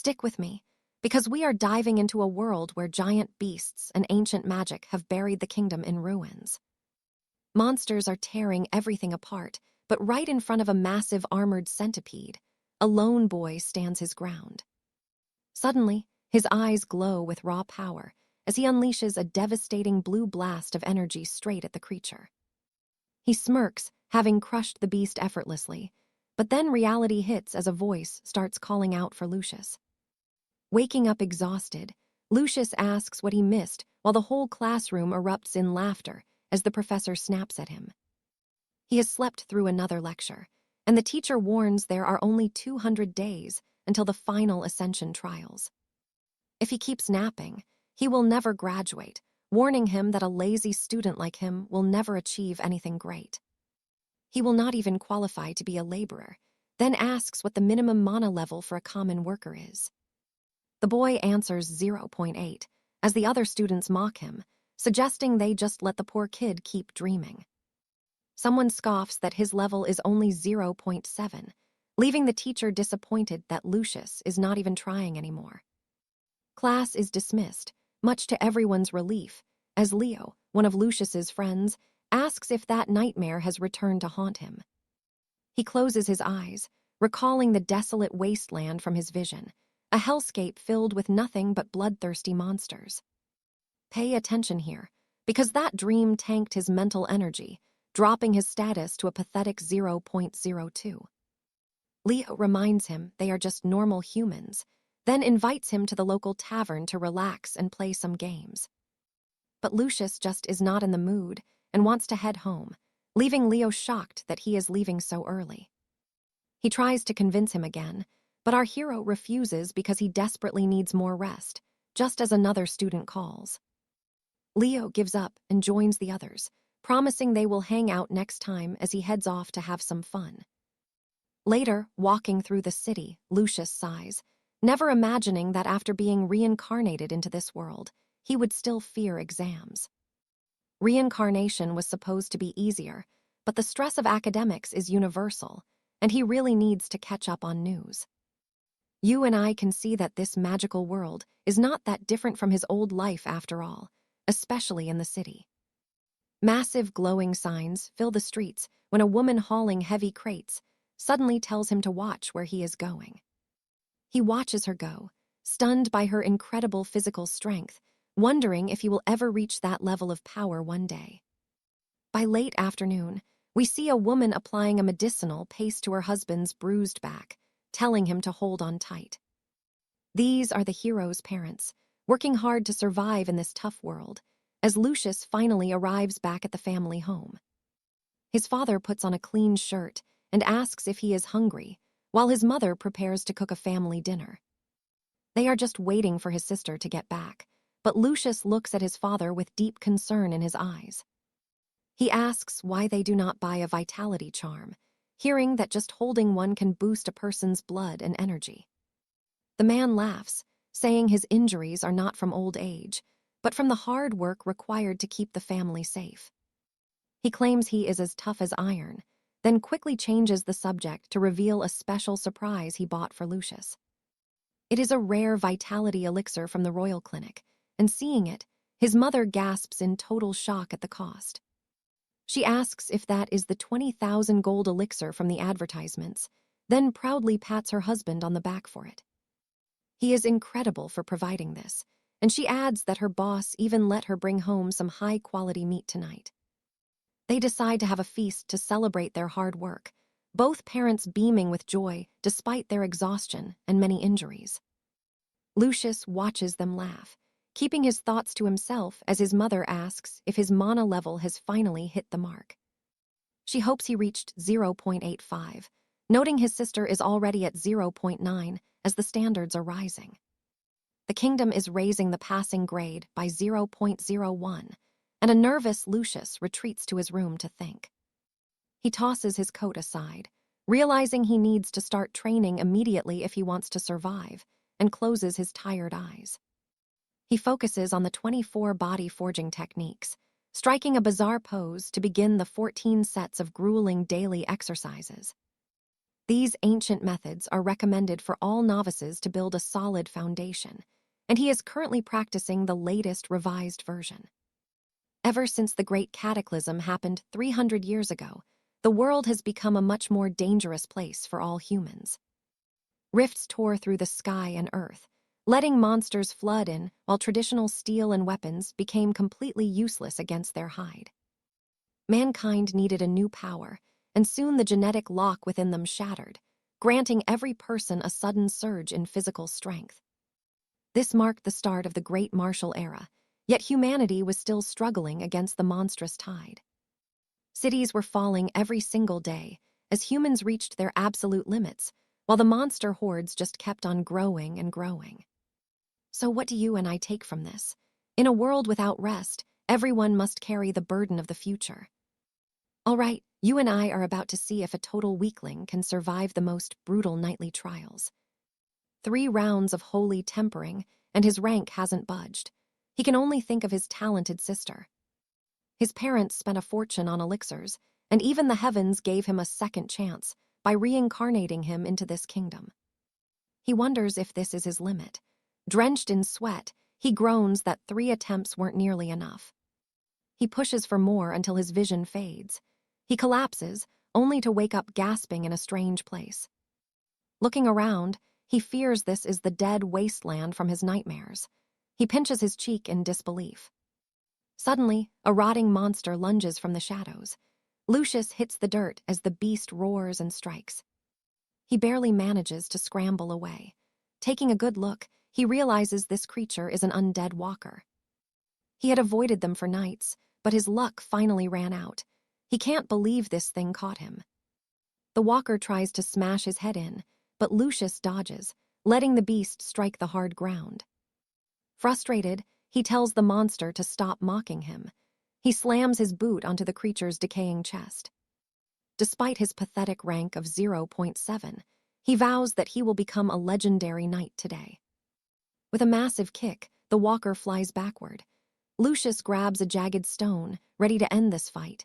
Stick with me, because we are diving into a world where giant beasts and ancient magic have buried the kingdom in ruins. Monsters are tearing everything apart, but right in front of a massive armored centipede, a lone boy stands his ground. Suddenly, his eyes glow with raw power as he unleashes a devastating blue blast of energy straight at the creature. He smirks, having crushed the beast effortlessly, but then reality hits as a voice starts calling out for Lucius. Waking up exhausted, Lucius asks what he missed while the whole classroom erupts in laughter as the professor snaps at him. He has slept through another lecture, and the teacher warns there are only 200 days until the final Ascension trials. If he keeps napping, he will never graduate, warning him that a lazy student like him will never achieve anything great. He will not even qualify to be a laborer, then asks what the minimum mana level for a common worker is. The boy answers 0.8, as the other students mock him, suggesting they just let the poor kid keep dreaming. Someone scoffs that his level is only 0.7, leaving the teacher disappointed that Lucius is not even trying anymore. Class is dismissed, much to everyone's relief, as Leo, one of Lucius's friends, asks if that nightmare has returned to haunt him. He closes his eyes, recalling the desolate wasteland from his vision, a hellscape filled with nothing but bloodthirsty monsters. Pay attention here, because that dream tanked his mental energy, dropping his status to a pathetic 0.02. Leo reminds him they are just normal humans, then invites him to the local tavern to relax and play some games. But Lucius just is not in the mood and wants to head home, leaving Leo shocked that he is leaving so early. He tries to convince him again, but our hero refuses because he desperately needs more rest, just as another student calls. Leo gives up and joins the others, promising they will hang out next time as he heads off to have some fun. Later, walking through the city, Lucius sighs, never imagining that after being reincarnated into this world, he would still fear exams. Reincarnation was supposed to be easier, but the stress of academics is universal, and he really needs to catch up on news. You and I can see that this magical world is not that different from his old life after all, especially in the city. Massive glowing signs fill the streets when a woman hauling heavy crates suddenly tells him to watch where he is going. He watches her go, stunned by her incredible physical strength, wondering if he will ever reach that level of power one day. By late afternoon, we see a woman applying a medicinal paste to her husband's bruised back, telling him to hold on tight. These are the hero's parents, working hard to survive in this tough world, as Lucius finally arrives back at the family home. His father puts on a clean shirt and asks if he is hungry, while his mother prepares to cook a family dinner. They are just waiting for his sister to get back, but Lucius looks at his father with deep concern in his eyes. He asks why they do not buy a vitality charm, hearing that just holding one can boost a person's blood and energy. The man laughs, saying his injuries are not from old age, but from the hard work required to keep the family safe. He claims he is as tough as iron, then quickly changes the subject to reveal a special surprise he bought for Lucius. It is a rare vitality elixir from the Royal Clinic, and seeing it, his mother gasps in total shock at the cost. She asks if that is the 20,000 gold elixir from the advertisements, then proudly pats her husband on the back for it. He is incredible for providing this, and she adds that her boss even let her bring home some high-quality meat tonight. They decide to have a feast to celebrate their hard work, both parents beaming with joy despite their exhaustion and many injuries. Lucius watches them laugh, keeping his thoughts to himself as his mother asks if his mana level has finally hit the mark. She hopes he reached 0.85, noting his sister is already at 0.9 as the standards are rising. The kingdom is raising the passing grade by 0.01, and a nervous Lucius retreats to his room to think. He tosses his coat aside, realizing he needs to start training immediately if he wants to survive, and closes his tired eyes. He focuses on the 24 body forging techniques, striking a bizarre pose to begin the 14 sets of grueling daily exercises. These ancient methods are recommended for all novices to build a solid foundation, and he is currently practicing the latest revised version. Ever since the Great Cataclysm happened 300 years ago, the world has become a much more dangerous place for all humans. Rifts tore through the sky and earth, letting monsters flood in while traditional steel and weapons became completely useless against their hide. Mankind needed a new power, and soon the genetic lock within them shattered, granting every person a sudden surge in physical strength. This marked the start of the Great Martial Era, yet humanity was still struggling against the monstrous tide. Cities were falling every single day as humans reached their absolute limits, while the monster hordes just kept on growing and growing. So what do you and I take from this? In a world without rest, everyone must carry the burden of the future. All right, you and I are about to see if a total weakling can survive the most brutal nightly trials. 3 rounds of holy tempering, and his rank hasn't budged. He can only think of his talented sister. His parents spent a fortune on elixirs, and even the heavens gave him a second chance by reincarnating him into this kingdom. He wonders if this is his limit. Drenched in sweat, he groans that 3 attempts weren't nearly enough. He pushes for more until his vision fades. He collapses, only to wake up gasping in a strange place. Looking around, he fears this is the dead wasteland from his nightmares. He pinches his cheek in disbelief. Suddenly, a rotting monster lunges from the shadows. Lucius hits the dirt as the beast roars and strikes. He barely manages to scramble away. Taking a good look, he realizes this creature is an undead walker. He had avoided them for nights, but his luck finally ran out. He can't believe this thing caught him. The walker tries to smash his head in, but Lucius dodges, letting the beast strike the hard ground. Frustrated, he tells the monster to stop mocking him. He slams his boot onto the creature's decaying chest. Despite his pathetic rank of 0.7, he vows that he will become a legendary knight today. With a massive kick, the walker flies backward. Lucius grabs a jagged stone, ready to end this fight.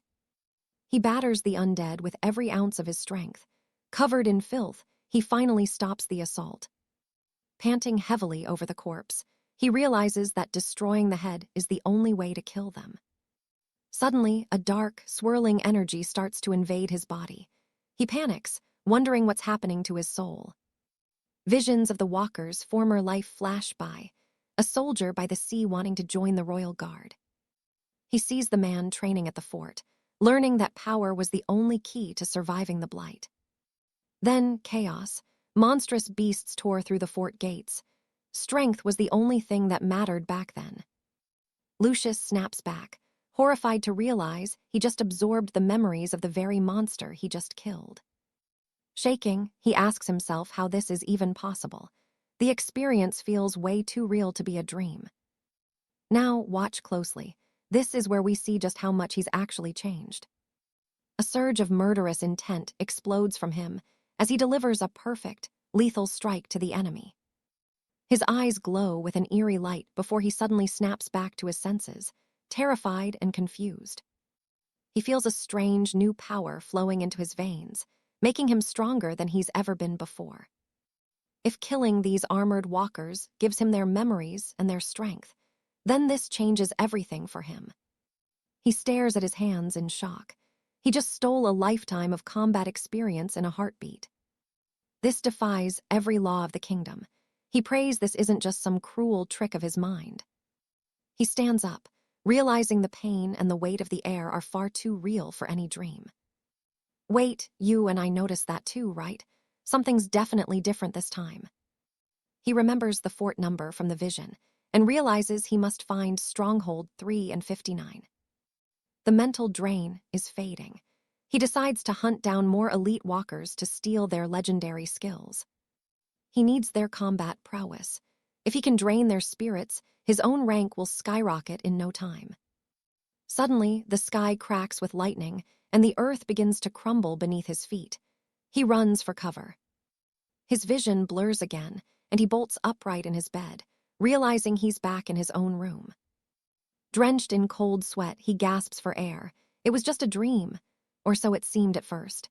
He batters the undead with every ounce of his strength. Covered in filth, he finally stops the assault. Panting heavily over the corpse, he realizes that destroying the head is the only way to kill them. Suddenly, a dark, swirling energy starts to invade his body. He panics, wondering what's happening to his soul. Visions of the walker's former life flash by, a soldier by the sea wanting to join the royal guard. He sees the man training at the fort, learning that power was the only key to surviving the blight. Then, chaos. Monstrous beasts tore through the fort gates. Strength was the only thing that mattered back then. Lucius snaps back, horrified to realize he just absorbed the memories of the very monster he just killed. Shaking, he asks himself how this is even possible. The experience feels way too real to be a dream. Now, watch closely. This is where we see just how much he's actually changed. A surge of murderous intent explodes from him as he delivers a perfect, lethal strike to the enemy. His eyes glow with an eerie light before he suddenly snaps back to his senses, terrified and confused. He feels a strange new power flowing into his veins, making him stronger than he's ever been before. If killing these armored walkers gives him their memories and their strength, then this changes everything for him. He stares at his hands in shock. He just stole a lifetime of combat experience in a heartbeat. This defies every law of the kingdom. He prays this isn't just some cruel trick of his mind. He stands up, realizing the pain and the weight of the air are far too real for any dream. Wait, you and I noticed that too, right? Something's definitely different this time. He remembers the fort number from the vision and realizes he must find Stronghold 3 and 59. The mental drain is fading. He decides to hunt down more elite walkers to steal their legendary skills. He needs their combat prowess. If he can drain their spirits, his own rank will skyrocket in no time. Suddenly, the sky cracks with lightning, and the earth begins to crumble beneath his feet. He runs for cover. His vision blurs again, and he bolts upright in his bed, realizing he's back in his own room. Drenched in cold sweat, he gasps for air. It was just a dream, or so it seemed at first.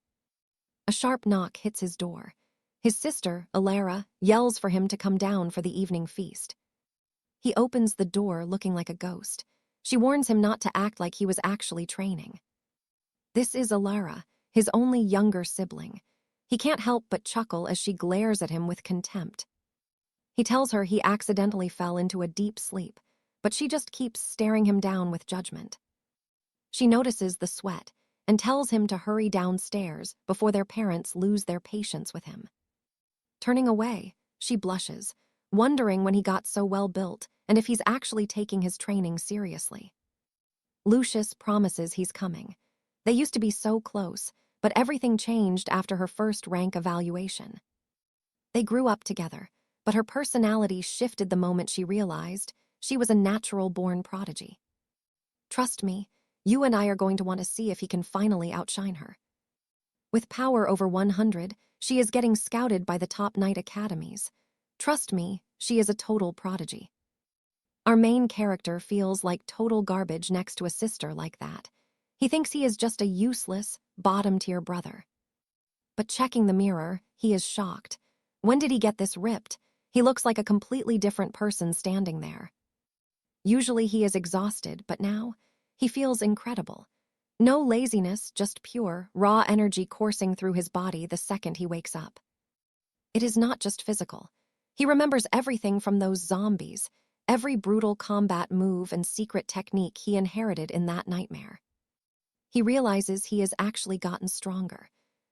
A sharp knock hits his door. His sister, 𝒂𝒐𝒏𝒊𝒏𝒈, yells for him to come down for the evening feast. He opens the door looking like a ghost. She warns him not to act like he was actually training. This is 𝒂𝒐𝒏𝒊𝒏𝒈, his only younger sibling. He can't help but chuckle as she glares at him with contempt. He tells her he accidentally fell into a deep sleep, but she just keeps staring him down with judgment. She notices the sweat and tells him to hurry downstairs before their parents lose their patience with him. Turning away, she blushes, wondering when he got so well built and if he's actually taking his training seriously. Lucius promises he's coming. They used to be so close, but everything changed after her first rank evaluation. They grew up together, but her personality shifted the moment she realized she was a natural-born prodigy. Trust me, you and I are going to want to see if he can finally outshine her. With power over 100, she is getting scouted by the top knight academies. Trust me, she is a total prodigy. Our main character feels like total garbage next to a sister like that. He thinks he is just a useless, bottom-tier brother. But checking the mirror, he is shocked. When did he get this ripped? He looks like a completely different person standing there. Usually he is exhausted, but now he feels incredible. No laziness, just pure, raw energy coursing through his body the second he wakes up. It is not just physical. He remembers everything from those zombies, every brutal combat move and secret technique he inherited in that nightmare. He realizes he has actually gotten stronger.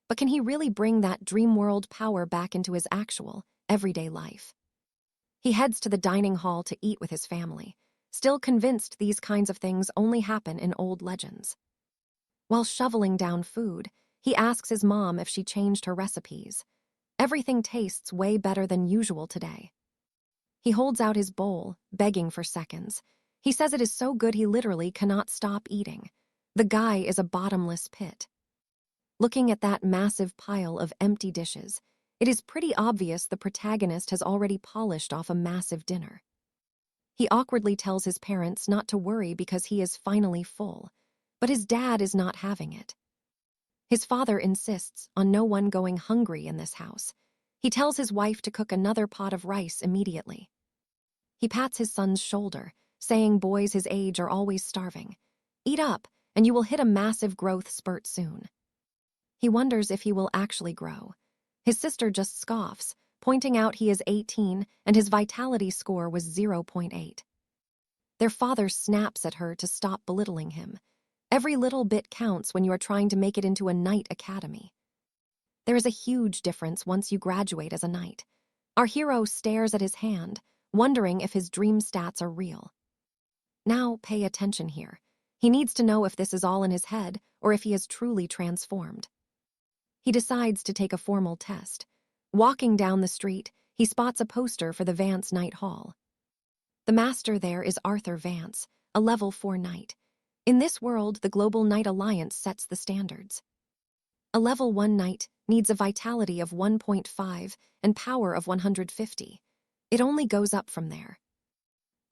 But can he really bring that dream world power back into his actual, everyday life? He heads to the dining hall to eat with his family, still convinced these kinds of things only happen in old legends. While shoveling down food, he asks his mom if she changed her recipes. Everything tastes way better than usual today. He holds out his bowl, begging for seconds. He says it is so good he literally cannot stop eating. The guy is a bottomless pit. Looking at that massive pile of empty dishes, it is pretty obvious the protagonist has already polished off a massive dinner. He awkwardly tells his parents not to worry because he is finally full, but his dad is not having it. His father insists on no one going hungry in this house. He tells his wife to cook another pot of rice immediately. He pats his son's shoulder, saying boys his age are always starving. Eat up, and you will hit a massive growth spurt soon. He wonders if he will actually grow. His sister just scoffs, pointing out he is 18 and his vitality score was 0.8. Their father snaps at her to stop belittling him. Every little bit counts when you are trying to make it into a knight academy. There is a huge difference once you graduate as a knight. Our hero stares at his hand, wondering if his dream stats are real. Now pay attention here. He needs to know if this is all in his head or if he is truly transformed. He decides to take a formal test. Walking down the street, he spots a poster for the Vance Knight Hall. The master there is Arthur Vance, a level 4 knight. In this world, the Global Knight Alliance sets the standards. A level 1 knight needs a vitality of 1.5 and power of 150. It only goes up from there.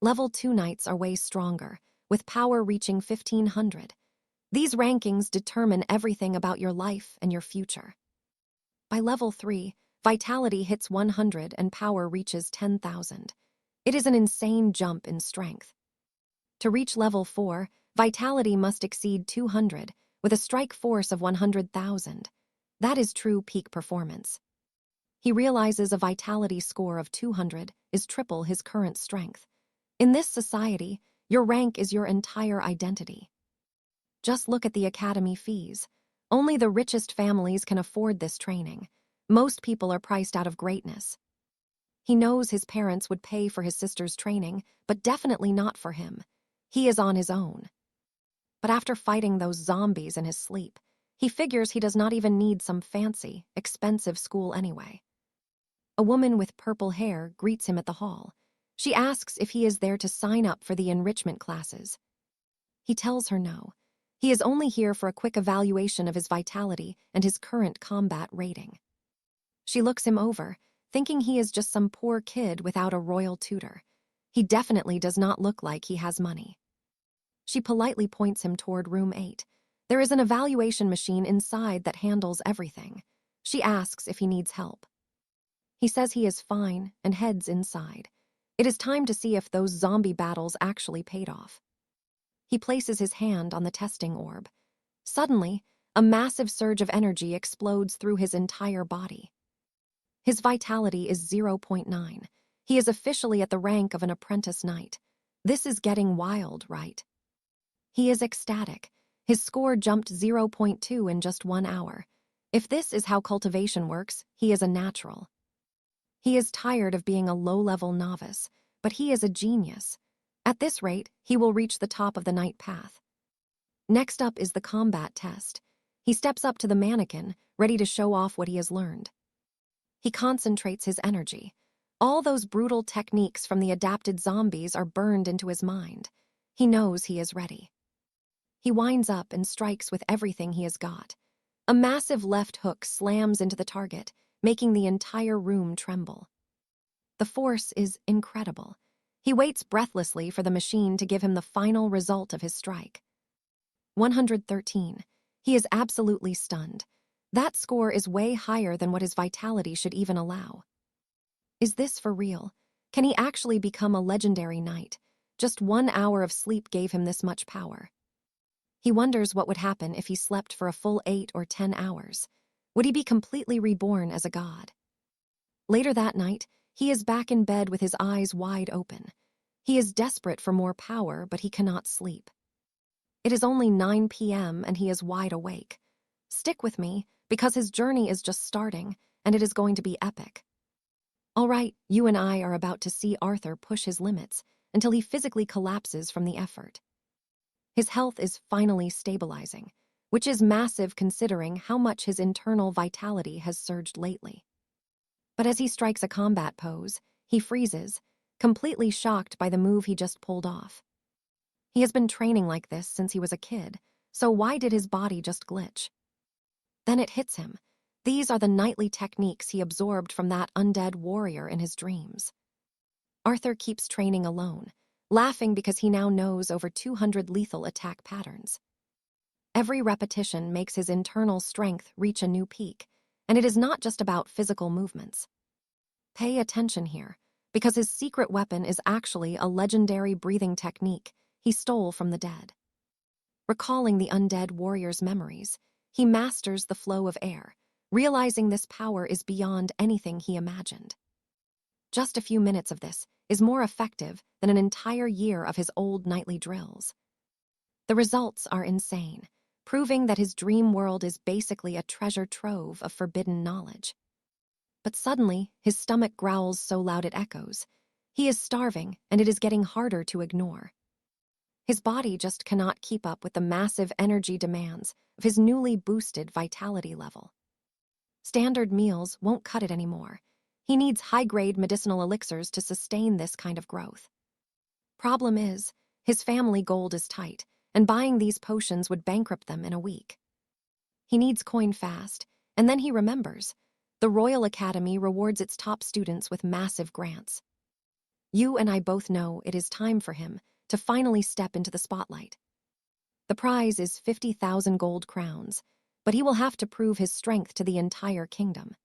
Level 2 knights are way stronger, with power reaching 1500. These rankings determine everything about your life and your future. By level 3, vitality hits 100 and power reaches 10,000. It is an insane jump in strength. To reach level 4, vitality must exceed 200, with a strike force of 100,000. That is true peak performance. He realizes a vitality score of 200 is triple his current strength. In this society, your rank is your entire identity. Just look at the academy fees. Only the richest families can afford this training. Most people are priced out of greatness. He knows his parents would pay for his sister's training, but definitely not for him. He is on his own. But after fighting those zombies in his sleep, he figures he does not even need some fancy, expensive school anyway. A woman with purple hair greets him at the hall. She asks if he is there to sign up for the enrichment classes. He tells her no. He is only here for a quick evaluation of his vitality and his current combat rating. She looks him over, thinking he is just some poor kid without a royal tutor. He definitely does not look like he has money. She politely points him toward room 8. There is an evaluation machine inside that handles everything. She asks if he needs help. He says he is fine and heads inside. It is time to see if those zombie battles actually paid off. He places his hand on the testing orb. Suddenly, a massive surge of energy explodes through his entire body. His vitality is 0.9. He is officially at the rank of an apprentice knight. This is getting wild, right? He is ecstatic. His score jumped 0.2 in just 1 hour. If this is how cultivation works, he is a natural. He is tired of being a low-level novice, but he is a genius. At this rate, he will reach the top of the knight path. Next up is the combat test. He steps up to the mannequin, ready to show off what he has learned. He concentrates his energy. All those brutal techniques from the adapted zombies are burned into his mind. He knows he is ready. He winds up and strikes with everything he has got. A massive left hook slams into the target, making the entire room tremble. The force is incredible. He waits breathlessly for the machine to give him the final result of his strike. 113. He is absolutely stunned. That score is way higher than what his vitality should even allow. Is this for real? Can he actually become a legendary knight? Just 1 hour of sleep gave him this much power. He wonders what would happen if he slept for a full 8 or 10 hours. Would he be completely reborn as a god? Later that night, he is back in bed with his eyes wide open. He is desperate for more power, but he cannot sleep. It is only 9 p.m. and he is wide awake. Stick with me, because his journey is just starting, and it is going to be epic. All right, you and I are about to see Arthur push his limits until he physically collapses from the effort. His health is finally stabilizing, which is massive considering how much his internal vitality has surged lately. But as he strikes a combat pose, he freezes, completely shocked by the move he just pulled off. He has been training like this since he was a kid, so why did his body just glitch? Then it hits him. These are the knightly techniques he absorbed from that undead warrior in his dreams. Arthur keeps training alone, laughing because he now knows over 200 lethal attack patterns. Every repetition makes his internal strength reach a new peak, and it is not just about physical movements. Pay attention here, because his secret weapon is actually a legendary breathing technique he stole from the dead. Recalling the undead warrior's memories, he masters the flow of air, realizing this power is beyond anything he imagined. Just a few minutes of this is more effective than an entire year of his old nightly drills. The results are insane, proving that his dream world is basically a treasure trove of forbidden knowledge. But suddenly, his stomach growls so loud it echoes. He is starving, and it is getting harder to ignore. His body just cannot keep up with the massive energy demands of his newly boosted vitality level. Standard meals won't cut it anymore. He needs high-grade medicinal elixirs to sustain this kind of growth. Problem is, his family gold is tight, and buying these potions would bankrupt them in a week. He needs coin fast, and then he remembers. The Royal Academy rewards its top students with massive grants. You and I both know it is time for him to finally step into the spotlight. The prize is 50,000 gold crowns, but he will have to prove his strength to the entire kingdom.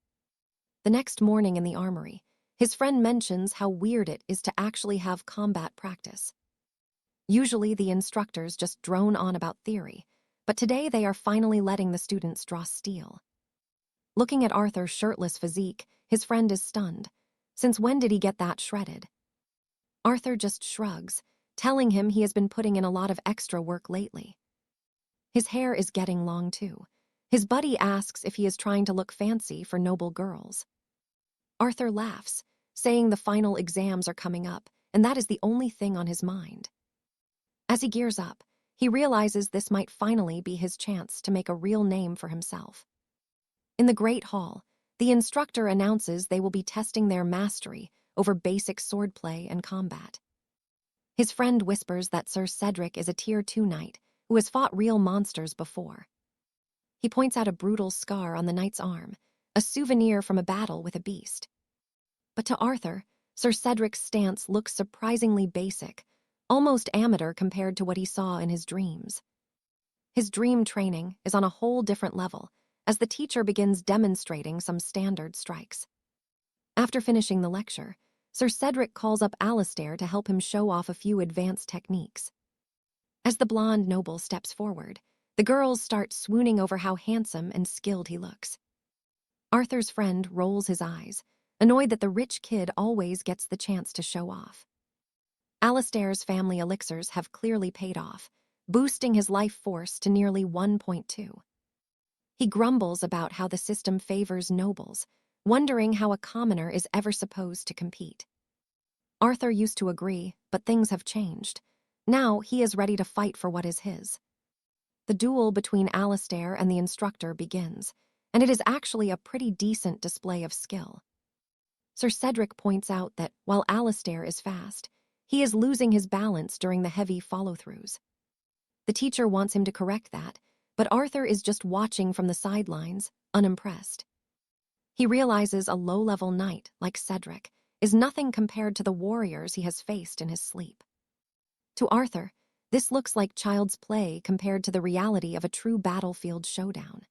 The next morning in the armory, his friend mentions how weird it is to actually have combat practice. Usually the instructors just drone on about theory, but today they are finally letting the students draw steel. Looking at Arthur's shirtless physique, his friend is stunned. Since when did he get that shredded? Arthur just shrugs, telling him he has been putting in a lot of extra work lately. His hair is getting long too. His buddy asks if he is trying to look fancy for noble girls. Arthur laughs, saying the final exams are coming up, and that is the only thing on his mind. As he gears up, he realizes this might finally be his chance to make a real name for himself. In the Great Hall, the instructor announces they will be testing their mastery over basic swordplay and combat. His friend whispers that Sir Cedric is a Tier 2 knight who has fought real monsters before. He points out a brutal scar on the knight's arm, a souvenir from a battle with a beast. But to Arthur, Sir Cedric's stance looks surprisingly basic, almost amateur compared to what he saw in his dreams. His dream training is on a whole different level, as the teacher begins demonstrating some standard strikes. After finishing the lecture, Sir Cedric calls up Alistair to help him show off a few advanced techniques. As the blonde noble steps forward, the girls start swooning over how handsome and skilled he looks. Arthur's friend rolls his eyes, annoyed that the rich kid always gets the chance to show off. Alistair's family elixirs have clearly paid off, boosting his life force to nearly 1.2. He grumbles about how the system favors nobles, wondering how a commoner is ever supposed to compete. Arthur used to agree, but things have changed. Now he is ready to fight for what is his. The duel between Alistair and the instructor begins, and it is actually a pretty decent display of skill. Sir Cedric points out that while Alistair is fast, he is losing his balance during the heavy follow-throughs. The teacher wants him to correct that, but Arthur is just watching from the sidelines, unimpressed. He realizes a low-level knight like Cedric is nothing compared to the warriors he has faced in his sleep. To Arthur, this looks like child's play compared to the reality of a true battlefield showdown.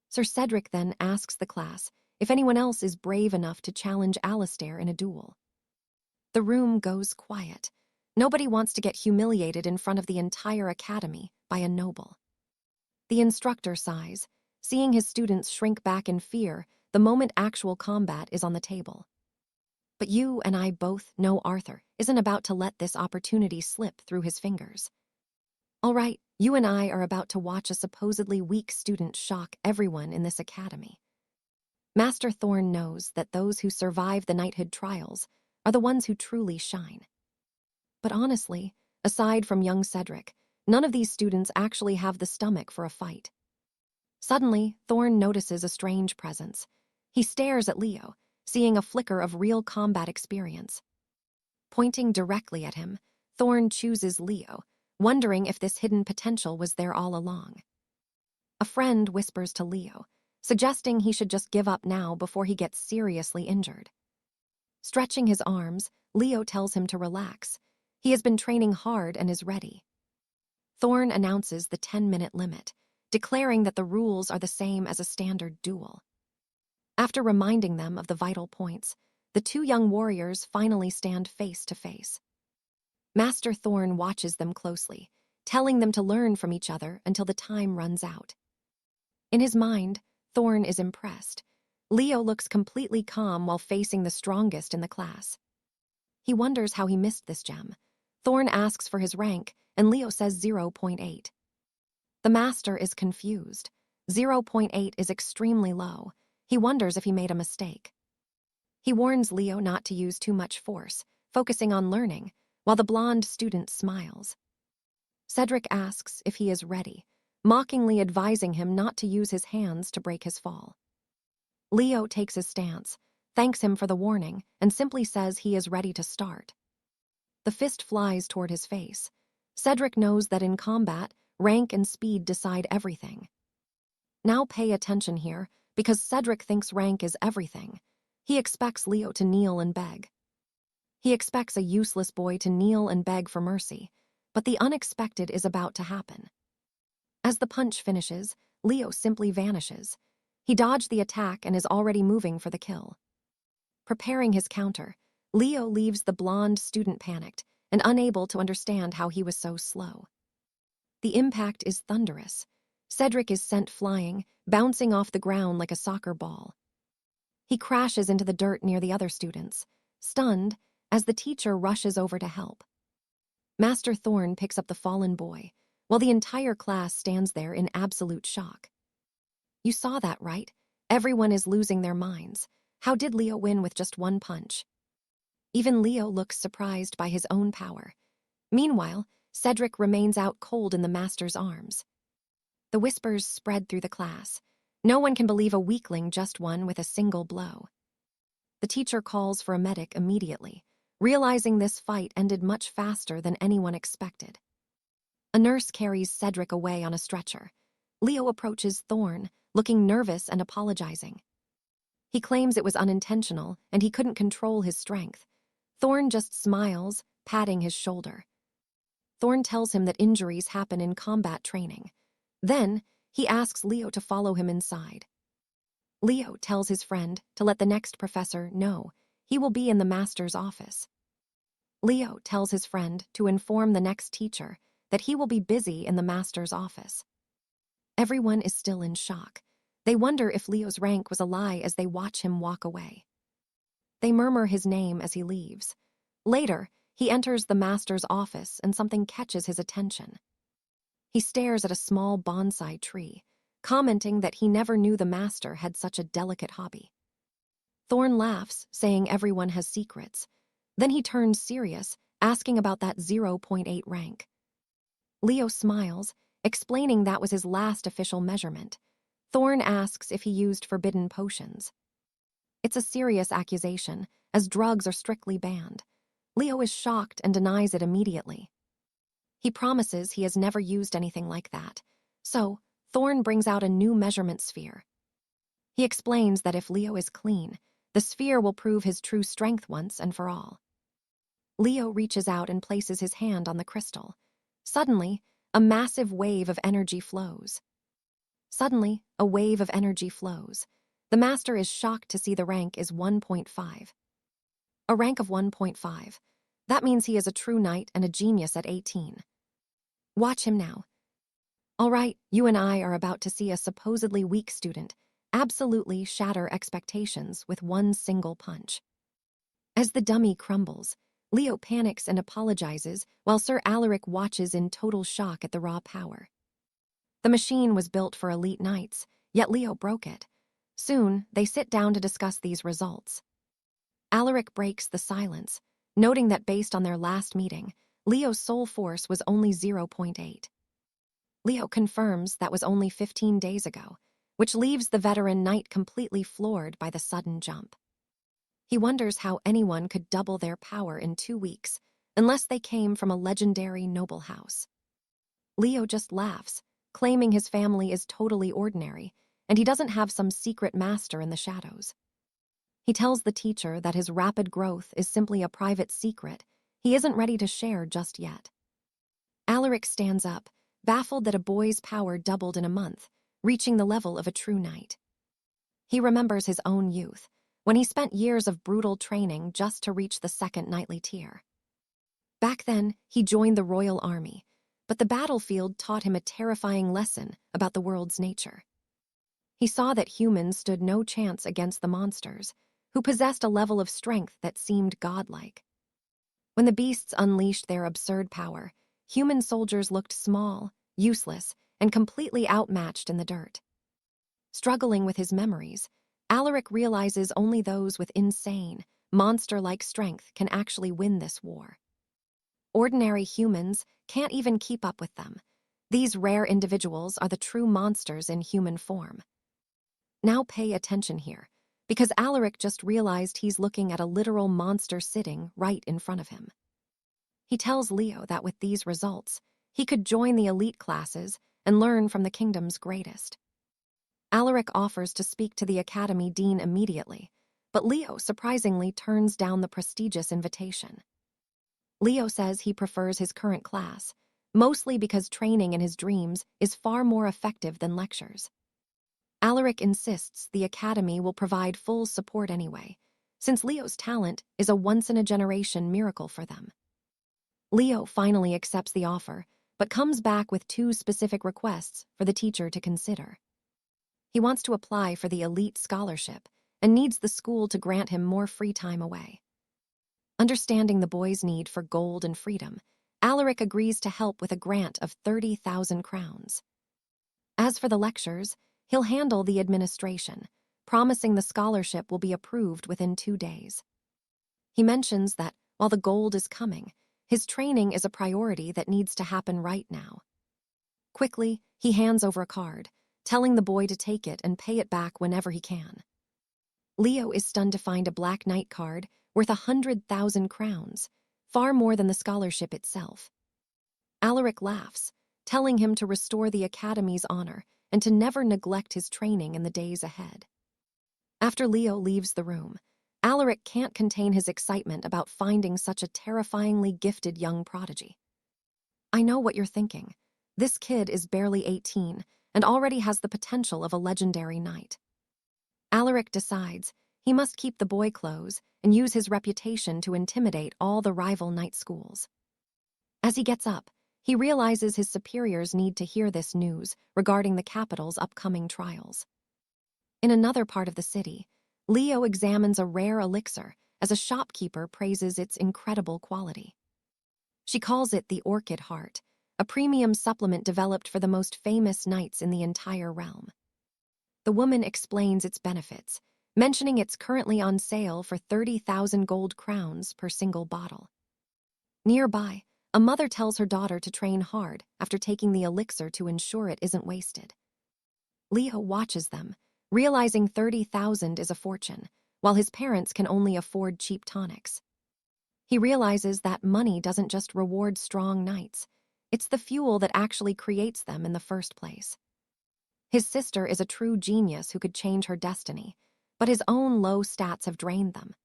Sir Cedric then asks the class if anyone else is brave enough to challenge Alistair in a duel. The room goes quiet. Nobody wants to get humiliated in front of the entire academy by a noble. The instructor sighs, seeing his students shrink back in fear the moment actual combat is on the table. But you and I both know Arthur isn't about to let this opportunity slip through his fingers. All right, you and I are about to watch a supposedly weak student shock everyone in this academy. Master Thorn knows that those who survive the knighthood trials are the ones who truly shine. But honestly, aside from young Cedric, none of these students actually have the stomach for a fight. Suddenly, Thorn notices a strange presence. He stares at Leo, seeing a flicker of real combat experience. Pointing directly at him, Thorn chooses Leo, wondering if this hidden potential was there all along. A friend whispers to Leo, suggesting he should just give up now before he gets seriously injured. Stretching his arms, Leo tells him to relax. He has been training hard and is ready. Thorn announces the 10-minute limit, declaring that the rules are the same as a standard duel. After reminding them of the vital points, the two young warriors finally stand face to face. Master Thorn watches them closely, telling them to learn from each other until the time runs out. In his mind, Thorn is impressed. Leo looks completely calm while facing the strongest in the class. He wonders how he missed this gem. Thorn asks for his rank, and Leo says 0.8. The master is confused. 0.8 is extremely low. He wonders if he made a mistake. He warns Leo not to use too much force, focusing on learning, while the blonde student smiles. Cedric asks if he is ready, mockingly advising him not to use his hands to break his fall. Leo takes his stance, thanks him for the warning, and simply says he is ready to start. The fist flies toward his face. Cedric knows that in combat, rank and speed decide everything. Now pay attention here, because Cedric thinks rank is everything. He expects Leo to kneel and beg. He expects a useless boy to kneel and beg for mercy, but the unexpected is about to happen. As the punch finishes, Leo simply vanishes. He dodged the attack and is already moving for the kill. Preparing his counter, Leo leaves the blonde student panicked and unable to understand how he was so slow. The impact is thunderous. Cedric is sent flying, bouncing off the ground like a soccer ball. He crashes into the dirt near the other students, stunned, as the teacher rushes over to help. Master Thorn picks up the fallen boy, while the entire class stands there in absolute shock. You saw that, right? Everyone is losing their minds. How did Leo win with just one punch? Even Leo looks surprised by his own power. Meanwhile, Cedric remains out cold in the master's arms. The whispers spread through the class. No one can believe a weakling just won with a single blow. The teacher calls for a medic immediately, realizing this fight ended much faster than anyone expected. A nurse carries Cedric away on a stretcher. Leo approaches Thorn, looking nervous and apologizing. He claims it was unintentional and he couldn't control his strength. Thorn just smiles, patting his shoulder. Thorn tells him that injuries happen in combat training. Then, He asks Leo to follow him inside. Leo tells his friend to let the next professor know he will be in the master's office. Leo tells his friend to inform the next teacher that he will be busy in the master's office. Everyone is still in shock. They wonder if Leo's rank was a lie as they watch him walk away. They murmur his name as he leaves. Later, he enters the master's office and something catches his attention. He stares at a small bonsai tree, commenting that he never knew the master had such a delicate hobby. Thorn laughs, saying everyone has secrets. Then he turns serious, asking about that 0.8 rank. Leo smiles, explaining that was his last official measurement. Thorn asks if he used forbidden potions. It's a serious accusation, as drugs are strictly banned. Leo is shocked and denies it immediately. He promises he has never used anything like that. So, Thorn brings out a new measurement sphere. He explains that if Leo is clean, the sphere will prove his true strength once and for all. Leo reaches out and places his hand on the crystal. Suddenly, a massive wave of energy flows. The master is shocked to see the rank is 1.5. A rank of 1.5. That means he is a true knight and a genius at 18. Watch him now. All right, you and I are about to see a supposedly weak student absolutely shatter expectations with one single punch. As the dummy crumbles, Leo panics and apologizes while Sir Alaric watches in total shock at the raw power. The machine was built for elite knights, yet Leo broke it. Soon, they sit down to discuss these results. Alaric breaks the silence, noting that based on their last meeting, Leo's soul force was only 0.8. Leo confirms that was only 15 days ago, which leaves the veteran knight completely floored by the sudden jump. He wonders how anyone could double their power in 2 weeks, unless they came from a legendary noble house. Leo just laughs, claiming his family is totally ordinary, and he doesn't have some secret master in the shadows. He tells the teacher that his rapid growth is simply a private secret he isn't ready to share just yet. Alaric stands up, baffled that a boy's power doubled in a month, reaching the level of a true knight. He remembers his own youth, when he spent years of brutal training just to reach the second knightly tier. Back then, he joined the royal army, but the battlefield taught him a terrifying lesson about the world's nature. He saw that humans stood no chance against the monsters, who possessed a level of strength that seemed godlike. When the beasts unleashed their absurd power, human soldiers looked small, useless, and completely outmatched in the dirt. Struggling with his memories, Alaric realizes only those with insane, monster-like strength can actually win this war. Ordinary humans can't even keep up with them. These rare individuals are the true monsters in human form. Now pay attention here, because Alaric just realized he's looking at a literal monster sitting right in front of him. He tells Leo that with these results, he could join the elite classes and learn from the kingdom's greatest. Alaric offers to speak to the academy dean immediately, but Leo surprisingly turns down the prestigious invitation. Leo says he prefers his current class, mostly because training in his dreams is far more effective than lectures. Alaric insists the academy will provide full support anyway, since Leo's talent is a once-in-a-generation miracle for them. Leo finally accepts the offer, but comes back with 2 specific requests for the teacher to consider. He wants to apply for the elite scholarship and needs the school to grant him more free time away. Understanding the boy's need for gold and freedom, Alaric agrees to help with a grant of 30,000 crowns. As for the lectures, he'll handle the administration, promising the scholarship will be approved within 2 days. He mentions that, while the gold is coming, his training is a priority that needs to happen right now. Quickly, he hands over a card, telling the boy to take it and pay it back whenever he can. Leo is stunned to find a Black Knight card worth 100,000 crowns, far more than the scholarship itself. Alaric laughs, telling him to restore the academy's honor and to never neglect his training in the days ahead. After Leo leaves the room, Alaric can't contain his excitement about finding such a terrifyingly gifted young prodigy. I know what you're thinking. This kid is barely 18 and already has the potential of a legendary knight. Alaric decides he must keep the boy close and use his reputation to intimidate all the rival knight schools. As he gets up, he realizes his superiors need to hear this news regarding the capital's upcoming trials. In another part of the city, Leo examines a rare elixir as a shopkeeper praises its incredible quality. She calls it the Orchid Heart, a premium supplement developed for the most famous knights in the entire realm. The woman explains its benefits, mentioning it's currently on sale for 30,000 gold crowns per single bottle. Nearby, a mother tells her daughter to train hard after taking the elixir to ensure it isn't wasted. Leo watches them, realizing 30,000 is a fortune, while his parents can only afford cheap tonics. He realizes that money doesn't just reward strong knights, it's the fuel that actually creates them in the first place. His sister is a true genius who could change her destiny, but his own low stats have drained them.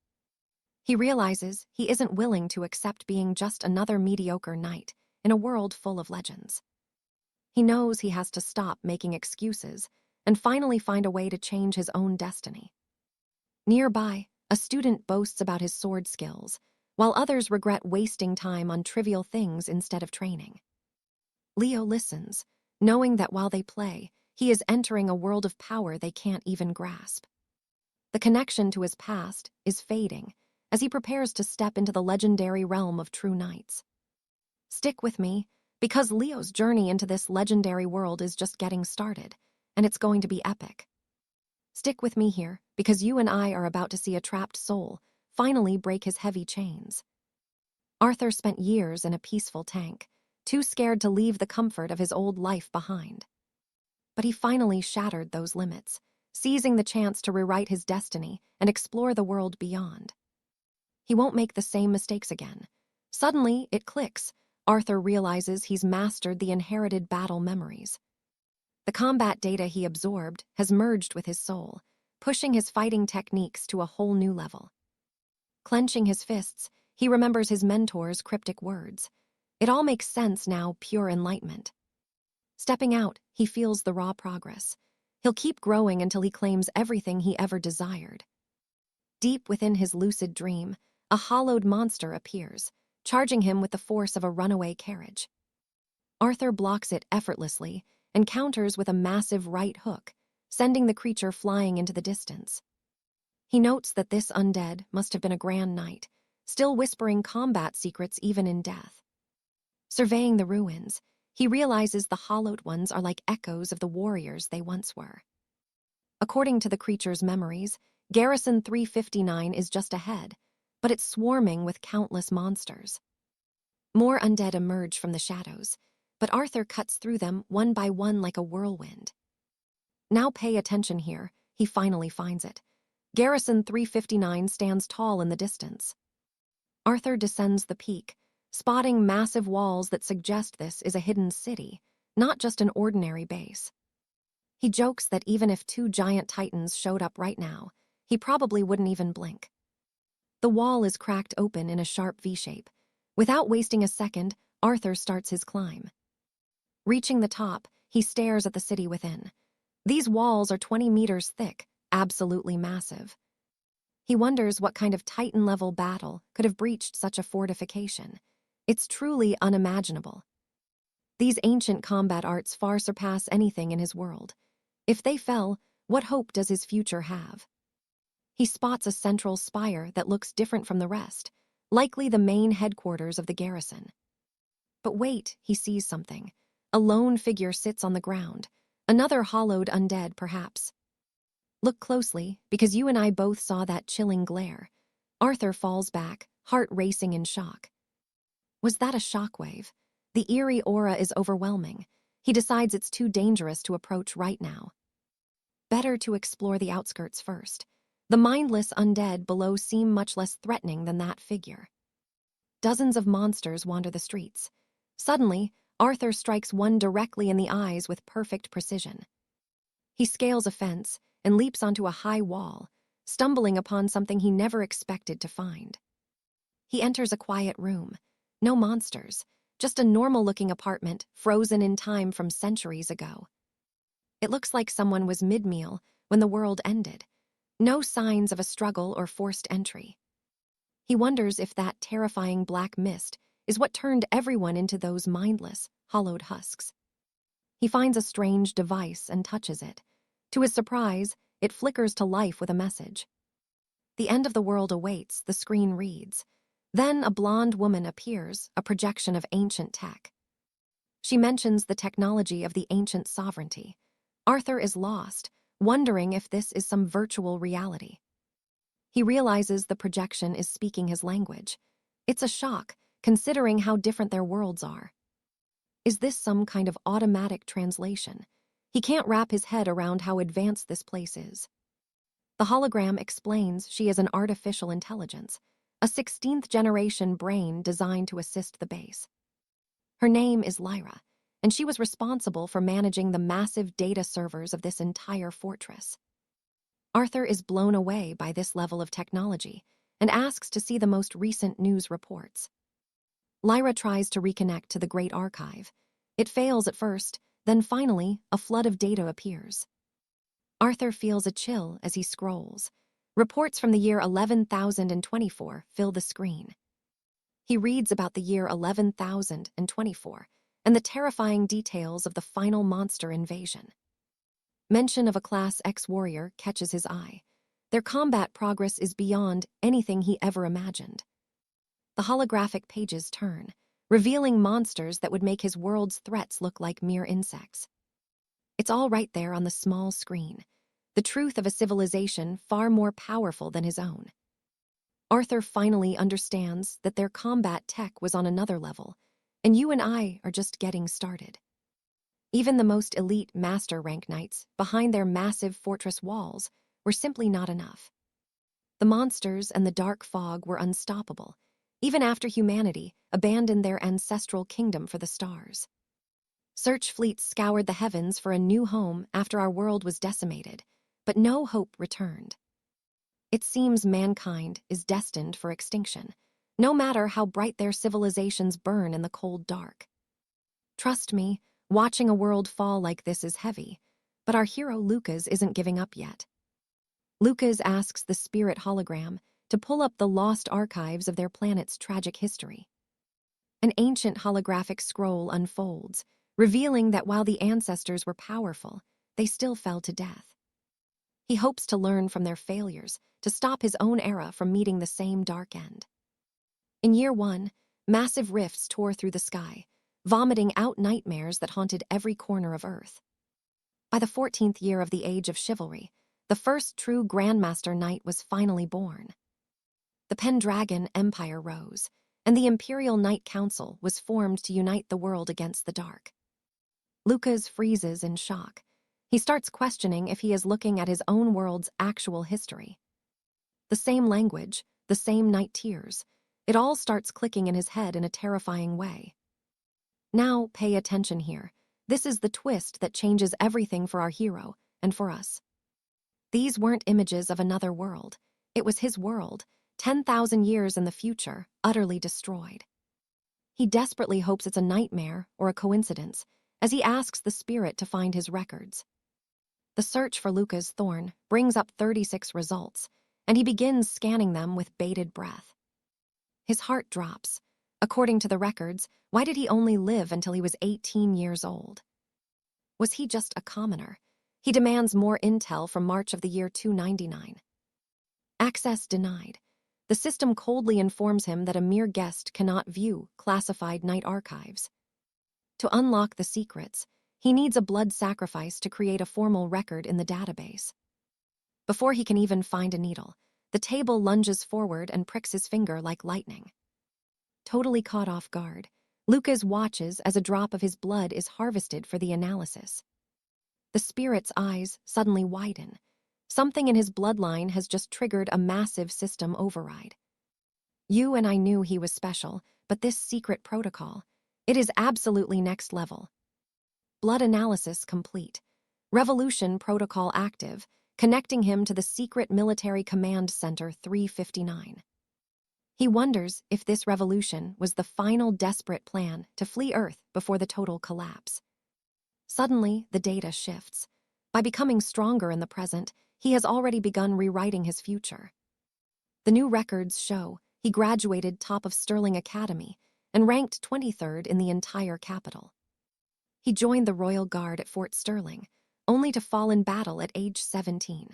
He realizes he isn't willing to accept being just another mediocre knight in a world full of legends. He knows he has to stop making excuses and finally find a way to change his own destiny. Nearby, a student boasts about his sword skills, while others regret wasting time on trivial things instead of training. Leo listens, knowing that while they play, he is entering a world of power they can't even grasp. The connection to his past is fading as he prepares to step into the legendary realm of true knights. Stick with me, because Leo's journey into this legendary world is just getting started, and it's going to be epic. Stick with me here, because you and I are about to see a trapped soul finally break his heavy chains. Arthur spent years in a peaceful tank, too scared to leave the comfort of his old life behind. But he finally shattered those limits, seizing the chance to rewrite his destiny and explore the world beyond. He won't make the same mistakes again. Suddenly, it clicks. Arthur realizes he's mastered the inherited battle memories. The combat data he absorbed has merged with his soul, pushing his fighting techniques to a whole new level. Clenching his fists, he remembers his mentor's cryptic words. It all makes sense now, pure enlightenment. Stepping out, he feels the raw progress. He'll keep growing until he claims everything he ever desired. Deep within his lucid dream, a hollowed monster appears, charging him with the force of a runaway carriage. Arthur blocks it effortlessly and counters with a massive right hook, sending the creature flying into the distance. He notes that this undead must have been a grand knight, still whispering combat secrets even in death. Surveying the ruins, he realizes the hollowed ones are like echoes of the warriors they once were. According to the creature's memories, Garrison 359 is just ahead, but it's swarming with countless monsters. More undead emerge from the shadows, but Arthur cuts through them one by one like a whirlwind. Now pay attention here, he finally finds it. Garrison 359 stands tall in the distance. Arthur descends the peak, spotting massive walls that suggest this is a hidden city, not just an ordinary base. He jokes that even if two giant titans showed up right now, he probably wouldn't even blink. The wall is cracked open in a sharp V-shape. Without wasting a second, Arthur starts his climb. Reaching the top, he stares at the city within. These walls are 20 meters thick, absolutely massive. He wonders what kind of Titan-level battle could have breached such a fortification. It's truly unimaginable. These ancient combat arts far surpass anything in his world. If they fell, what hope does his future have? He spots a central spire that looks different from the rest, likely the main headquarters of the garrison. But wait, he sees something. A lone figure sits on the ground, another hollowed undead, perhaps. Look closely, because you and I both saw that chilling glare. Arthur falls back, heart racing in shock. Was that a shockwave? The eerie aura is overwhelming. He decides it's too dangerous to approach right now. Better to explore the outskirts first. The mindless undead below seem much less threatening than that figure. Dozens of monsters wander the streets. Suddenly, Arthur strikes one directly in the eyes with perfect precision. He scales a fence and leaps onto a high wall, stumbling upon something he never expected to find. He enters a quiet room. No monsters, just a normal-looking apartment frozen in time from centuries ago. It looks like someone was mid-meal when the world ended. No signs of a struggle or forced entry. He wonders if that terrifying black mist is what turned everyone into those mindless, hollowed husks. He finds a strange device and touches it. To his surprise, it flickers to life with a message. The end of the world awaits, the screen reads. Then a blonde woman appears, a projection of ancient tech. She mentions the technology of the ancient sovereignty. Arthur is lost, wondering if this is some virtual reality. He realizes the projection is speaking his language. It's a shock, considering how different their worlds are. Is this some kind of automatic translation? He can't wrap his head around how advanced this place is. The hologram explains she is an artificial intelligence, a 16th-generation brain designed to assist the base. Her name is Lyra, and she was responsible for managing the massive data servers of this entire fortress. Arthur is blown away by this level of technology and asks to see the most recent news reports. Lyra tries to reconnect to the Great Archive. It fails at first, then finally, a flood of data appears. Arthur feels a chill as he scrolls. Reports from the year 11,024 fill the screen. He reads about the year 11,024 and the terrifying details of the final monster invasion. Mention of a Class X warrior catches his eye. Their combat progress is beyond anything he ever imagined. The holographic pages turn, revealing monsters that would make his world's threats look like mere insects. It's all right there on the small screen, the truth of a civilization far more powerful than his own. Arthur finally understands that their combat tech was on another level, and you and I are just getting started. Even the most elite master rank knights behind their massive fortress walls were simply not enough. The monsters and the dark fog were unstoppable, even after humanity abandoned their ancestral kingdom for the stars. Search fleets scoured the heavens for a new home after our world was decimated, but no hope returned. It seems mankind is destined for extinction, no matter how bright their civilizations burn in the cold dark. Trust me, watching a world fall like this is heavy, but our hero Lucas isn't giving up yet. Lucas asks the spirit hologram to pull up the lost archives of their planet's tragic history. An ancient holographic scroll unfolds, revealing that while the ancestors were powerful, they still fell to death. He hopes to learn from their failures to stop his own era from meeting the same dark end. In year 1, massive rifts tore through the sky, vomiting out nightmares that haunted every corner of Earth. By the 14th year of the Age of Chivalry, the first true Grandmaster Knight was finally born. The Pendragon Empire rose, and the Imperial Knight Council was formed to unite the world against the dark. Lucas freezes in shock. He starts questioning if he is looking at his own world's actual history. The same language, the same night tears, it all starts clicking in his head in a terrifying way. Now, pay attention here. This is the twist that changes everything for our hero and for us. These weren't images of another world. It was his world, 10,000 years in the future, utterly destroyed. He desperately hopes it's a nightmare or a coincidence, as he asks the spirit to find his records. The search for Lucas Thorne brings up 36 results, and he begins scanning them with bated breath. His heart drops. According to the records, why did he only live until he was 18 years old? Was he just a commoner? He demands more intel from March of the year 299. Access denied. The system coldly informs him that a mere guest cannot view classified night archives. To unlock the secrets, he needs a blood sacrifice to create a formal record in the database. Before he can even find a needle, the table lunges forward and pricks his finger like lightning. Totally caught off guard, Lucas watches as a drop of his blood is harvested for the analysis. The spirit's eyes suddenly widen. Something in his bloodline has just triggered a massive system override. You and I knew he was special, but this secret protocol, it is absolutely next level. Blood analysis complete. Revolution protocol active, connecting him to the secret military command center 359. He wonders if this revolution was the final desperate plan to flee Earth before the total collapse. Suddenly, the data shifts. By becoming stronger in the present, he has already begun rewriting his future. The new records show he graduated top of Sterling Academy and ranked 23rd in the entire capital. He joined the Royal Guard at Fort Sterling, only to fall in battle at age 17.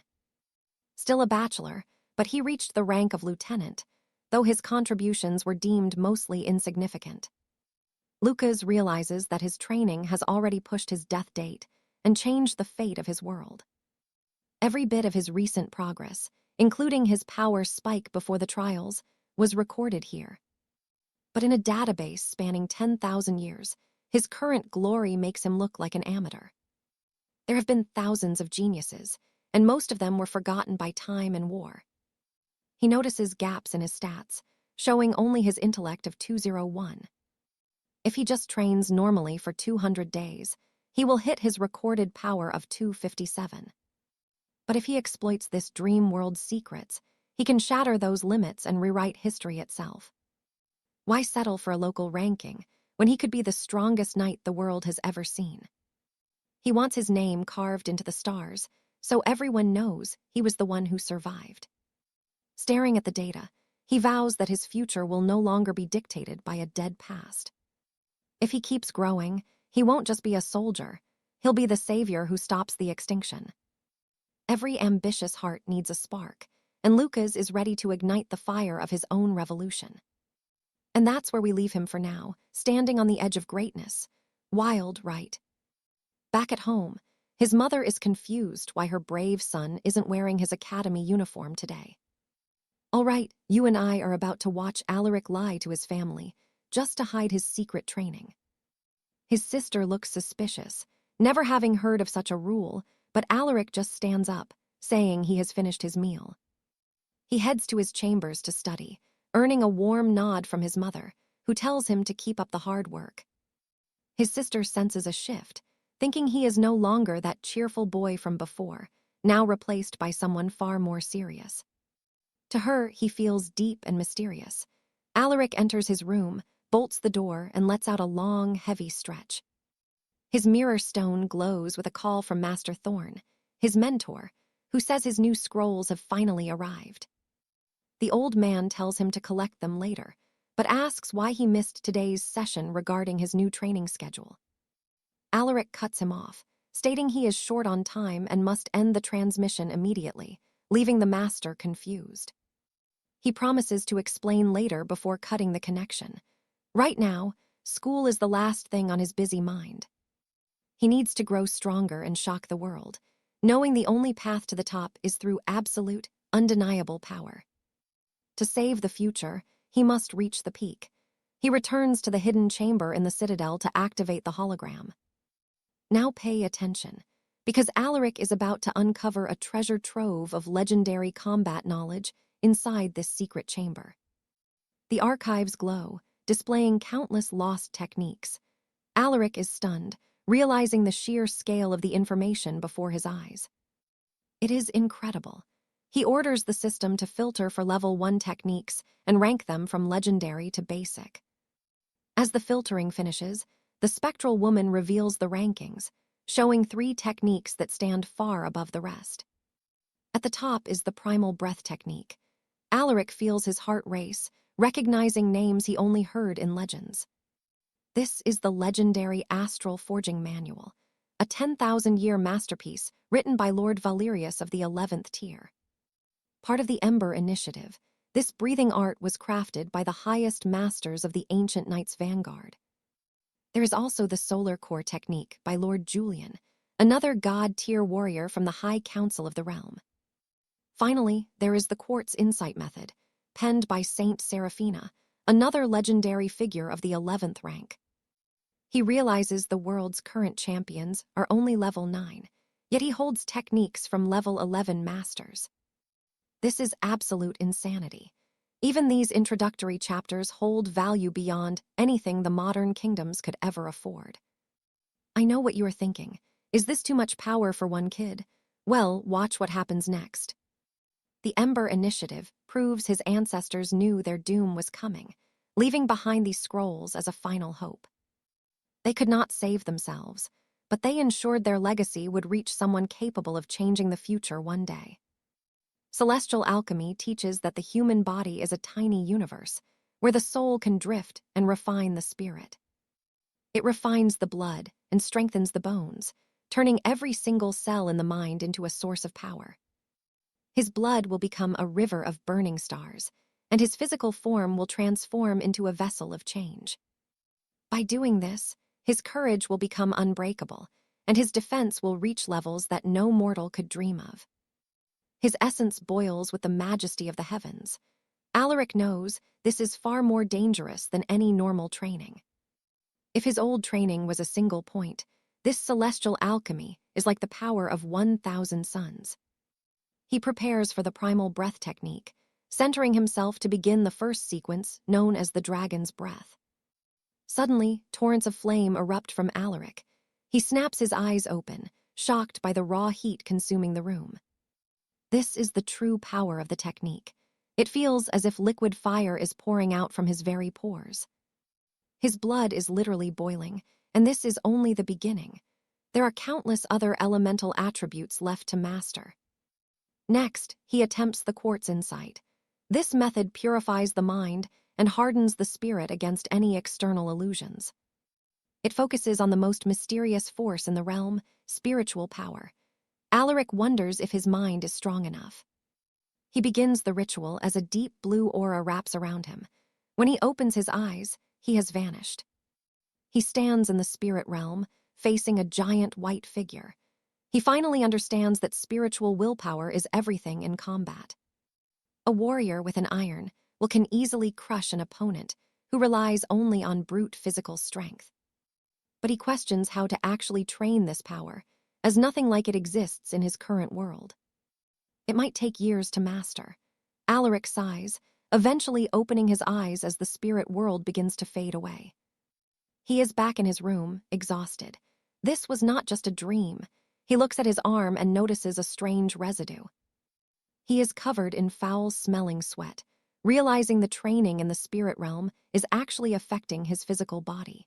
Still a bachelor, but he reached the rank of lieutenant, though his contributions were deemed mostly insignificant. Lucas realizes that his training has already pushed his death date and changed the fate of his world. Every bit of his recent progress, including his power spike before the trials, was recorded here. But in a database spanning 10,000 years, his current glory makes him look like an amateur. There have been thousands of geniuses, and most of them were forgotten by time and war. He notices gaps in his stats, showing only his intellect of 201. If he just trains normally for 200 days, he will hit his recorded power of 257. But if he exploits this dream world's secrets, he can shatter those limits and rewrite history itself. Why settle for a local ranking when he could be the strongest knight the world has ever seen? He wants his name carved into the stars, so everyone knows he was the one who survived. Staring at the data, he vows that his future will no longer be dictated by a dead past. If he keeps growing, he won't just be a soldier, he'll be the savior who stops the extinction. Every ambitious heart needs a spark, and Lucas is ready to ignite the fire of his own revolution. And that's where we leave him for now, standing on the edge of greatness. Wild, right? Back at home, his mother is confused why her brave son isn't wearing his academy uniform today. All right, you and I are about to watch Alaric lie to his family, just to hide his secret training. His sister looks suspicious, never having heard of such a rule, but Alaric just stands up, saying he has finished his meal. He heads to his chambers to study, earning a warm nod from his mother, who tells him to keep up the hard work. His sister senses a shift, thinking he is no longer that cheerful boy from before, now replaced by someone far more serious. To her, he feels deep and mysterious. Alaric enters his room, bolts the door, and lets out a long, heavy stretch. His mirror stone glows with a call from Master Thorn, his mentor, who says his new scrolls have finally arrived. The old man tells him to collect them later, but asks why he missed today's session regarding his new training schedule. Alaric cuts him off, stating he is short on time and must end the transmission immediately, leaving the master confused. He promises to explain later before cutting the connection. Right now, school is the last thing on his busy mind. He needs to grow stronger and shock the world, knowing the only path to the top is through absolute, undeniable power. To save the future, he must reach the peak. He returns to the hidden chamber in the citadel to activate the hologram. Now pay attention, because Alaric is about to uncover a treasure trove of legendary combat knowledge inside this secret chamber. The archives glow, displaying countless lost techniques. Alaric is stunned, realizing the sheer scale of the information before his eyes. It is incredible. He orders the system to filter for level 1 techniques and rank them from legendary to basic. As the filtering finishes, the spectral woman reveals the rankings, showing 3 techniques that stand far above the rest. At the top is the primal breath technique. Alaric feels his heart race, recognizing names he only heard in legends. This is the legendary Astral Forging Manual, a 10,000-year masterpiece written by Lord Valerius of the 11th tier. Part of the Ember Initiative, this breathing art was crafted by the highest masters of the ancient Knights' vanguard. There is also the Solar Core technique by Lord Julian, another god-tier warrior from the High Council of the Realm. Finally, there is the Quartz Insight method, penned by Saint Seraphina, another legendary figure of the 11th rank. He realizes the world's current champions are only level 9, yet he holds techniques from level 11 masters. This is absolute insanity. Even these introductory chapters hold value beyond anything the modern kingdoms could ever afford. I know what you are thinking. Is this too much power for one kid? Well, watch what happens next. The Ember Initiative proves his ancestors knew their doom was coming, leaving behind these scrolls as a final hope. They could not save themselves, but they ensured their legacy would reach someone capable of changing the future one day. Celestial alchemy teaches that the human body is a tiny universe, where the soul can drift and refine the spirit. It refines the blood and strengthens the bones, turning every single cell in the mind into a source of power. His blood will become a river of burning stars, and his physical form will transform into a vessel of change. By doing this, his courage will become unbreakable, and his defense will reach levels that no mortal could dream of. His essence boils with the majesty of the heavens. Alaric knows this is far more dangerous than any normal training. If his old training was a single point, this celestial alchemy is like the power of 1,000 suns. He prepares for the primal breath technique, centering himself to begin the first sequence known as the dragon's breath. Suddenly, torrents of flame erupt from Alaric. He snaps his eyes open, shocked by the raw heat consuming the room. This is the true power of the technique. It feels as if liquid fire is pouring out from his very pores. His blood is literally boiling, and this is only the beginning. There are countless other elemental attributes left to master. Next, he attempts the quartz insight. This method purifies the mind and hardens the spirit against any external illusions. It focuses on the most mysterious force in the realm, spiritual power. Alaric wonders if his mind is strong enough. He begins the ritual as a deep blue aura wraps around him. When he opens his eyes, he has vanished. He stands in the spirit realm, facing a giant white figure. He finally understands that spiritual willpower is everything in combat. A warrior with an iron can easily crush an opponent who relies only on brute physical strength. But he questions how to actually train this power, as nothing like it exists in his current world. It might take years to master. Alaric sighs, eventually opening his eyes as the spirit world begins to fade away. He is back in his room, exhausted. This was not just a dream. He looks at his arm and notices a strange residue. He is covered in foul-smelling sweat, realizing the training in the spirit realm is actually affecting his physical body.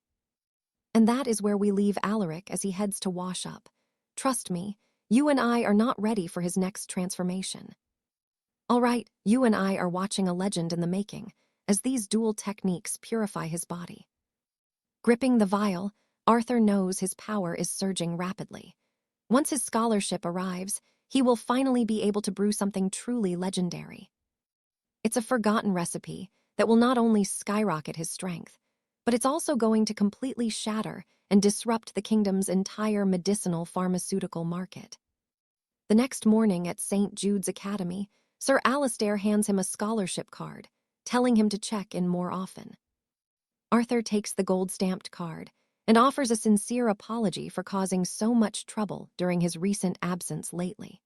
And that is where we leave Alaric as he heads to wash up. Trust me, you and I are not ready for his next transformation. All right, you and I are watching a legend in the making, as these dual techniques purify his body. Gripping the vial, Arthur knows his power is surging rapidly. Once his scholarship arrives, he will finally be able to brew something truly legendary. It's a forgotten recipe that will not only skyrocket his strength, but it's also going to completely shatter and disrupt the kingdom's entire medicinal pharmaceutical market. The next morning at St. Jude's Academy, Sir Alistair hands him a scholarship card, telling him to check in more often. Arthur takes the gold-stamped card and offers a sincere apology for causing so much trouble during his recent absence lately.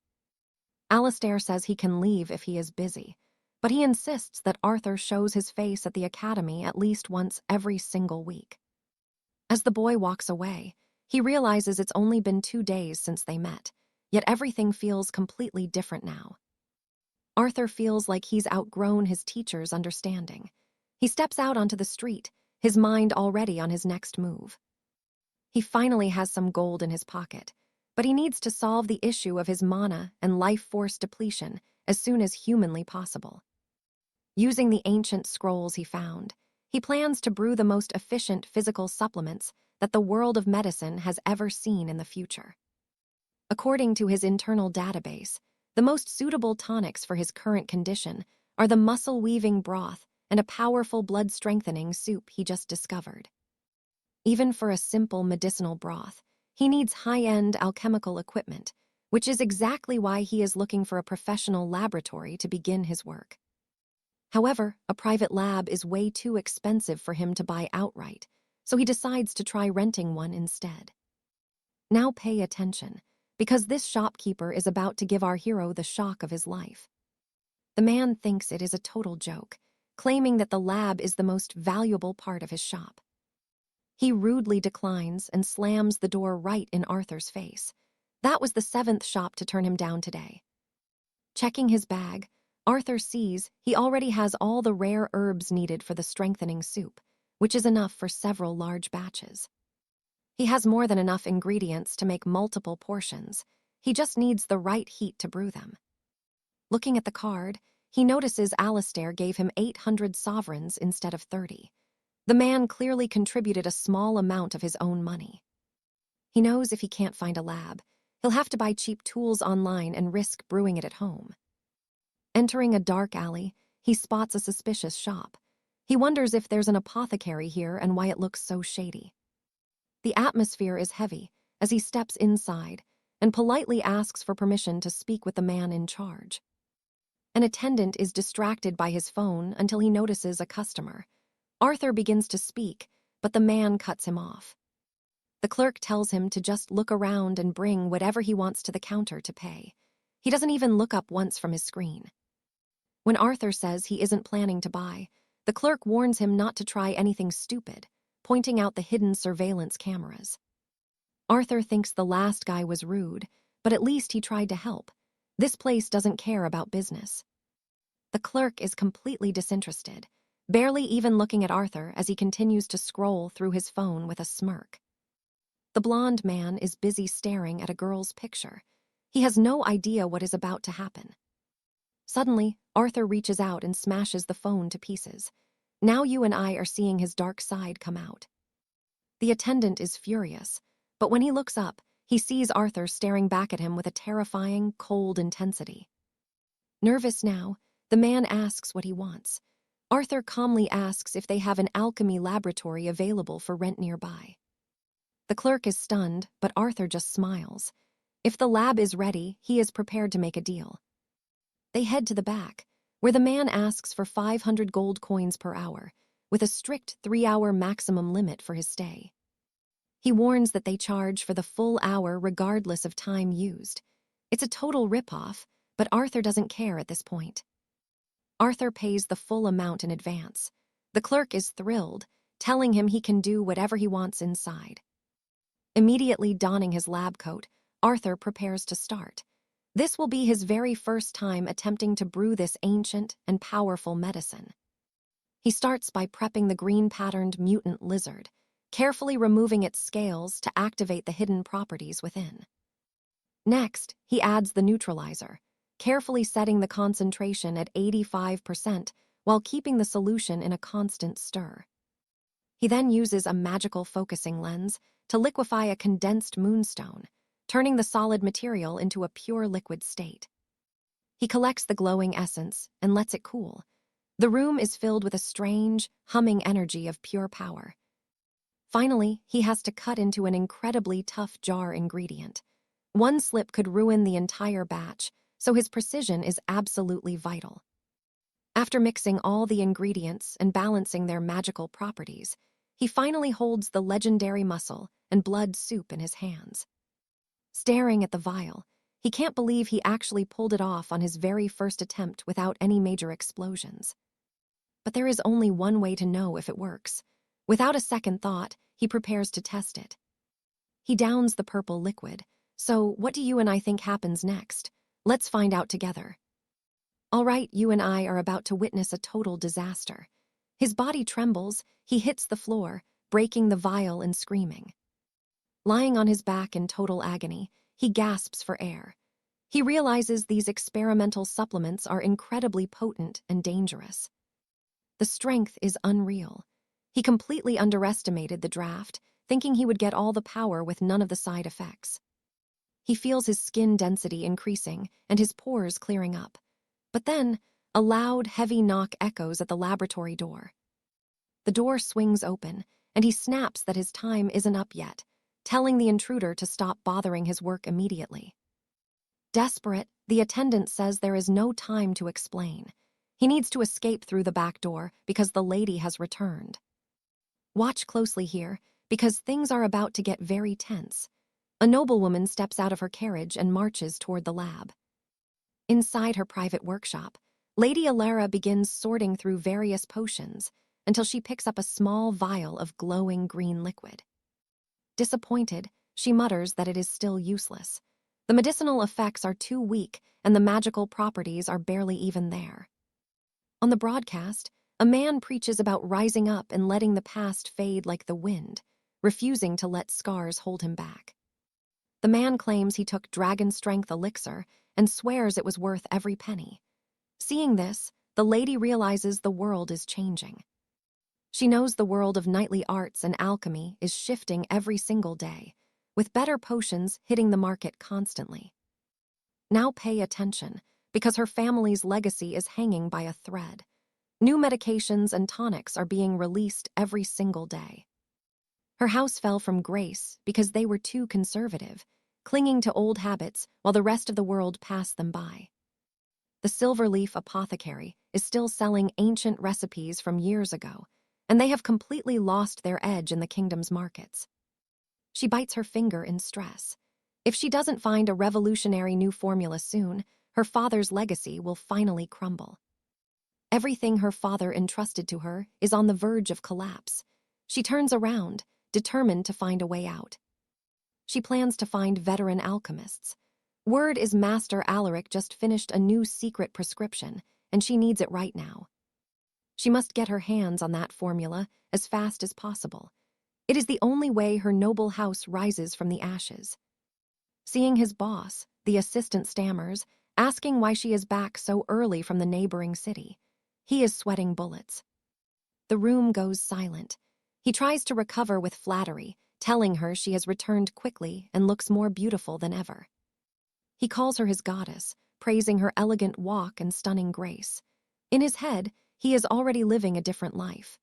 Alistair says he can leave if he is busy, but he insists that Arthur shows his face at the academy at least once every single week. As the boy walks away, he realizes it's only been 2 days since they met, yet everything feels completely different now. Arthur feels like he's outgrown his teacher's understanding. He steps out onto the street, his mind already on his next move. He finally has some gold in his pocket, but he needs to solve the issue of his mana and life force depletion as soon as humanly possible. Using the ancient scrolls he found, he plans to brew the most efficient physical supplements that the world of medicine has ever seen in the future. According to his internal database, the most suitable tonics for his current condition are the muscle-weaving broth and a powerful blood-strengthening soup he just discovered. Even for a simple medicinal broth, he needs high-end alchemical equipment, which is exactly why he is looking for a professional laboratory to begin his work. However, a private lab is way too expensive for him to buy outright, so he decides to try renting one instead. Now pay attention, because this shopkeeper is about to give our hero the shock of his life. The man thinks it is a total joke, claiming that the lab is the most valuable part of his shop. He rudely declines and slams the door right in Arthur's face. That was the 7th shop to turn him down today. Checking his bag, Arthur sees he already has all the rare herbs needed for the strengthening soup, which is enough for several large batches. He has more than enough ingredients to make multiple portions. He just needs the right heat to brew them. Looking at the card, he notices Alistair gave him 800 sovereigns instead of 30. The man clearly contributed a small amount of his own money. He knows if he can't find a lab, he'll have to buy cheap tools online and risk brewing it at home. Entering a dark alley, he spots a suspicious shop. He wonders if there's an apothecary here and why it looks so shady. The atmosphere is heavy as he steps inside and politely asks for permission to speak with the man in charge. An attendant is distracted by his phone until he notices a customer. Arthur begins to speak, but the man cuts him off. The clerk tells him to just look around and bring whatever he wants to the counter to pay. He doesn't even look up once from his screen. When Arthur says he isn't planning to buy, the clerk warns him not to try anything stupid, pointing out the hidden surveillance cameras. Arthur thinks the last guy was rude, but at least he tried to help. This place doesn't care about business. The clerk is completely disinterested, barely even looking at Arthur as he continues to scroll through his phone with a smirk. The blonde man is busy staring at a girl's picture. He has no idea what is about to happen. Suddenly, Arthur reaches out and smashes the phone to pieces. Now you and I are seeing his dark side come out. The attendant is furious, but when he looks up, he sees Arthur staring back at him with a terrifying, cold intensity. Nervous now, the man asks what he wants. Arthur calmly asks if they have an alchemy laboratory available for rent nearby. The clerk is stunned, but Arthur just smiles. If the lab is ready, he is prepared to make a deal. They head to the back, where the man asks for 500 gold coins per hour, with a strict 3-hour maximum limit for his stay. He warns that they charge for the full hour regardless of time used. It's a total ripoff, but Arthur doesn't care at this point. Arthur pays the full amount in advance. The clerk is thrilled, telling him he can do whatever he wants inside. Immediately donning his lab coat, Arthur prepares to start. This will be his very first time attempting to brew this ancient and powerful medicine. He starts by prepping the green-patterned mutant lizard, carefully removing its scales to activate the hidden properties within. Next, he adds the neutralizer, carefully setting the concentration at 85% while keeping the solution in a constant stir. He then uses a magical focusing lens to liquefy a condensed moonstone, turning the solid material into a pure liquid state. He collects the glowing essence and lets it cool. The room is filled with a strange, humming energy of pure power. Finally, he has to cut into an incredibly tough jar ingredient. One slip could ruin the entire batch, so his precision is absolutely vital. After mixing all the ingredients and balancing their magical properties, he finally holds the legendary muscle and blood soup in his hands. Staring at the vial, he can't believe he actually pulled it off on his very first attempt without any major explosions. But there is only one way to know if it works. Without a second thought, he prepares to test it. He downs the purple liquid. So, what do you and I think happens next? Let's find out together. All right, you and I are about to witness a total disaster. His body trembles, he hits the floor, breaking the vial and screaming. Lying on his back in total agony, he gasps for air. He realizes these experimental supplements are incredibly potent and dangerous. The strength is unreal. He completely underestimated the draft, thinking he would get all the power with none of the side effects. He feels his skin density increasing and his pores clearing up. But then, a loud, heavy knock echoes at the laboratory door. The door swings open, and he snaps that his time isn't up yet, telling the intruder to stop bothering his work immediately. Desperate, the attendant says there is no time to explain. He needs to escape through the back door because the lady has returned. Watch closely here, because things are about to get very tense. A noblewoman steps out of her carriage and marches toward the lab. Inside her private workshop, Lady Alara begins sorting through various potions until she picks up a small vial of glowing green liquid. Disappointed, she mutters that it is still useless. The medicinal effects are too weak and the magical properties are barely even there. On the broadcast, a man preaches about rising up and letting the past fade like the wind, refusing to let scars hold him back. The man claims he took dragon strength elixir and swears it was worth every penny. Seeing this, the lady realizes the world is changing. She knows the world of knightly arts and alchemy is shifting every single day, with better potions hitting the market constantly. Now pay attention, because her family's legacy is hanging by a thread. New medications and tonics are being released every single day. Her house fell from grace because they were too conservative, clinging to old habits while the rest of the world passed them by. The Silverleaf Apothecary is still selling ancient recipes from years ago, and they have completely lost their edge in the kingdom's markets. She bites her finger in stress. If she doesn't find a revolutionary new formula soon, her father's legacy will finally crumble. Everything her father entrusted to her is on the verge of collapse. She turns around, determined to find a way out. She plans to find veteran alchemists. Word is Master Alaric just finished a new secret prescription, and she needs it right now. She must get her hands on that formula as fast as possible. It is the only way her noble house rises from the ashes. Seeing his boss, the assistant stammers, asking why she is back so early from the neighboring city. He is sweating bullets. The room goes silent. He tries to recover with flattery, telling her she has returned quickly and looks more beautiful than ever. He calls her his goddess, praising her elegant walk and stunning grace. In his head, he is already living a different life.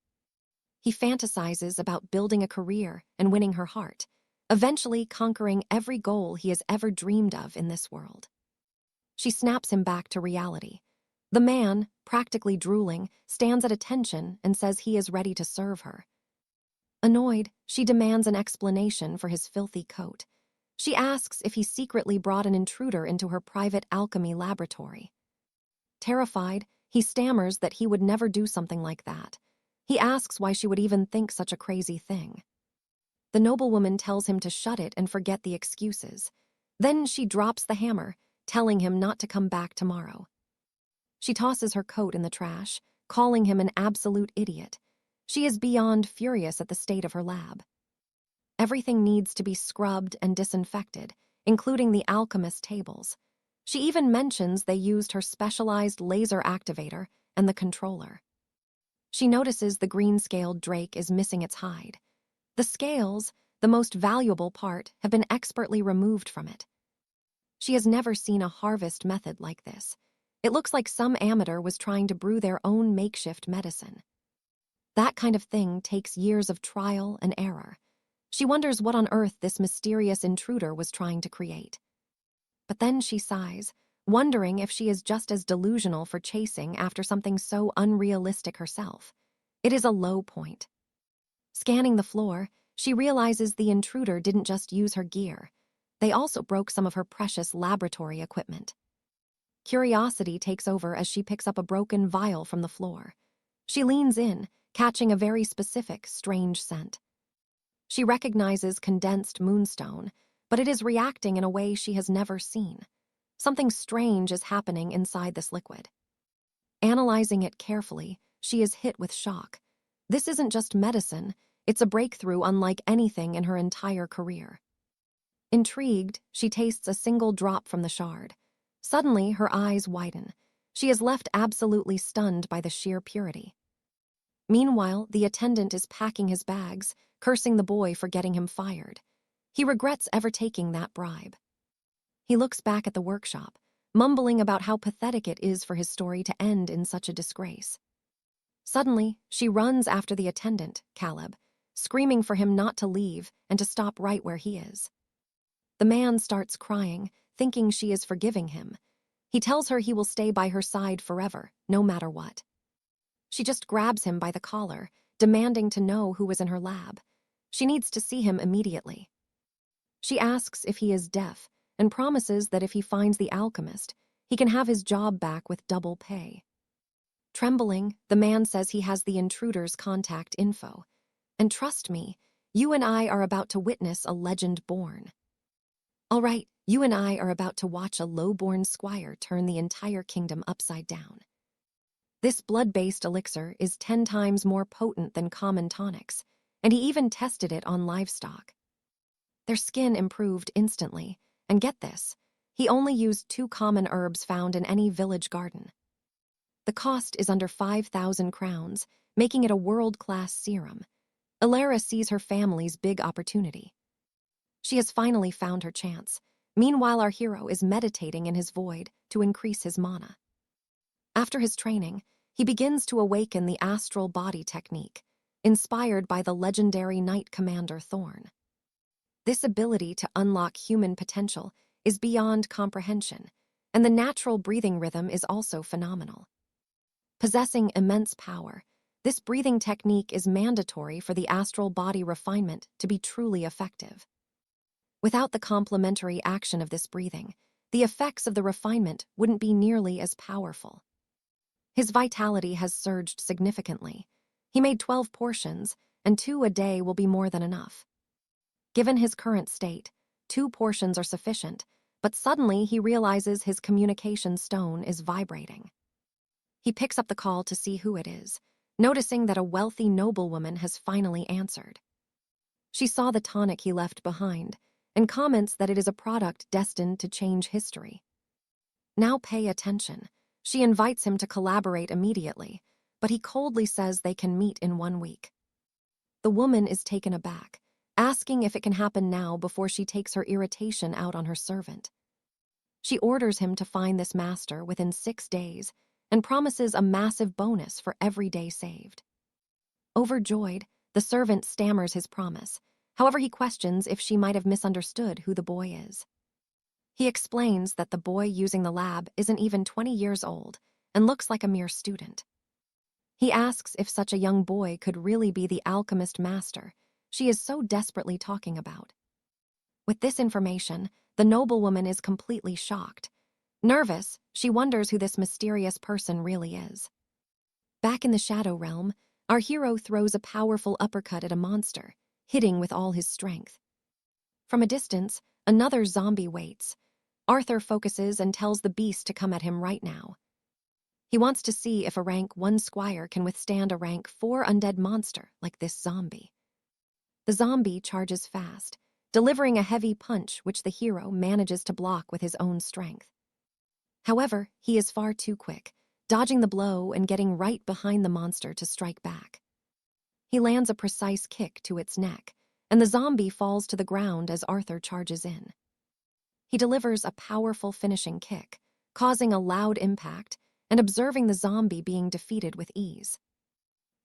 He fantasizes about building a career and winning her heart, eventually conquering every goal he has ever dreamed of in this world. She snaps him back to reality. The man, practically drooling, stands at attention and says he is ready to serve her. Annoyed, she demands an explanation for his filthy coat. She asks if he secretly brought an intruder into her private alchemy laboratory. Terrified, he stammers that he would never do something like that. He asks why she would even think such a crazy thing. The noblewoman tells him to shut it and forget the excuses. Then she drops the hammer, telling him not to come back tomorrow. She tosses her coat in the trash, calling him an absolute idiot. She is beyond furious at the state of her lab. Everything needs to be scrubbed and disinfected, including the alchemist tables. She even mentions they used her specialized laser activator and the controller. She notices the green-scaled drake is missing its hide. The scales, the most valuable part, have been expertly removed from it. She has never seen a harvest method like this. It looks like some amateur was trying to brew their own makeshift medicine. That kind of thing takes years of trial and error. She wonders what on earth this mysterious intruder was trying to create. But then she sighs, wondering if she is just as delusional for chasing after something so unrealistic herself. It is a low point. Scanning the floor, she realizes the intruder didn't just use her gear. They also broke some of her precious laboratory equipment. Curiosity takes over as she picks up a broken vial from the floor. She leans in, catching a very specific, strange scent. She recognizes condensed moonstone, but it is reacting in a way she has never seen. Something strange is happening inside this liquid. Analyzing it carefully, she is hit with shock. This isn't just medicine, it's a breakthrough unlike anything in her entire career. Intrigued, she tastes a single drop from the shard. Suddenly, her eyes widen. She is left absolutely stunned by the sheer purity. Meanwhile, the attendant is packing his bags, cursing the boy for getting him fired. He regrets ever taking that bribe. He looks back at the workshop, mumbling about how pathetic it is for his story to end in such a disgrace. Suddenly, she runs after the attendant, Caleb, screaming for him not to leave and to stop right where he is. The man starts crying, thinking she is forgiving him. He tells her he will stay by her side forever, no matter what. She just grabs him by the collar, demanding to know who was in her lab. She needs to see him immediately. She asks if he is deaf and promises that if he finds the alchemist, he can have his job back with double pay. Trembling, the man says he has the intruder's contact info. And trust me, you and I are about to witness a legend born. All right, you and I are about to watch a low-born squire turn the entire kingdom upside down. This blood-based elixir is 10 times more potent than common tonics. and he even tested it on livestock. Their skin improved instantly, and get this, he only used 2 common herbs found in any village garden. The cost is under 5,000 crowns, making it a world-class serum. Alara sees her family's big opportunity. She has finally found her chance. Meanwhile, our hero is meditating in his void to increase his mana. After his training, he begins to awaken the astral body technique, inspired by the legendary Knight Commander Thorn. This ability to unlock human potential is beyond comprehension, and the natural breathing rhythm is also phenomenal. Possessing immense power, this breathing technique is mandatory for the astral body refinement to be truly effective. Without the complementary action of this breathing, the effects of the refinement wouldn't be nearly as powerful. His vitality has surged significantly. He made 12 portions, and 2 a day will be more than enough. Given his current state, 2 portions are sufficient, but suddenly he realizes his communication stone is vibrating. He picks up the call to see who it is, noticing that a wealthy noblewoman has finally answered. She saw the tonic he left behind, and comments that it is a product destined to change history. Now pay attention. She invites him to collaborate immediately, but he coldly says they can meet in 1 week. The woman is taken aback, asking if it can happen now before she takes her irritation out on her servant. She orders him to find this master within 6 days and promises a massive bonus for every day saved. Overjoyed, the servant stammers his promise. However, he questions if she might have misunderstood who the boy is. He explains that the boy using the lab isn't even 20 years old and looks like a mere student. He asks if such a young boy could really be the alchemist master she is so desperately talking about. With this information, the noblewoman is completely shocked. Nervous, she wonders who this mysterious person really is. Back in the Shadow Realm, our hero throws a powerful uppercut at a monster, hitting with all his strength. From a distance, another zombie waits. Arthur focuses and tells the beast to come at him right now. He wants to see if a rank 1 squire can withstand a rank 4 undead monster like this zombie. The zombie charges fast, delivering a heavy punch which the hero manages to block with his own strength. However, he is far too quick, dodging the blow and getting right behind the monster to strike back. He lands a precise kick to its neck, and the zombie falls to the ground as Arthur charges in. He delivers a powerful finishing kick, causing a loud impact and observing the zombie being defeated with ease.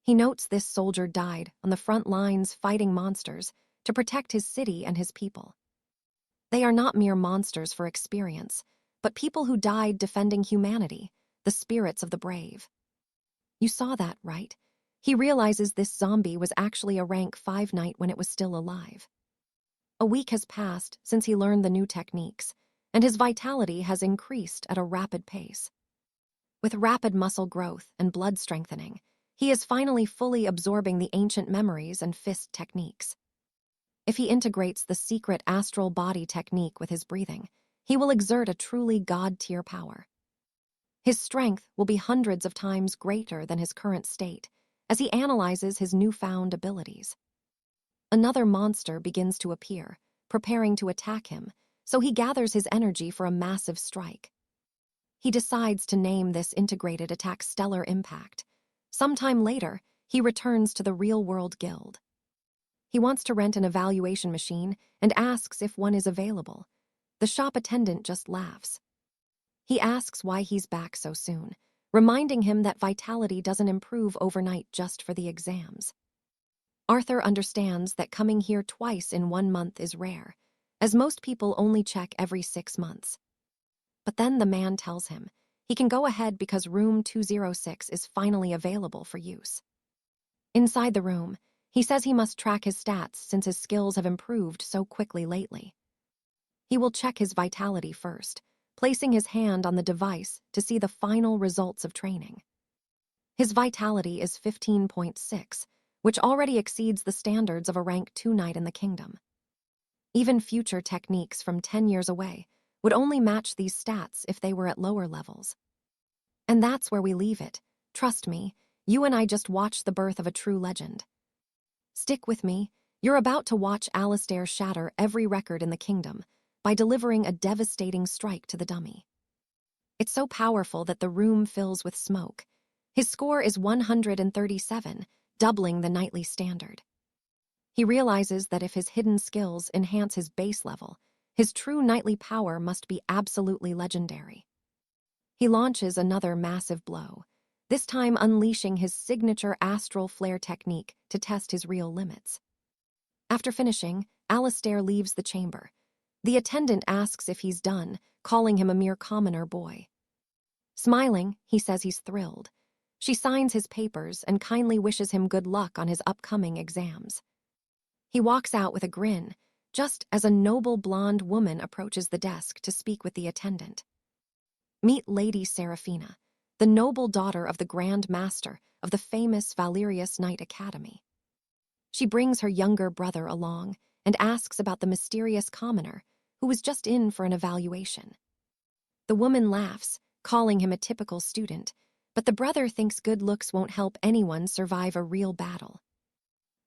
He notes this soldier died on the front lines fighting monsters to protect his city and his people. They are not mere monsters for experience, but people who died defending humanity, the spirits of the brave. You saw that, right? He realizes this zombie was actually a rank 5 knight when it was still alive. A week has passed since he learned the new techniques, and his vitality has increased at a rapid pace. With rapid muscle growth and blood strengthening, he is finally fully absorbing the ancient memories and fist techniques. If he integrates the secret astral body technique with his breathing, he will exert a truly god-tier power. His strength will be hundreds of times greater than his current state as he analyzes his newfound abilities. Another monster begins to appear, preparing to attack him, so he gathers his energy for a massive strike. He decides to name this integrated attack Stellar Impact. Sometime later, he returns to the real-world guild. He wants to rent an evaluation machine and asks if one is available. The shop attendant just laughs. He asks why he's back so soon, reminding him that vitality doesn't improve overnight just for the exams. Arthur understands that coming here twice in 1 month is rare, as most people only check every 6 months. But then the man tells him he can go ahead because room 206 is finally available for use. Inside the room, he says he must track his stats since his skills have improved so quickly lately. He will check his vitality first, placing his hand on the device to see the final results of training. His vitality is 15.6, which already exceeds the standards of a rank 2 knight in the kingdom. Even future techniques from 10 years away would only match these stats if they were at lower levels. And that's where we leave it. Trust me, you and I just watched the birth of a true legend. Stick with me. You're about to watch Alistair shatter every record in the kingdom by delivering a devastating strike to the dummy. It's so powerful that the room fills with smoke. His score is 137, doubling the knightly standard. He realizes that if his hidden skills enhance his base level, his true knightly power must be absolutely legendary. He launches another massive blow, this time unleashing his signature astral flare technique to test his real limits. After finishing, Alistair leaves the chamber. The attendant asks if he's done, calling him a mere commoner boy. Smiling, he says he's thrilled. She signs his papers and kindly wishes him good luck on his upcoming exams. He walks out with a grin, just as a noble blonde woman approaches the desk to speak with the attendant. Meet Lady Seraphina, the noble daughter of the Grand Master of the famous Valerius Knight Academy. She brings her younger brother along and asks about the mysterious commoner who was just in for an evaluation. The woman laughs, calling him a typical student, but the brother thinks good looks won't help anyone survive a real battle.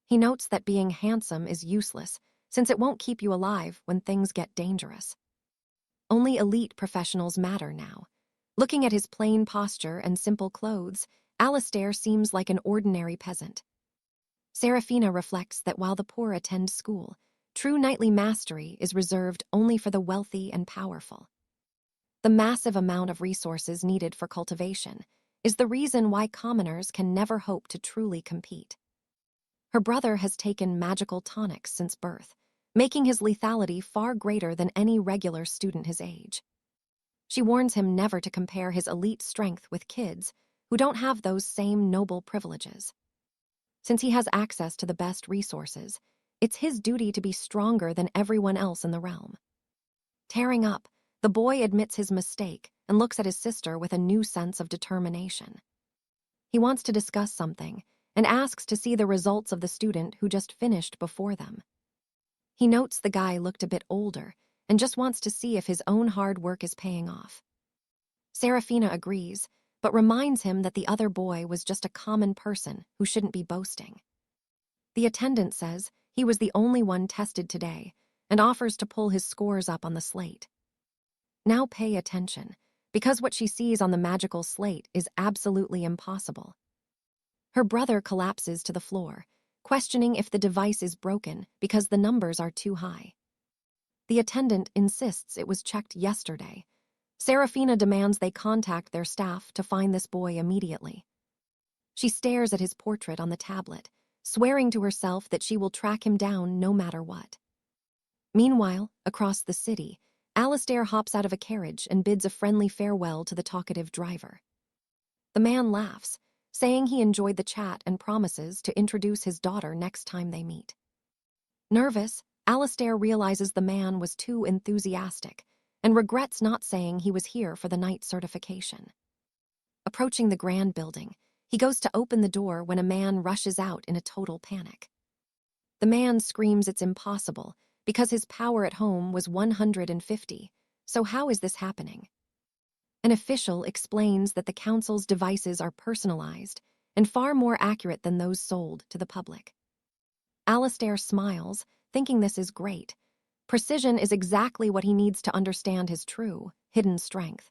He notes that being handsome is useless, since it won't keep you alive when things get dangerous. Only elite professionals matter now. Looking at his plain posture and simple clothes, Alistair seems like an ordinary peasant. Seraphina reflects that while the poor attend school, true knightly mastery is reserved only for the wealthy and powerful. The massive amount of resources needed for cultivation is the reason why commoners can never hope to truly compete. Her brother has taken magical tonics since birth, making his lethality far greater than any regular student his age. She warns him never to compare his elite strength with kids who don't have those same noble privileges. Since he has access to the best resources, it's his duty to be stronger than everyone else in the realm. Tearing up, the boy admits his mistake and looks at his sister with a new sense of determination. He wants to discuss something and asks to see the results of the student who just finished before them. He notes the guy looked a bit older and just wants to see if his own hard work is paying off. Seraphina agrees, but reminds him that the other boy was just a common person who shouldn't be boasting. The attendant says he was the only one tested today and offers to pull his scores up on the slate. Now pay attention, because what she sees on the magical slate is absolutely impossible. Her brother collapses to the floor, questioning if the device is broken because the numbers are too high. The attendant insists it was checked yesterday. Seraphina demands they contact their staff to find this boy immediately. She stares at his portrait on the tablet, swearing to herself that she will track him down no matter what. Meanwhile, across the city, Alistair hops out of a carriage and bids a friendly farewell to the talkative driver. The man laughs, saying he enjoyed the chat and promises to introduce his daughter next time they meet. Nervous, Alistair realizes the man was too enthusiastic and regrets not saying he was here for the night certification. Approaching the grand building, he goes to open the door when a man rushes out in a total panic. The man screams it's impossible because his power at home was 150, so how is this happening? An official explains that the council's devices are personalized and far more accurate than those sold to the public. Alistair smiles, thinking this is great. Precision is exactly what he needs to understand his true, hidden strength.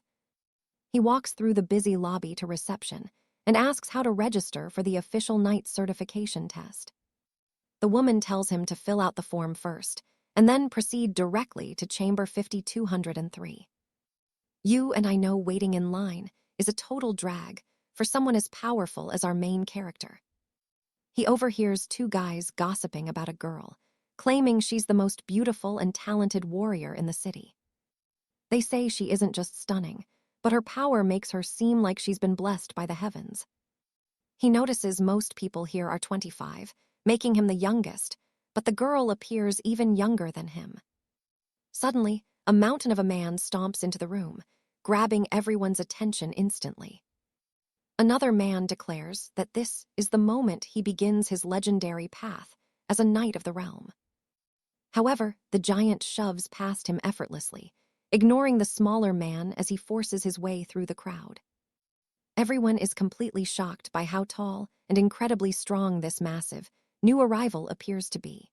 He walks through the busy lobby to reception and asks how to register for the official knight certification test. The woman tells him to fill out the form first, and then proceed directly to chamber 5203. You and I know waiting in line is a total drag for someone as powerful as our main character. He overhears two guys gossiping about a girl, claiming she's the most beautiful and talented warrior in the city. They say she isn't just stunning, but her power makes her seem like she's been blessed by the heavens. He notices most people here are 25, making him the youngest, but the girl appears even younger than him. Suddenly, a mountain of a man stomps into the room, grabbing everyone's attention instantly. Another man declares that this is the moment he begins his legendary path as a knight of the realm. However, the giant shoves past him effortlessly, ignoring the smaller man as he forces his way through the crowd. Everyone is completely shocked by how tall and incredibly strong this massive, new arrival appears to be.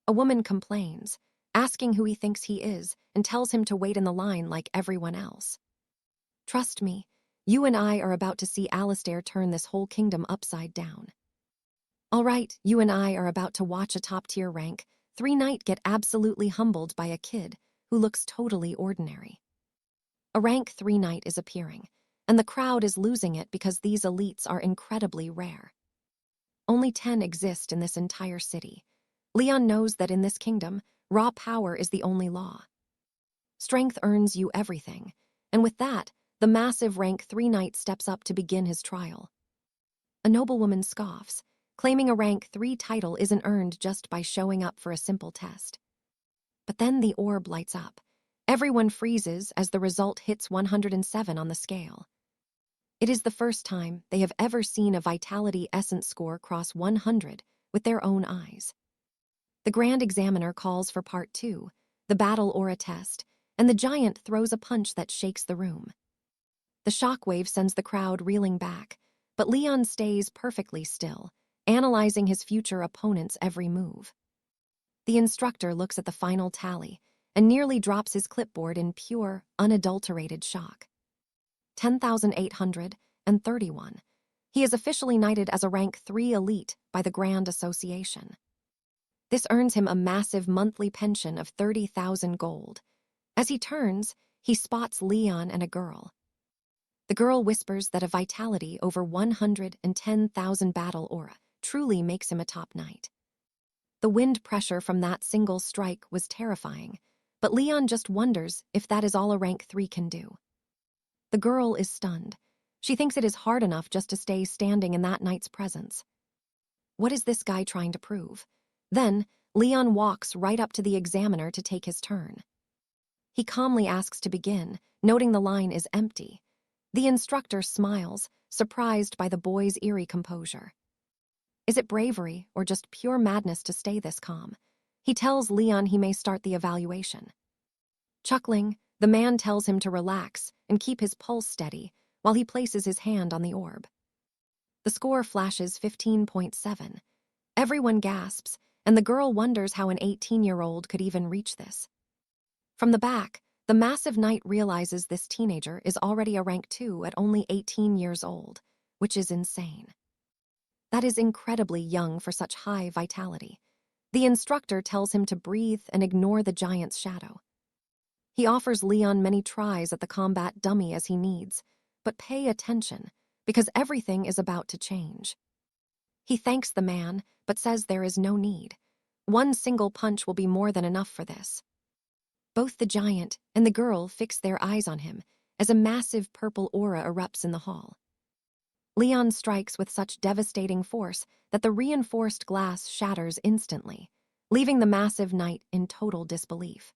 A woman complains, asking who he thinks he is, and tells him to wait in the line like everyone else. Trust me, you and I are about to see Alistair turn this whole kingdom upside down. All right, you and I are about to watch a top-tier rank 3 knight get absolutely humbled by a kid who looks totally ordinary. A rank 3 knight is appearing, and the crowd is losing it because these elites are incredibly rare. Only 10 exist in this entire city. Leon knows that in this kingdom, raw power is the only law. Strength earns you everything, and with that, the massive rank 3 knight steps up to begin his trial. A noblewoman scoffs, claiming a rank 3 title isn't earned just by showing up for a simple test. But then the orb lights up. Everyone freezes as the result hits 107 on the scale. It is the first time they have ever seen a vitality essence score cross 100 with their own eyes. The Grand Examiner calls for Part 2, the Battle Aura test, and the giant throws a punch that shakes the room. The shockwave sends the crowd reeling back, but Leon stays perfectly still, analyzing his future opponent's every move. The instructor looks at the final tally and nearly drops his clipboard in pure, unadulterated shock. 10,831. He is officially knighted as a rank 3 elite by the Grand Association. This earns him a massive monthly pension of 30,000 gold. As he turns, he spots Leon and a girl. The girl whispers that a vitality over 110,000 battle aura truly makes him a top knight. The wind pressure from that single strike was terrifying, but Leon just wonders if that is all a rank 3 can do. The girl is stunned. She thinks it is hard enough just to stay standing in that knight's presence. What is this guy trying to prove? Then, Leon walks right up to the examiner to take his turn. He calmly asks to begin, noting the line is empty. The instructor smiles, surprised by the boy's eerie composure. Is it bravery or just pure madness to stay this calm? He tells Leon he may start the evaluation. Chuckling, the man tells him to relax and keep his pulse steady while he places his hand on the orb. The score flashes 15.7. Everyone gasps, and the girl wonders how an 18-year-old could even reach this. From the back, the massive knight realizes this teenager is already a rank 2 at only 18 years old, which is insane. That is incredibly young for such high vitality. The instructor tells him to breathe and ignore the giant's shadow. He offers Leon many tries at the combat dummy as he needs, but pay attention, because everything is about to change. He thanks the man, but says there is no need. One single punch will be more than enough for this. Both the giant and the girl fix their eyes on him as a massive purple aura erupts in the hall. Leon strikes with such devastating force that the reinforced glass shatters instantly, leaving the massive knight in total disbelief.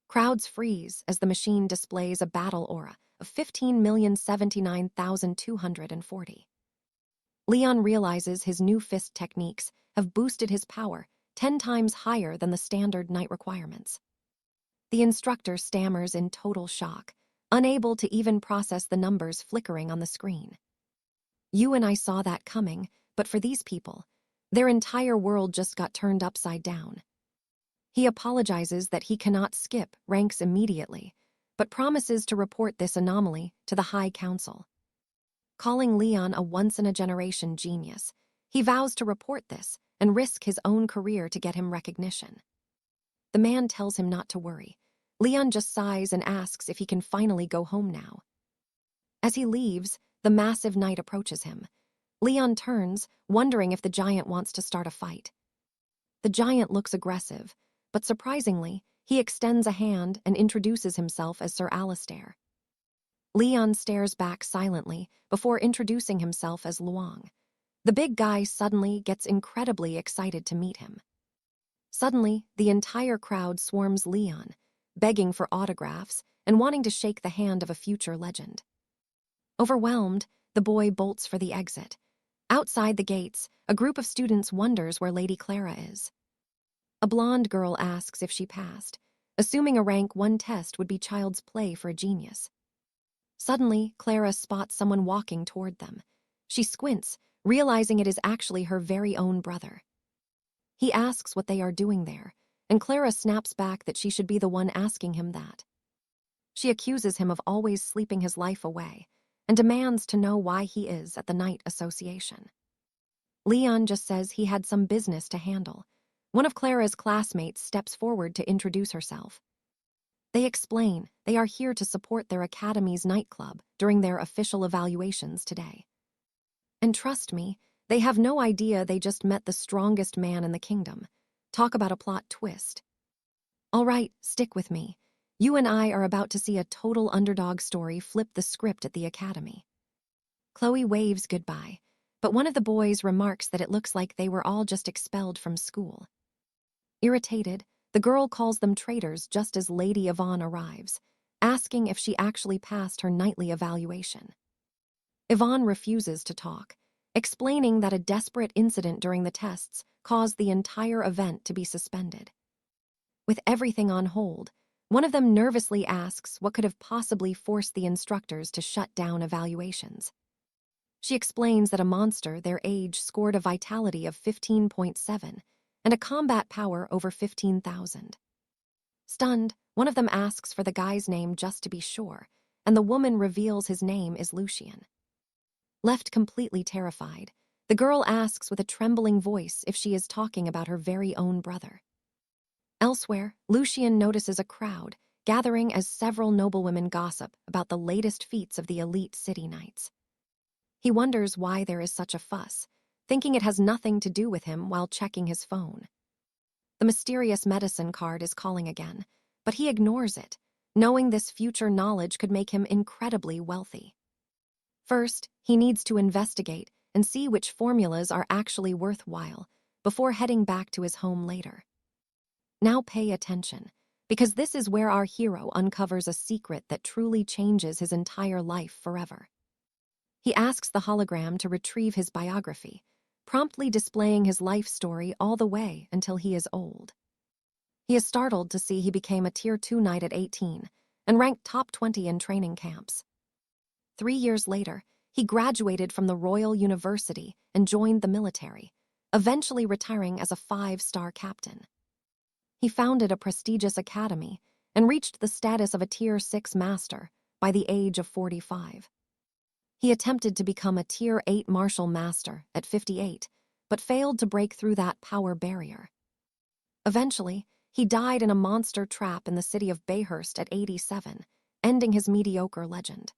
Crowds freeze as the machine displays a battle aura of 15,079,240. Leon realizes his new fist techniques have boosted his power 10 times higher than the standard knight requirements. The instructor stammers in total shock, unable to even process the numbers flickering on the screen. You and I saw that coming, but for these people, their entire world just got turned upside down. He apologizes that he cannot skip ranks immediately, but promises to report this anomaly to the High Council. Calling Leon a once-in-a-generation genius, he vows to report this and risk his own career to get him recognition. The man tells him not to worry. Leon just sighs and asks if he can finally go home now. As he leaves, the massive knight approaches him. Leon turns, wondering if the giant wants to start a fight. The giant looks aggressive, but surprisingly, he extends a hand and introduces himself as Sir Alistair. Leon stares back silently before introducing himself as Luong. The big guy suddenly gets incredibly excited to meet him. Suddenly, the entire crowd swarms Leon, begging for autographs and wanting to shake the hand of a future legend. Overwhelmed, the boy bolts for the exit. Outside the gates, a group of students wonders where Lady Clara is. A blonde girl asks if she passed, assuming a rank 1 test would be child's play for a genius. Suddenly, Clara spots someone walking toward them. She squints, realizing it is actually her very own brother. He asks what they are doing there, and Clara snaps back that she should be the one asking him that. She accuses him of always sleeping his life away and demands to know why he is at the night association. Leon just says he had some business to handle. One of Clara's classmates steps forward to introduce herself. They explain they are here to support their academy's nightclub during their official evaluations today. And trust me, they have no idea they just met the strongest man in the kingdom. Talk about a plot twist. All right, stick with me. You and I are about to see a total underdog story flip the script at the academy. Chloe waves goodbye, but one of the boys remarks that it looks like they were all just expelled from school. Irritated, the girl calls them traitors just as Lady Yvonne arrives, asking if she actually passed her nightly evaluation. Yvonne refuses to talk, explaining that a desperate incident during the tests caused the entire event to be suspended. With everything on hold, one of them nervously asks what could have possibly forced the instructors to shut down evaluations. She explains that a monster their age scored a vitality of 15.7 and a combat power over 15,000. Stunned, one of them asks for the guy's name just to be sure, and the woman reveals his name is Lucien. Left completely terrified, the girl asks with a trembling voice if she is talking about her very own brother. Elsewhere, Lucien notices a crowd gathering as several noblewomen gossip about the latest feats of the elite city knights. He wonders why there is such a fuss, thinking it has nothing to do with him while checking his phone. The mysterious medicine card is calling again, but he ignores it, knowing this future knowledge could make him incredibly wealthy. First, he needs to investigate and see which formulas are actually worthwhile before heading back to his home later. Now pay attention, because this is where our hero uncovers a secret that truly changes his entire life forever. He asks the hologram to retrieve his biography, promptly displaying his life story all the way until he is old. He is startled to see he became a Tier 2 knight at 18 and ranked top 20 in training camps. 3 years later, he graduated from the Royal University and joined the military, eventually retiring as a 5-star captain. He founded a prestigious academy and reached the status of a Tier 6 master by the age of 45. He attempted to become a Tier 8 martial master at 58, but failed to break through that power barrier. Eventually, he died in a monster trap in the city of Bayhurst at 87, ending his mediocre legend.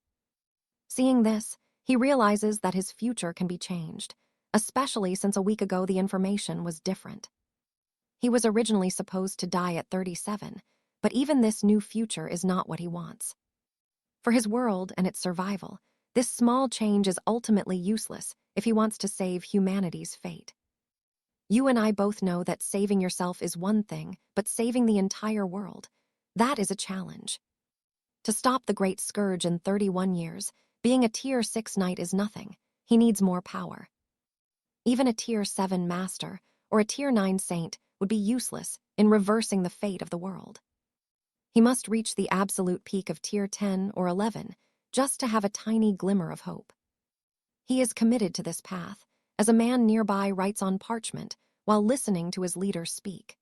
Seeing this, he realizes that his future can be changed, especially since a week ago the information was different. He was originally supposed to die at 37, but even this new future is not what he wants. For his world and its survival, this small change is ultimately useless if he wants to save humanity's fate. You and I both know that saving yourself is one thing, but saving the entire world, that is a challenge. To stop the Great Scourge in 31 years, being a Tier 6 knight is nothing. He needs more power. Even a Tier 7 master or a Tier 9 saint would be useless in reversing the fate of the world. He must reach the absolute peak of Tier 10 or 11 just to have a tiny glimmer of hope. He is committed to this path, as a man nearby writes on parchment while listening to his leader speak.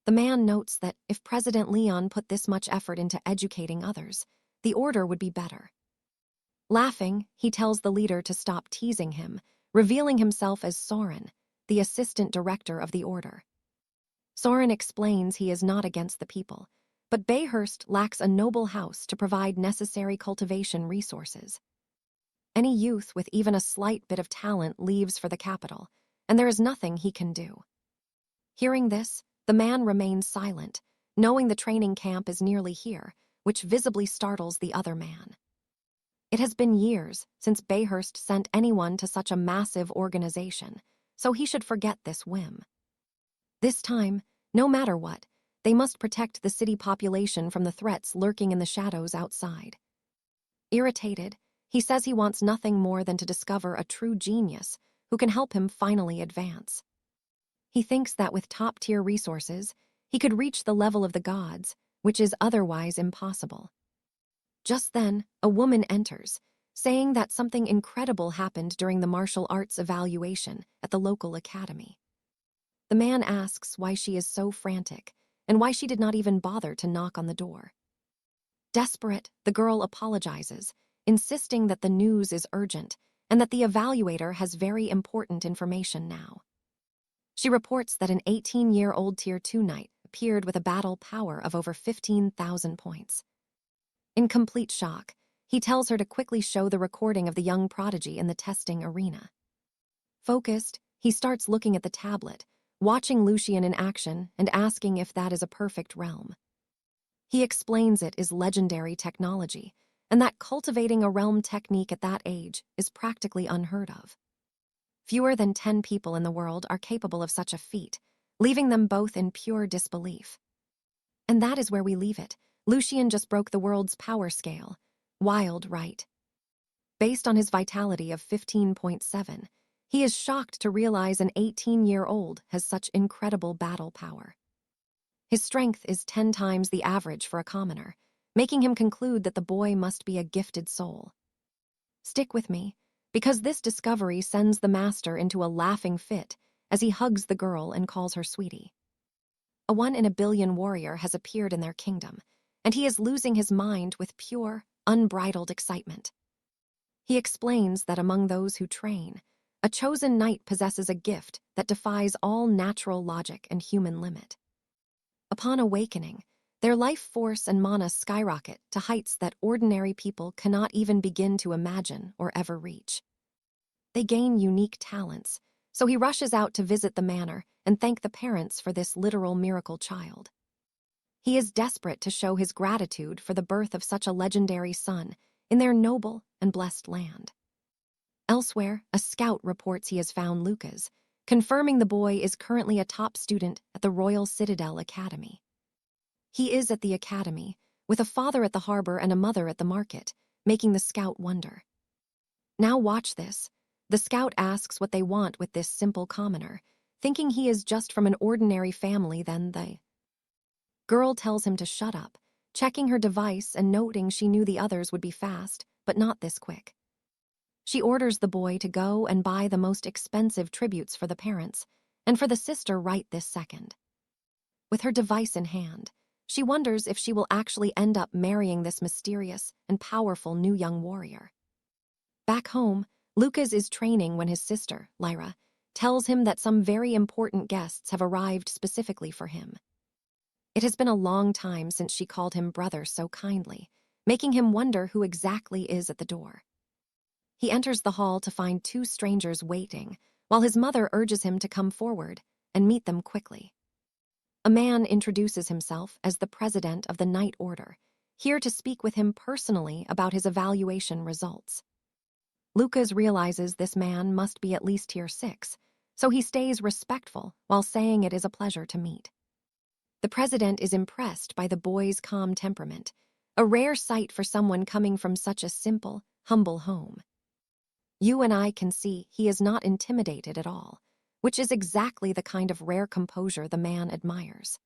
The man notes that if President Leon put this much effort into educating others, the order would be better. Laughing, he tells the leader to stop teasing him, revealing himself as Soren, the assistant director of the order. Soren explains he is not against the people, but Bayhurst lacks a noble house to provide necessary cultivation resources. Any youth with even a slight bit of talent leaves for the capital, and there is nothing he can do. Hearing this, the man remains silent, knowing the training camp is nearly here, which visibly startles the other man. It has been years since Bayhurst sent anyone to such a massive organization, so he should forget this whim. This time, no matter what, they must protect the city population from the threats lurking in the shadows outside. Irritated, he says he wants nothing more than to discover a true genius who can help him finally advance. He thinks that with top-tier resources, he could reach the level of the gods, which is otherwise impossible. Just then, a woman enters, saying that something incredible happened during the martial arts evaluation at the local academy. The man asks why she is so frantic and why she did not even bother to knock on the door. Desperate, the girl apologizes, insisting that the news is urgent and that the evaluator has very important information now. She reports that an 18-year-old Tier 2 knight appeared with a battle power of over 15,000 points. In complete shock, he tells her to quickly show the recording of the young prodigy in the testing arena. Focused, he starts looking at the tablet, watching Lucian in action and asking if that is a perfect realm. He explains it is legendary technology, and that cultivating a realm technique at that age is practically unheard of. Fewer than 10 people in the world are capable of such a feat, leaving them both in pure disbelief. And that is where we leave it. Lucian just broke the world's power scale. Wild, right? Based on his vitality of 15.7, he is shocked to realize an 18-year-old has such incredible battle power. His strength is 10 times the average for a commoner, making him conclude that the boy must be a gifted soul. Stick with me, because this discovery sends the master into a laughing fit as he hugs the girl and calls her sweetie. A 1-in-a-billion warrior has appeared in their kingdom, and he is losing his mind with pure, unbridled excitement. He explains that among those who train, a chosen knight possesses a gift that defies all natural logic and human limit. Upon awakening, their life force and mana skyrocket to heights that ordinary people cannot even begin to imagine or ever reach. They gain unique talents, so he rushes out to visit the manor and thank the parents for this literal miracle child. He is desperate to show his gratitude for the birth of such a legendary son in their noble and blessed land. Elsewhere, a scout reports he has found Lucas, confirming the boy is currently a top student at the Royal Citadel Academy. He is at the academy, with a father at the harbor and a mother at the market, making the scout wonder. Now watch this. The scout asks what they want with this simple commoner, thinking he is just from an ordinary family. Then the girl tells him to shut up, checking her device and noting she knew the others would be fast, but not this quick. She orders the boy to go and buy the most expensive tributes for the parents, and for the sister right this second. With her device in hand, she wonders if she will actually end up marrying this mysterious and powerful new young warrior. Back home, Lucas is training when his sister, Lyra, tells him that some very important guests have arrived specifically for him. It has been a long time since she called him brother so kindly, making him wonder who exactly is at the door. He enters the hall to find 2 strangers waiting, while his mother urges him to come forward and meet them quickly. A man introduces himself as the president of the Knight Order, here to speak with him personally about his evaluation results. Lucas realizes this man must be at least Tier 6, so he stays respectful while saying it is a pleasure to meet. The president is impressed by the boy's calm temperament, a rare sight for someone coming from such a simple, humble home. You and I can see he is not intimidated at all, which is exactly the kind of rare composure the man admires.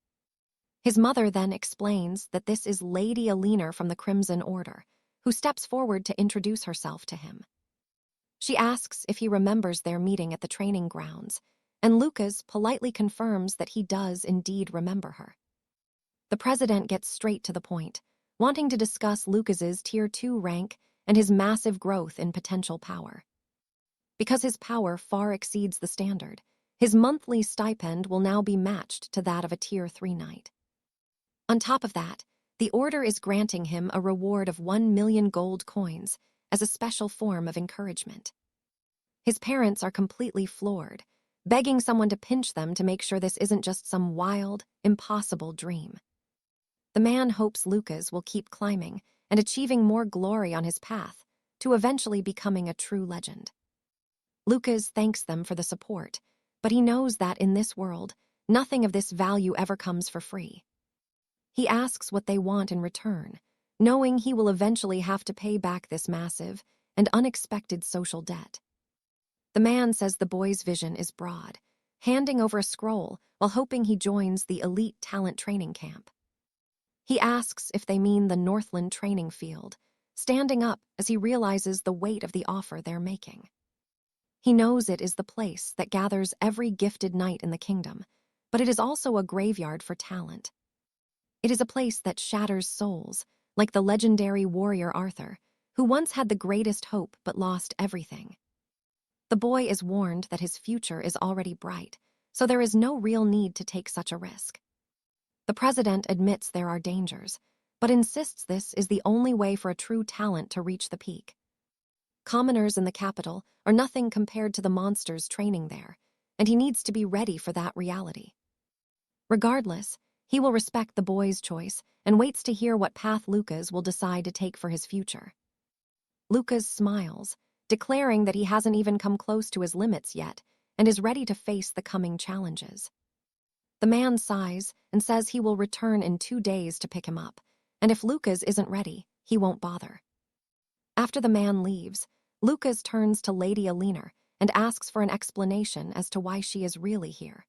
His mother then explains that this is Lady Alina from the Crimson Order, who steps forward to introduce herself to him. She asks if he remembers their meeting at the training grounds, and Lucas politely confirms that he does indeed remember her. The president gets straight to the point, wanting to discuss Lucas's Tier 2 rank and his massive growth in potential power. Because his power far exceeds the standard, his monthly stipend will now be matched to that of a Tier 3 knight. On top of that, the order is granting him a reward of 1 million gold coins as a special form of encouragement. His parents are completely floored, begging someone to pinch them to make sure this isn't just some wild, impossible dream. The man hopes Lucas will keep climbing and achieving more glory on his path to eventually becoming a true legend. Lucas thanks them for the support, but he knows that in this world, nothing of this value ever comes for free. He asks what they want in return, knowing he will eventually have to pay back this massive and unexpected social debt. The man says the boy's vision is broad, handing over a scroll while hoping he joins the elite talent training camp. He asks if they mean the Northland training field, standing up as he realizes the weight of the offer they're making. He knows it is the place that gathers every gifted knight in the kingdom, but it is also a graveyard for talent. It is a place that shatters souls, like the legendary warrior Arthur, who once had the greatest hope but lost everything. The boy is warned that his future is already bright, so there is no real need to take such a risk. The president admits there are dangers, but insists this is the only way for a true talent to reach the peak. Commoners in the capital are nothing compared to the monsters training there, and he needs to be ready for that reality. Regardless, he will respect the boy's choice and waits to hear what path Lucas will decide to take for his future. Lucas smiles, declaring that he hasn't even come close to his limits yet and is ready to face the coming challenges. The man sighs and says he will return in 2 days to pick him up, and if Lucas isn't ready, he won't bother. After the man leaves, Lucas turns to Lady Alina and asks for an explanation as to why she is really here.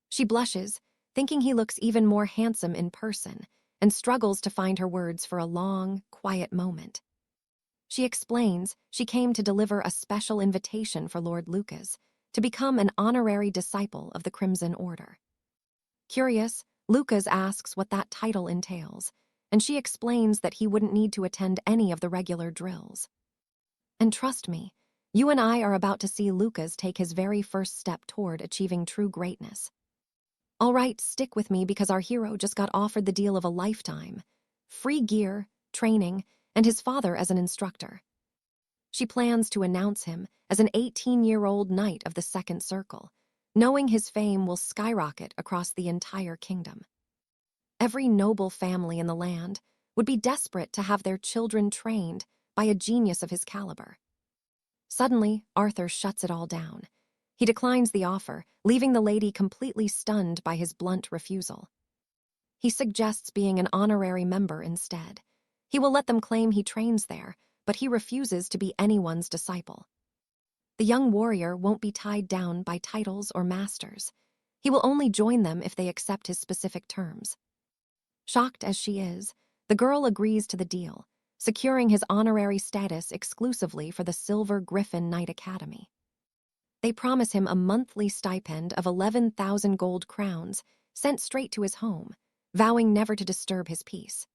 She blushes, thinking he looks even more handsome in person, and struggles to find her words for a long, quiet moment. She explains she came to deliver a special invitation for Lord Lucas to become an honorary disciple of the Crimson Order. Curious, Lucas asks what that title entails, and she explains that he wouldn't need to attend any of the regular drills. And trust me, you and I are about to see Lucas take his very first step toward achieving true greatness. All right, stick with me because our hero just got offered the deal of a lifetime. Free gear, training, and his father as an instructor. She plans to announce him as an 18-year-old knight of the Second Circle, knowing his fame will skyrocket across the entire kingdom. Every noble family in the land would be desperate to have their children trained by a genius of his caliber. Suddenly, Arthur shuts it all down. He declines the offer, leaving the lady completely stunned by his blunt refusal. He suggests being an honorary member instead. He will let them claim he trains there, but he refuses to be anyone's disciple. The young warrior won't be tied down by titles or masters. He will only join them if they accept his specific terms. Shocked as she is, the girl agrees to the deal, securing his honorary status exclusively for the Silver Griffin Knight Academy. They promise him a monthly stipend of 11,000 gold crowns sent straight to his home, vowing never to disturb his peace.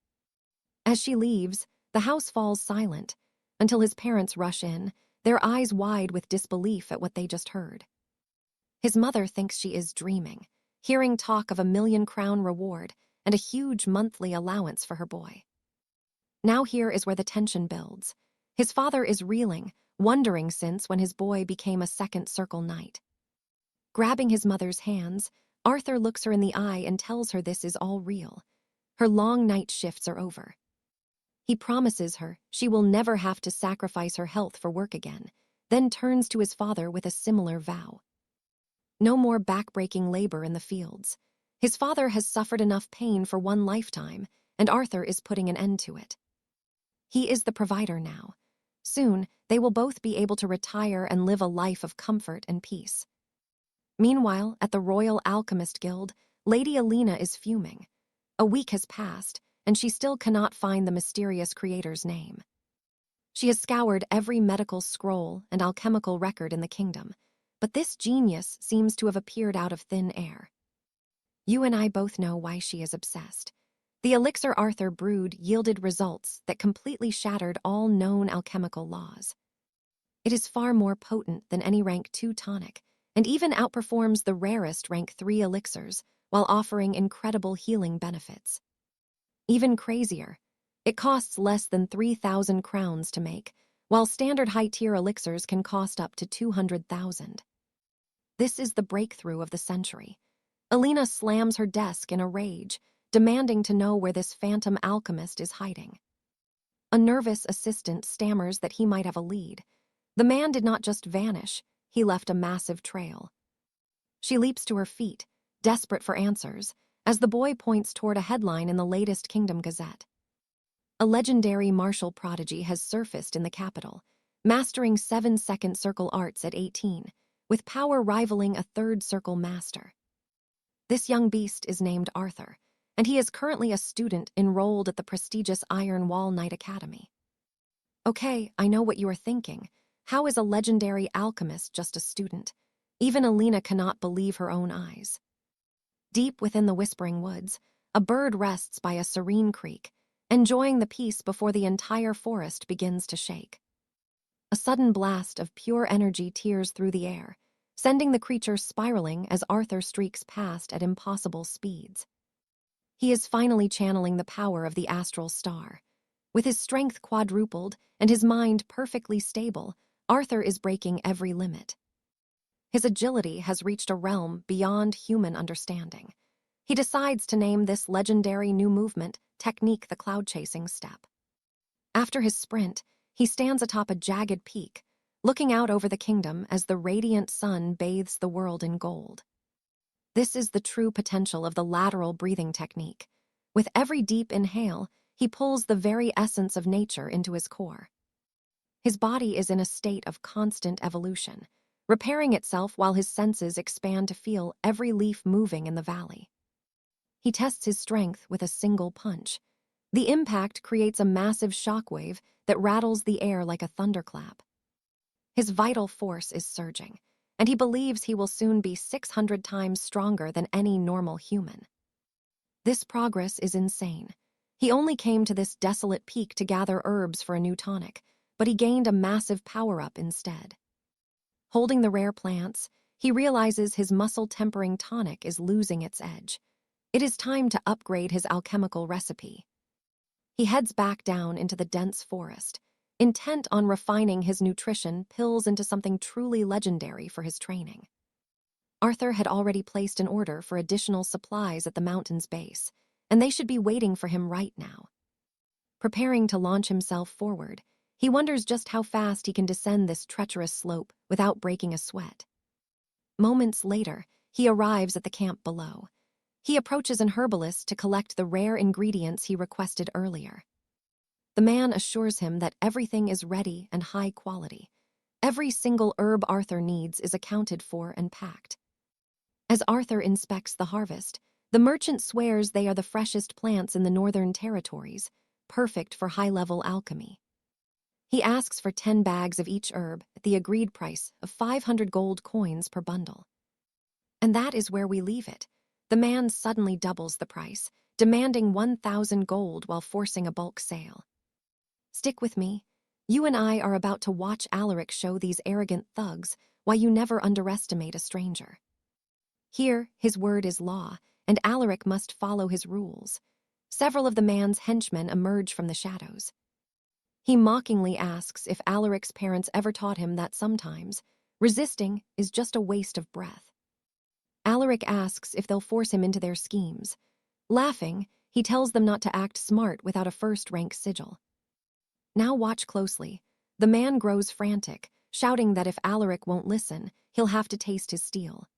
As she leaves, the house falls silent until his parents rush in, their eyes wide with disbelief at what they just heard. His mother thinks she is dreaming, hearing talk of a 1,000,000-crown reward and a huge monthly allowance for her boy. Now here is where the tension builds. His father is reeling, wondering since when his boy became a Second Circle knight. Grabbing his mother's hands, Arthur looks her in the eye and tells her this is all real. Her long night shifts are over. He promises her she will never have to sacrifice her health for work again, then turns to his father with a similar vow. No more back-breaking labor in the fields. His father has suffered enough pain for one lifetime, and Arthur is putting an end to it. He is the provider now. Soon, they will both be able to retire and live a life of comfort and peace. Meanwhile, at the Royal Alchemist Guild, Lady Alina is fuming. A week has passed, and she still cannot find the mysterious creator's name. She has scoured every medical scroll and alchemical record in the kingdom, but this genius seems to have appeared out of thin air. You and I both know why she is obsessed. The elixir Arthur brewed yielded results that completely shattered all known alchemical laws. It is far more potent than any rank 2 tonic, and even outperforms the rarest rank 3 elixirs, while offering incredible healing benefits. Even crazier, it costs less than 3,000 crowns to make, while standard high-tier elixirs can cost up to 200,000. This is the breakthrough of the century. Alina slams her desk in a rage, demanding to know where this phantom alchemist is hiding. A nervous assistant stammers that he might have a lead. The man did not just vanish, he left a massive trail. She leaps to her feet, desperate for answers, as the boy points toward a headline in the latest Kingdom Gazette. A legendary martial prodigy has surfaced in the capital, mastering 7 second circle arts at 18, with power rivaling a third circle master. This young beast is named Arthur, and he is currently a student enrolled at the prestigious Iron Wall Knight Academy. Okay, I know what you are thinking. How is a legendary alchemist just a student? Even Alina cannot believe her own eyes. Deep within the whispering woods, a bird rests by a serene creek, enjoying the peace before the entire forest begins to shake. A sudden blast of pure energy tears through the air, sending the creature spiraling as Arthur streaks past at impossible speeds. He is finally channeling the power of the astral star. With his strength quadrupled and his mind perfectly stable, Arthur is breaking every limit. His agility has reached a realm beyond human understanding. He decides to name this legendary new movement technique the cloud-chasing step. After his sprint, he stands atop a jagged peak, looking out over the kingdom as the radiant sun bathes the world in gold. This is the true potential of the lateral breathing technique. With every deep inhale, he pulls the very essence of nature into his core. His body is in a state of constant evolution, repairing itself while his senses expand to feel every leaf moving in the valley. He tests his strength with a single punch. The impact creates a massive shockwave that rattles the air like a thunderclap. His vital force is surging, and he believes he will soon be 600 times stronger than any normal human. This progress is insane. He only came to this desolate peak to gather herbs for a new tonic, but he gained a massive power-up instead. Holding the rare plants, he realizes his muscle-tempering tonic is losing its edge. It is time to upgrade his alchemical recipe. He heads back down into the dense forest, intent on refining his nutrition pills into something truly legendary for his training. Arthur had already placed an order for additional supplies at the mountain's base, and they should be waiting for him right now. Preparing to launch himself forward, he wonders just how fast he can descend this treacherous slope without breaking a sweat. Moments later, he arrives at the camp below. He approaches an herbalist to collect the rare ingredients he requested earlier. The man assures him that everything is ready and high quality. Every single herb Arthur needs is accounted for and packed. As Arthur inspects the harvest, the merchant swears they are the freshest plants in the northern territories, perfect for high-level alchemy. He asks for 10 bags of each herb at the agreed price of 500 gold coins per bundle. And that is where we leave it. The man suddenly doubles the price, demanding 1,000 gold while forcing a bulk sale. Stick with me. You and I are about to watch Alaric show these arrogant thugs why you never underestimate a stranger. Here, his word is law, and Alaric must follow his rules. Several of the man's henchmen emerge from the shadows. He mockingly asks if Alaric's parents ever taught him that sometimes resisting is just a waste of breath. Alaric asks if they'll force him into their schemes. Laughing, he tells them not to act smart without a first-rank sigil. Now watch closely. The man grows frantic, shouting that if Alaric won't listen, he'll have to taste his steel.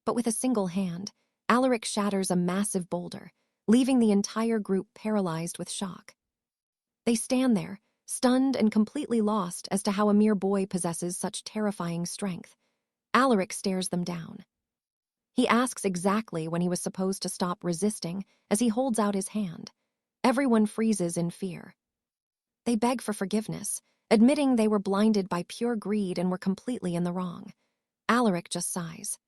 But with a single hand, Alaric shatters a massive boulder, leaving the entire group paralyzed with shock. They stand there, stunned and completely lost as to how a mere boy possesses such terrifying strength. Alaric stares them down. He asks exactly when he was supposed to stop resisting as he holds out his hand. Everyone freezes in fear. They beg for forgiveness, admitting they were blinded by pure greed and were completely in the wrong. Alaric just sighs.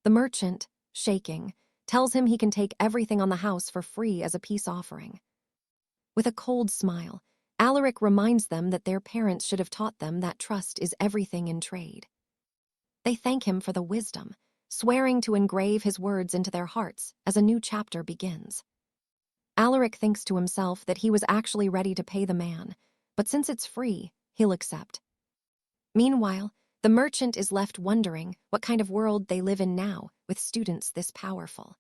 The merchant, shaking, tells him he can take everything on the house for free as a peace offering. With a cold smile, Alaric reminds them that their parents should have taught them that trust is everything in trade. They thank him for the wisdom, swearing to engrave his words into their hearts as a new chapter begins. Alaric thinks to himself that he was actually ready to pay the man, but since it's free, he'll accept. Meanwhile, the merchant is left wondering what kind of world they live in now with students this powerful.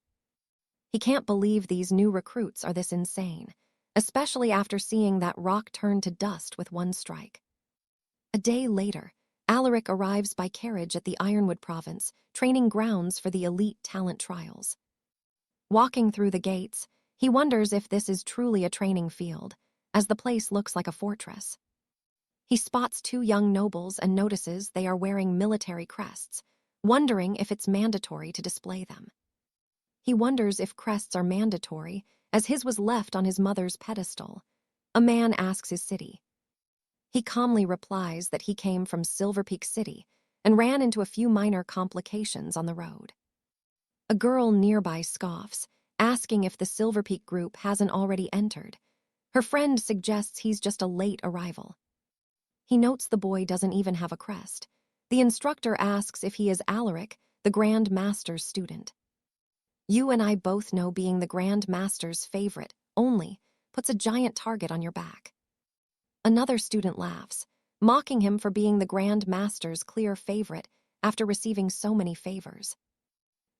He can't believe these new recruits are this insane, especially after seeing that rock turn to dust with one strike. A day later, Alaric arrives by carriage at the Ironwood province, training grounds for the elite talent trials. Walking through the gates, he wonders if this is truly a training field, as the place looks like a fortress. He spots 2 young nobles and notices they are wearing military crests, wondering if it's mandatory to display them. He wonders if crests are mandatory, as his was left on his mother's pedestal. A man asks his city. He calmly replies that he came from Silver Peak City and ran into a few minor complications on the road. A girl nearby scoffs, asking if the Silver Peak group hasn't already entered. Her friend suggests he's just a late arrival. He notes the boy doesn't even have a crest. The instructor asks if he is Alaric, the Grand Master's student. You and I both know being the Grand Master's favorite only puts a giant target on your back. Another student laughs, mocking him for being the Grand Master's clear favorite after receiving so many favors.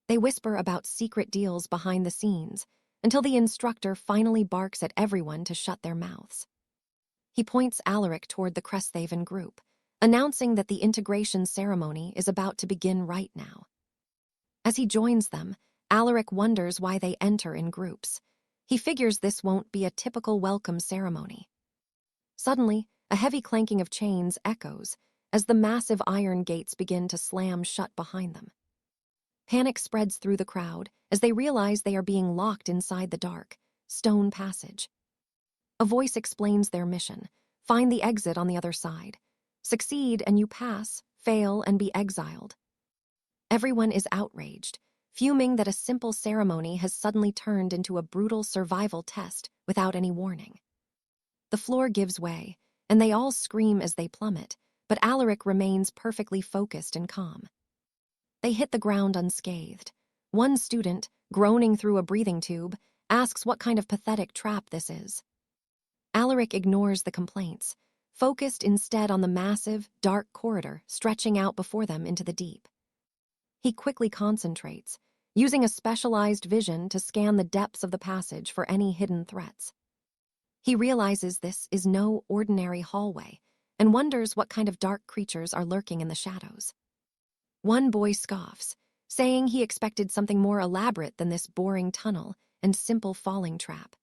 They whisper about secret deals behind the scenes until the instructor finally barks at everyone to shut their mouths. He points Alaric toward the 𝒓𝒂𝒏𝒊𝒏𝒈 group, announcing that the integration ceremony is about to begin right now. As he joins them, Alaric wonders why they enter in groups. He figures this won't be a typical welcome ceremony. Suddenly, a heavy clanking of chains echoes as the massive iron gates begin to slam shut behind them. Panic spreads through the crowd as they realize they are being locked inside the dark, stone passage. A voice explains their mission: find the exit on the other side. Succeed and you pass, fail and be exiled. Everyone is outraged, fuming that a simple ceremony has suddenly turned into a brutal survival test without any warning. The floor gives way, and they all scream as they plummet, but Alaric remains perfectly focused and calm. They hit the ground unscathed. One student, groaning through a breathing tube, asks what kind of pathetic trap this is. Alaric ignores the complaints, focused instead on the massive, dark corridor stretching out before them into the deep. He quickly concentrates, using a specialized vision to scan the depths of the passage for any hidden threats. He realizes this is no ordinary hallway and wonders what kind of dark creatures are lurking in the shadows. One boy scoffs, saying he expected something more elaborate than this boring tunnel and simple falling trap.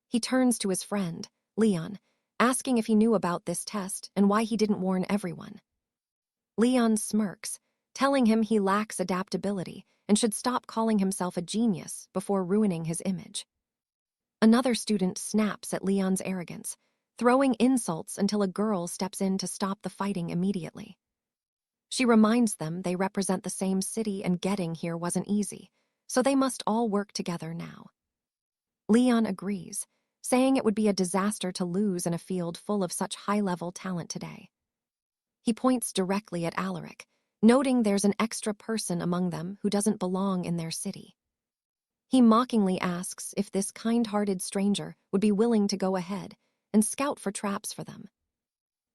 He turns to his friend, Leon, asking if he knew about this test and why he didn't warn everyone. Leon smirks, telling him he lacks adaptability and should stop calling himself a genius before ruining his image. Another student snaps at Leon's arrogance, throwing insults until a girl steps in to stop the fighting immediately. She reminds them they represent the same city and getting here wasn't easy, so they must all work together now. Leon agrees, saying it would be a disaster to lose in a field full of such high-level talent today. He points directly at Alaric, noting there's an extra person among them who doesn't belong in their city. He mockingly asks if this kind-hearted stranger would be willing to go ahead and scout for traps for them.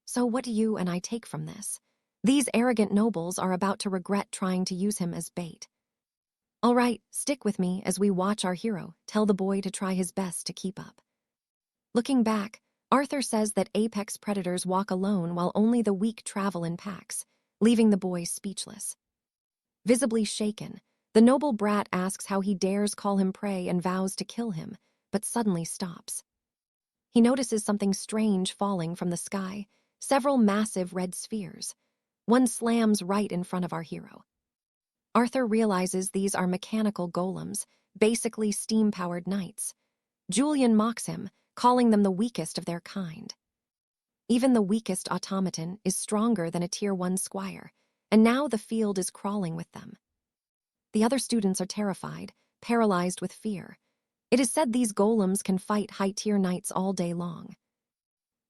So what do you and I take from this? These arrogant nobles are about to regret trying to use him as bait. All right, stick with me as we watch our hero tell the boy to try his best to keep up. Looking back, Arthur says that apex predators walk alone while only the weak travel in packs, leaving the boy speechless. Visibly shaken, the noble brat asks how he dares call him prey and vows to kill him, but suddenly stops. He notices something strange falling from the sky, several massive red spheres. One slams right in front of our hero. Arthur realizes these are mechanical golems, basically steam-powered knights. Julian mocks him, calling them the weakest of their kind. Even the weakest automaton is stronger than a Tier 1 squire, and now the field is crawling with them. The other students are terrified, paralyzed with fear. It is said these golems can fight high-tier knights all day long.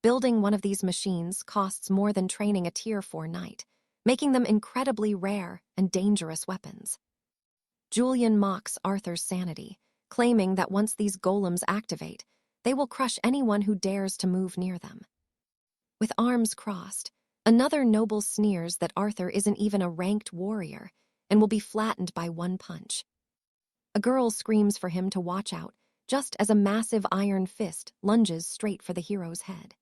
Building one of these machines costs more than training a Tier 4 knight, making them incredibly rare and dangerous weapons. Julian mocks Arthur's sanity, claiming that once these golems activate, they will crush anyone who dares to move near them. With arms crossed, another noble sneers that Arthur isn't even a ranked warrior and will be flattened by one punch. A girl screams for him to watch out, just as a massive iron fist lunges straight for the hero's head.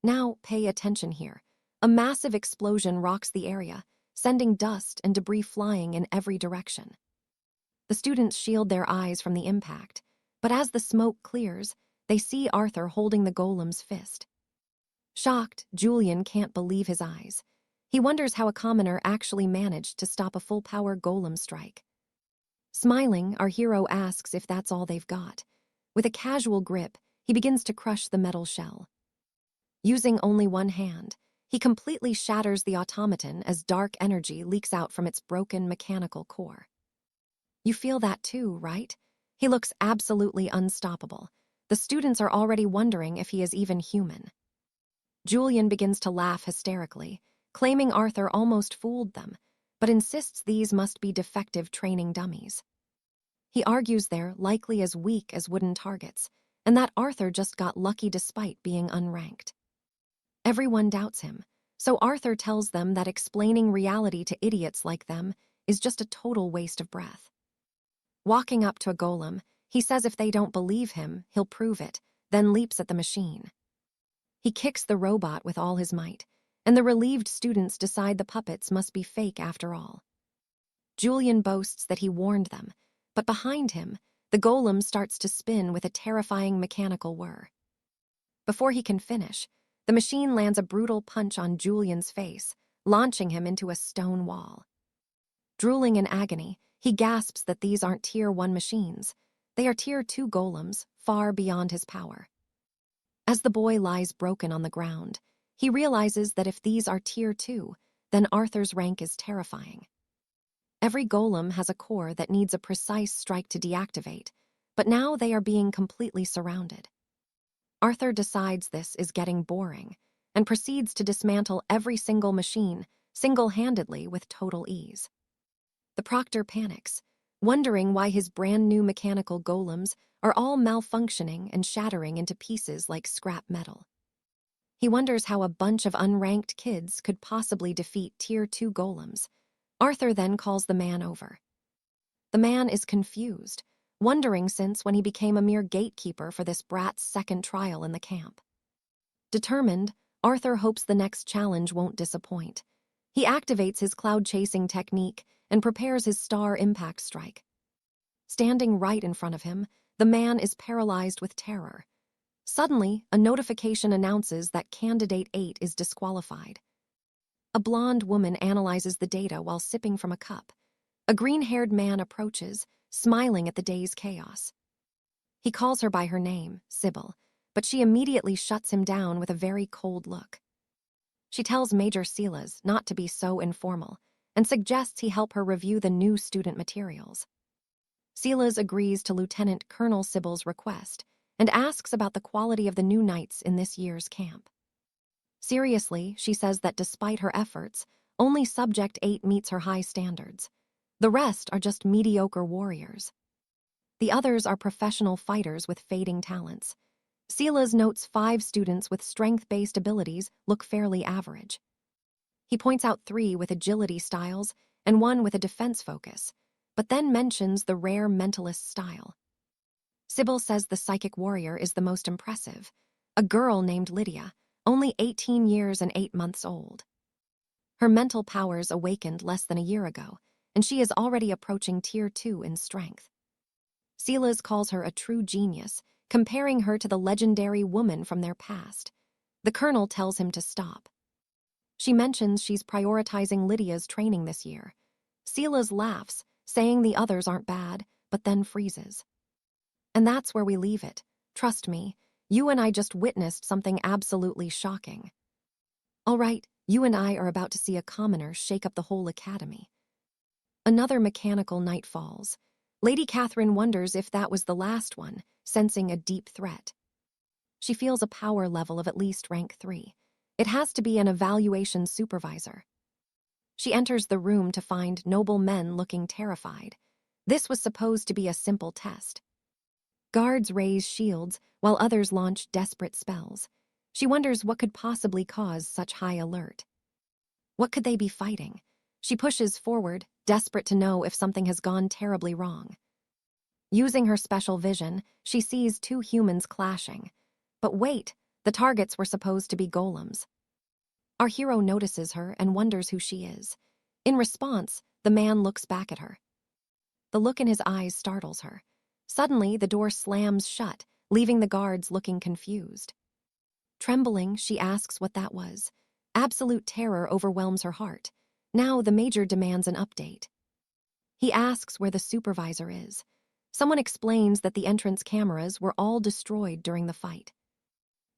Now, pay attention here. A massive explosion rocks the area, sending dust and debris flying in every direction. The students shield their eyes from the impact, but as the smoke clears, they see Arthur holding the golem's fist. Shocked, Julian can't believe his eyes. He wonders how a commoner actually managed to stop a full-power golem strike. Smiling, our hero asks if that's all they've got. With a casual grip, he begins to crush the metal shell. Using only one hand, he completely shatters the automaton as dark energy leaks out from its broken mechanical core. You feel that too, right? He looks absolutely unstoppable. The students are already wondering if he is even human. Julian begins to laugh hysterically, claiming Arthur almost fooled them, but insists these must be defective training dummies. He argues they're likely as weak as wooden targets, and that Arthur just got lucky despite being unranked. Everyone doubts him, so Arthur tells them that explaining reality to idiots like them is just a total waste of breath. Walking up to a golem, he says if they don't believe him, he'll prove it, then leaps at the machine. He kicks the robot with all his might, and the relieved students decide the puppets must be fake after all. Julian boasts that he warned them, but behind him, the golem starts to spin with a terrifying mechanical whir. Before he can finish, the machine lands a brutal punch on Julian's face, launching him into a stone wall. Drooling in agony, he gasps that these aren't Tier 1 machines. They are Tier 2 golems, far beyond his power. As the boy lies broken on the ground, he realizes that if these are Tier 2, then Arthur's rank is terrifying. Every golem has a core that needs a precise strike to deactivate, but now they are being completely surrounded. Arthur decides this is getting boring and proceeds to dismantle every single machine single-handedly with total ease. The proctor panics, wondering why his brand-new mechanical golems are all malfunctioning and shattering into pieces like scrap metal. He wonders how a bunch of unranked kids could possibly defeat Tier 2 golems. Arthur then calls the man over. The man is confused, wondering since when he became a mere gatekeeper for this brat's second trial in the camp. Determined, Arthur hopes the next challenge won't disappoint. He activates his cloud-chasing technique and prepares his star impact strike. Standing right in front of him, the man is paralyzed with terror. Suddenly, a notification announces that Candidate 8 is disqualified. A blonde woman analyzes the data while sipping from a cup. A green-haired man approaches, smiling at the day's chaos. He calls her by her name, Sybil, but she immediately shuts him down with a very cold look. She tells Major Silas not to be so informal and suggests he help her review the new student materials. Silas agrees to Lieutenant Colonel Sybil's request and asks about the quality of the new knights in this year's camp. Seriously, she says that despite her efforts, only Subject 8 meets her high standards. The rest are just mediocre warriors. The others are professional fighters with fading talents. Silas notes 5 students with strength-based abilities look fairly average. He points out 3 with agility styles and 1 with a defense focus, but then mentions the rare mentalist style. Sybil says the psychic warrior is the most impressive, a girl named Lydia, only 18 years and 8 months old. Her mental powers awakened less than a year ago, and she is already approaching Tier 2 in strength. Silas calls her a true genius, comparing her to the legendary woman from their past. The colonel tells him to stop. She mentions she's prioritizing Lydia's training this year. Silas laughs, saying the others aren't bad, but then freezes. And that's where we leave it. Trust me, you and I just witnessed something absolutely shocking. All right, you and I are about to see a commoner shake up the whole academy. Another mechanical night falls. Lady Catherine wonders if that was the last one, sensing a deep threat. She feels a power level of at least rank 3. It has to be an evaluation supervisor. She enters the room to find noble men looking terrified. This was supposed to be a simple test. Guards raise shields, while others launch desperate spells. She wonders what could possibly cause such high alert. What could they be fighting? She pushes forward, desperate to know if something has gone terribly wrong. Using her special vision, she sees 2 humans clashing. But wait, the targets were supposed to be golems. Our hero notices her and wonders who she is. In response, the man looks back at her. The look in his eyes startles her. Suddenly, the door slams shut, leaving the guards looking confused. Trembling, she asks what that was. Absolute terror overwhelms her heart. Now the major demands an update. He asks where the supervisor is. Someone explains that the entrance cameras were all destroyed during the fight.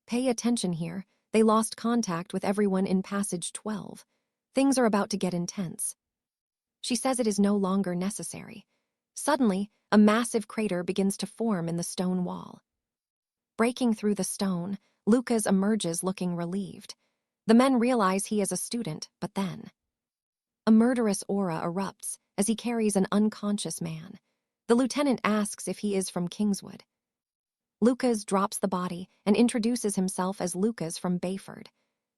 Pay attention here. They lost contact with everyone in Passage 12. Things are about to get intense. She says it is no longer necessary. Suddenly, a massive crater begins to form in the stone wall. Breaking through the stone, Lucas emerges looking relieved. The men realize he is a student, but then a murderous aura erupts as he carries an unconscious man. The lieutenant asks if he is from Kingswood. Lucas drops the body and introduces himself as Lucas from Bayford.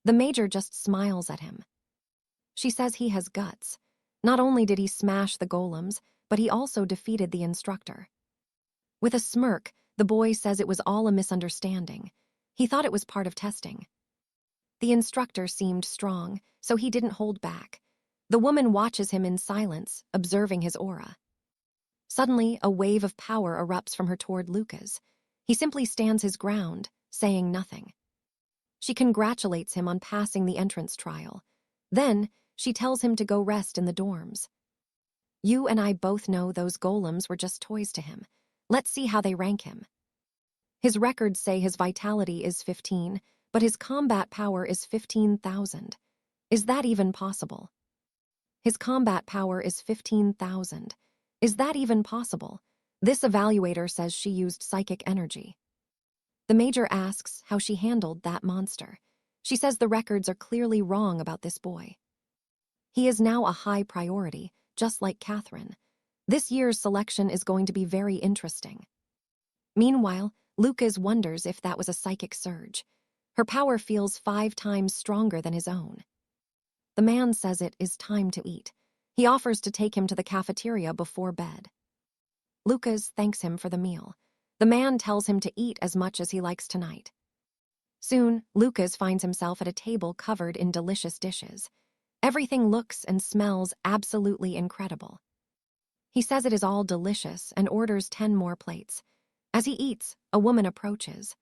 The major just smiles at him. She says he has guts. Not only did he smash the golems, but he also defeated the instructor. With a smirk, the boy says it was all a misunderstanding. He thought it was part of testing. The instructor seemed strong, so he didn't hold back. The woman watches him in silence, observing his aura. Suddenly, a wave of power erupts from her toward Lucas. He simply stands his ground, saying nothing. She congratulates him on passing the entrance trial. Then, she tells him to go rest in the dorms. You and I both know those golems were just toys to him. Let's see how they rank him. His records say his vitality is 15, but his combat power is 15,000. Is that even possible? His combat power is 15,000. Is that even possible? This evaluator says she used psychic energy. The major asks how she handled that monster. She says the records are clearly wrong about this boy. He is now a high priority, just like Catherine. This year's selection is going to be very interesting. Meanwhile, Lucas wonders if that was a psychic surge. Her power feels 5 times stronger than his own. The man says it is time to eat. He offers to take him to the cafeteria before bed. Lucas thanks him for the meal. The man tells him to eat as much as he likes tonight. Soon, Lucas finds himself at a table covered in delicious dishes. Everything looks and smells absolutely incredible. He says it is all delicious and orders 10 more plates. As he eats, a woman approaches.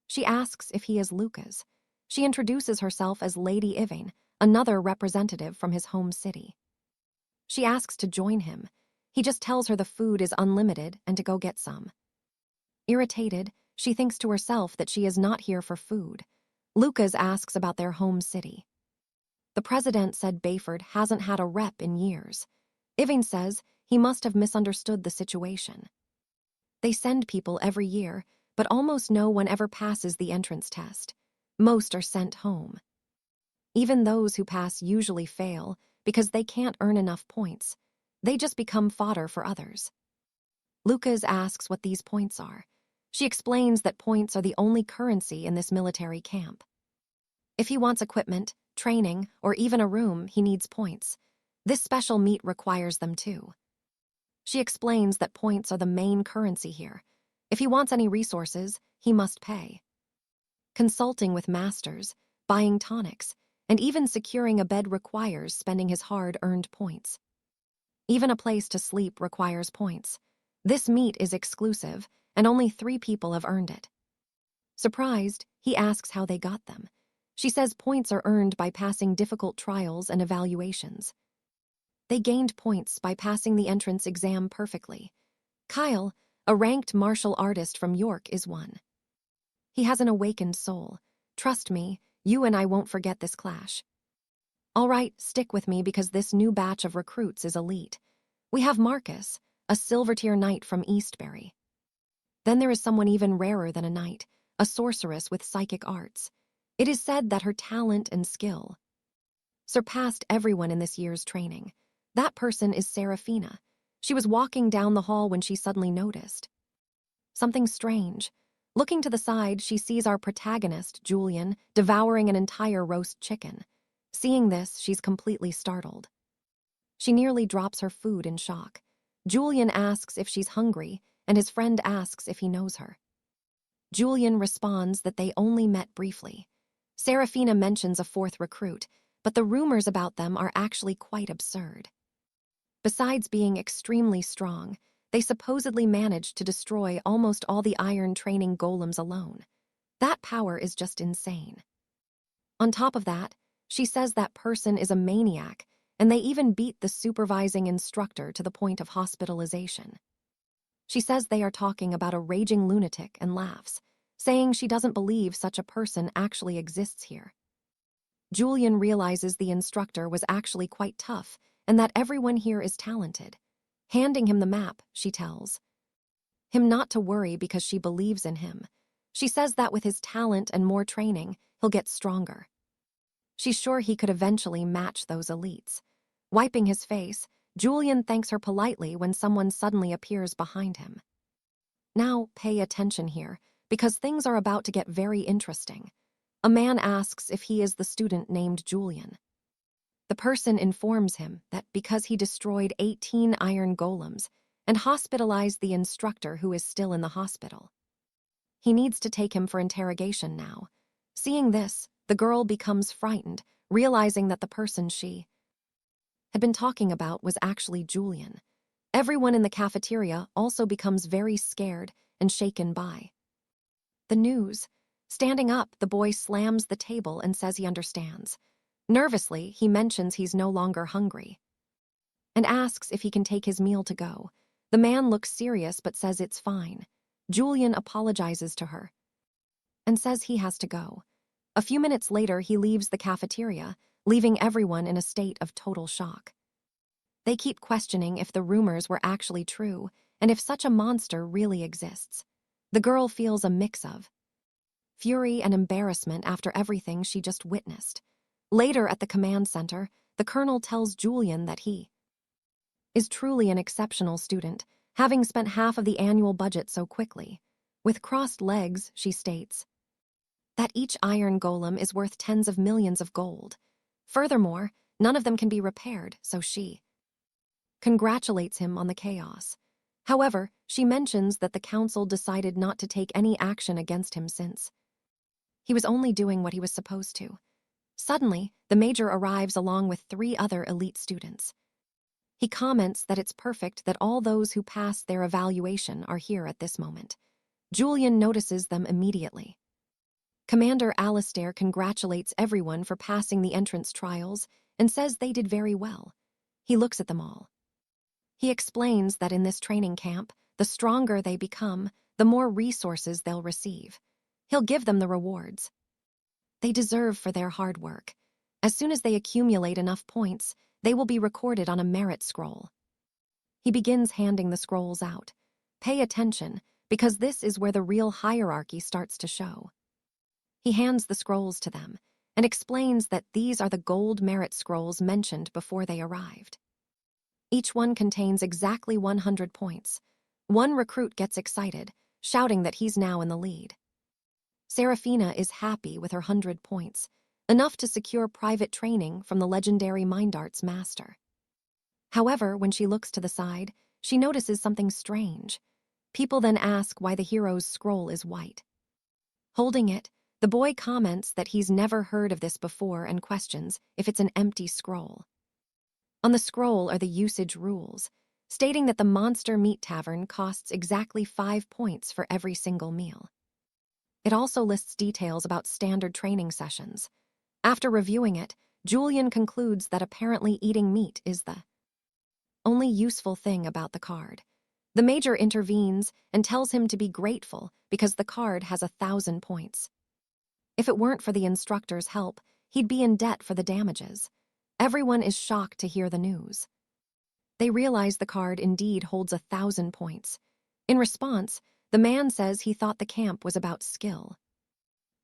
She asks if he is Lucas. She introduces herself as Lady 𝒂𝒂𝒂𝒏, another representative from his home city. She asks to join him. He just tells her the food is unlimited and to go get some. Irritated, she thinks to herself that she is not here for food. Lucas asks about their home city. The president said Bayford hasn't had a rep in years. 𝒂𝒂𝒂𝒏 says he must have misunderstood the situation. They send people every year, but almost no one ever passes the entrance test. Most are sent home. Even those who pass usually fail because they can't earn enough points. They just become fodder for others. Lucas asks what these points are. She explains that points are the only currency in this military camp. If he wants equipment, training, or even a room, he needs points. This special meet requires them too. She explains that points are the main currency here. If he wants any resources, he must pay. Consulting with masters, buying tonics, and even securing a bed requires spending his hard-earned points. Even a place to sleep requires points. This meet is exclusive, and only 3 people have earned it. Surprised, he asks how they got them. She says points are earned by passing difficult trials and evaluations. They gained points by passing the entrance exam perfectly. Kyle, a ranked martial artist from York, is one. He has an awakened soul. Trust me, you and I won't forget this clash. All right, stick with me because this new batch of recruits is elite. We have Marcus, a silver-tier knight from Eastbury. Then there is someone even rarer than a knight, a sorceress with psychic arts. It is said that her talent and skill surpassed everyone in this year's training. That person is Seraphina. She was walking down the hall when she suddenly noticed something strange. Looking to the side, she sees our protagonist, Julian, devouring an entire roast chicken. Seeing this, she's completely startled. She nearly drops her food in shock. Julian asks if she's hungry, and his friend asks if he knows her. Julian responds that they only met briefly. Seraphina mentions a 4th recruit, but the rumors about them are actually quite absurd. Besides being extremely strong, they supposedly managed to destroy almost all the iron training golems alone. That power is just insane. On top of that, she says that person is a maniac, and they even beat the supervising instructor to the point of hospitalization. She says they are talking about a raging lunatic and laughs. saying she doesn't believe such a person actually exists here. Julian realizes the instructor was actually quite tough and that everyone here is talented. Handing him the map, she tells him not to worry because she believes in him. She says that with his talent and more training, he'll get stronger. She's sure he could eventually match those elites. Wiping his face, Julian thanks her politely when someone suddenly appears behind him. Now, pay attention here, because things are about to get very interesting. A man asks if he is the student named Julian. The person informs him that because he destroyed 18 iron golems and hospitalized the instructor who is still in the hospital, he needs to take him for interrogation now. Seeing this, the girl becomes frightened, realizing that the person she had been talking about was actually Julian. Everyone in the cafeteria also becomes very scared and shaken by the news. Standing up, the boy slams the table and says he understands. Nervously, he mentions he's no longer hungry and asks if he can take his meal to go. The man looks serious but says it's fine. Julian apologizes to her and says he has to go. A few minutes later, he leaves the cafeteria, leaving everyone in a state of total shock. They keep questioning if the rumors were actually true and if such a monster really exists. The girl feels a mix of fury and embarrassment after everything she just witnessed. Later at the command center, the colonel tells Julian that he is truly an exceptional student, having spent half of the annual budget so quickly. With crossed legs, she states that each iron golem is worth tens of millions of gold. Furthermore, none of them can be repaired, so she congratulates him on the chaos. However, she mentions that the council decided not to take any action against him since he was only doing what he was supposed to. Suddenly, the major arrives along with 3 other elite students. He comments that it's perfect that all those who pass their evaluation are here at this moment. Julian notices them immediately. Commander Alistair congratulates everyone for passing the entrance trials and says they did very well. He looks at them all. He explains that in this training camp, the stronger they become, the more resources they'll receive. He'll give them the rewards they deserve for their hard work. As soon as they accumulate enough points, they will be recorded on a merit scroll. He begins handing the scrolls out. Pay attention, because this is where the real hierarchy starts to show. He hands the scrolls to them and explains that these are the gold merit scrolls mentioned before they arrived. Each one contains exactly 100 points. One recruit gets excited, shouting that he's now in the lead. Seraphina is happy with her 100 points, enough to secure private training from the legendary mind arts master. However, when she looks to the side, she notices something strange. People then ask why the hero's scroll is white. Holding it, the boy comments that he's never heard of this before and questions if it's an empty scroll. On the scroll are the usage rules, stating that the Monster Meat Tavern costs exactly 5 points for every single meal. It also lists details about standard training sessions. After reviewing it, Julian concludes that apparently eating meat is the only useful thing about the card. The major intervenes and tells him to be grateful because the card has 1,000 points. If it weren't for the instructor's help, he'd be in debt for the damages. Everyone is shocked to hear the news. They realize the card indeed holds 1,000 points. In response, the man says he thought the camp was about skill.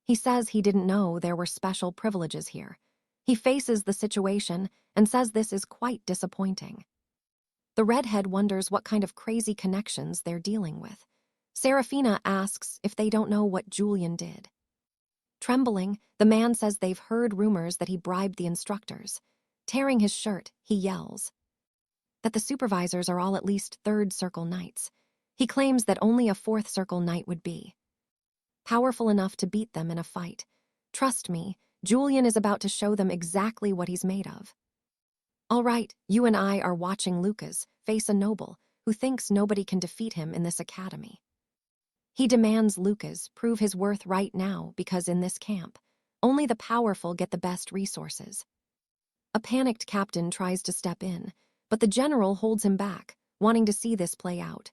He says he didn't know there were special privileges here. He faces the situation and says this is quite disappointing. The redhead wonders what kind of crazy connections they're dealing with. Seraphina asks if they don't know what Julian did. Trembling, the man says they've heard rumors that he bribed the instructors. Tearing his shirt, he yells that the supervisors are all at least 3rd Circle Knights. He claims that only a 4th Circle Knight would be powerful enough to beat them in a fight. Trust me, Julian is about to show them exactly what he's made of. All right, you and I are watching Lucas face a noble who thinks nobody can defeat him in this academy. He demands Lucas prove his worth right now because in this camp, only the powerful get the best resources. A panicked captain tries to step in, but the general holds him back, wanting to see this play out.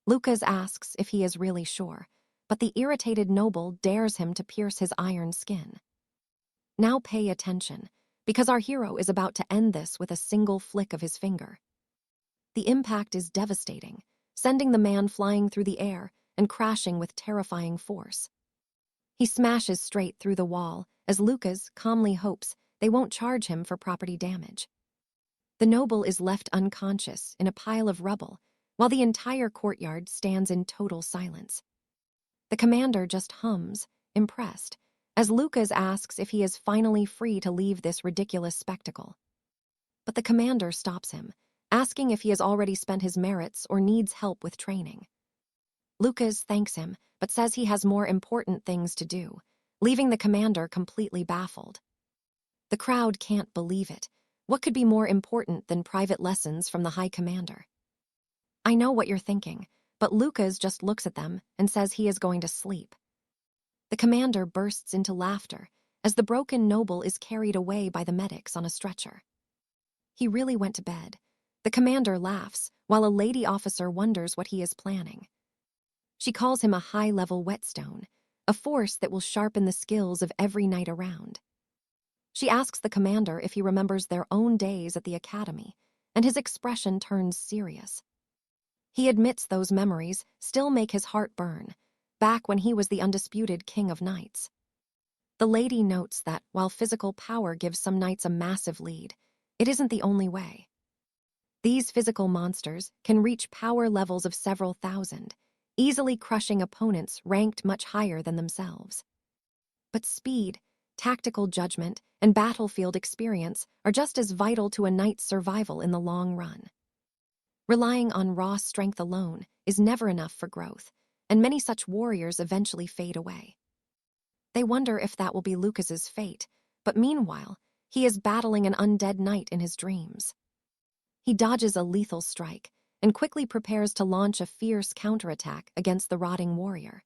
Lucas asks if he is really sure, but the irritated noble dares him to pierce his iron skin. Now pay attention, because our hero is about to end this with a single flick of his finger. The impact is devastating, sending the man flying through the air and crashing with terrifying force. He smashes straight through the wall as Lucas calmly hopes they won't charge him for property damage. The noble is left unconscious in a pile of rubble, while the entire courtyard stands in total silence. The commander just hums, impressed, as Lucas asks if he is finally free to leave this ridiculous spectacle. But the commander stops him, asking if he has already spent his merits or needs help with training. Lucas thanks him, but says he has more important things to do, leaving the commander completely baffled. The crowd can't believe it. What could be more important than private lessons from the High Commander? I know what you're thinking, but Lucas just looks at them and says he is going to sleep. The commander bursts into laughter as the broken noble is carried away by the medics on a stretcher. He really went to bed. The commander laughs, while a lady officer wonders what he is planning. She calls him a high-level whetstone, a force that will sharpen the skills of every knight around. She asks the commander if he remembers their own days at the academy, and his expression turns serious. He admits those memories still make his heart burn, back when he was the undisputed king of knights. The lady notes that while physical power gives some knights a massive lead, it isn't the only way. These physical monsters can reach power levels of several thousand, easily crushing opponents ranked much higher than themselves. But speed, tactical judgment, and battlefield experience are just as vital to a knight's survival in the long run. Relying on raw strength alone is never enough for growth, and many such warriors eventually fade away. They wonder if that will be Lucas's fate, but meanwhile, he is battling an undead knight in his dreams. He dodges a lethal strike and quickly prepares to launch a fierce counterattack against the rotting warrior.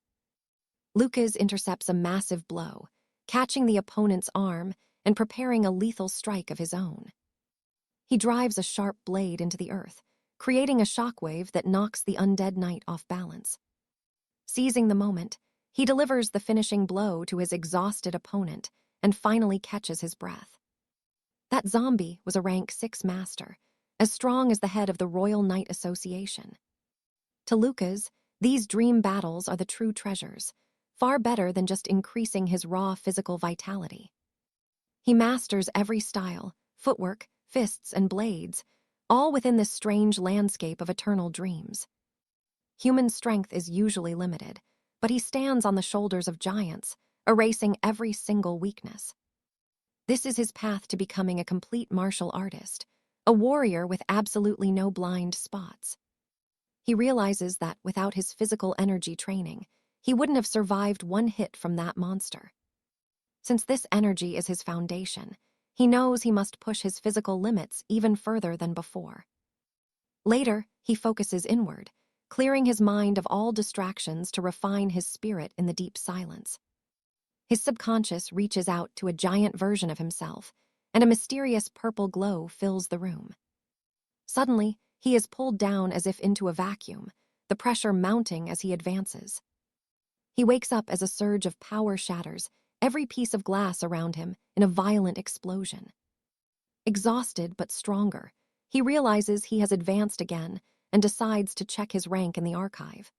Lucas intercepts a massive blow, catching the opponent's arm and preparing a lethal strike of his own. He drives a sharp blade into the earth, creating a shockwave that knocks the undead knight off balance. Seizing the moment, he delivers the finishing blow to his exhausted opponent and finally catches his breath. That zombie was a rank 6 master, as strong as the head of the Royal Knight Association. To Lucas, these dream battles are the true treasures, far better than just increasing his raw physical vitality. He masters every style, footwork, fists, and blades, all within this strange landscape of eternal dreams. Human strength is usually limited, but he stands on the shoulders of giants, erasing every single weakness. This is his path to becoming a complete martial artist, a warrior with absolutely no blind spots. He realizes that without his physical energy training, he wouldn't have survived one hit from that monster. Since this energy is his foundation, he knows he must push his physical limits even further than before. Later, he focuses inward, clearing his mind of all distractions to refine his spirit in the deep silence. His subconscious reaches out to a giant version of himself, and a mysterious purple glow fills the room. Suddenly, he is pulled down as if into a vacuum, the pressure mounting as he advances. He wakes up as a surge of power shatters every piece of glass around him in a violent explosion. Exhausted but stronger, he realizes he has advanced again and decides to check his rank in the archive.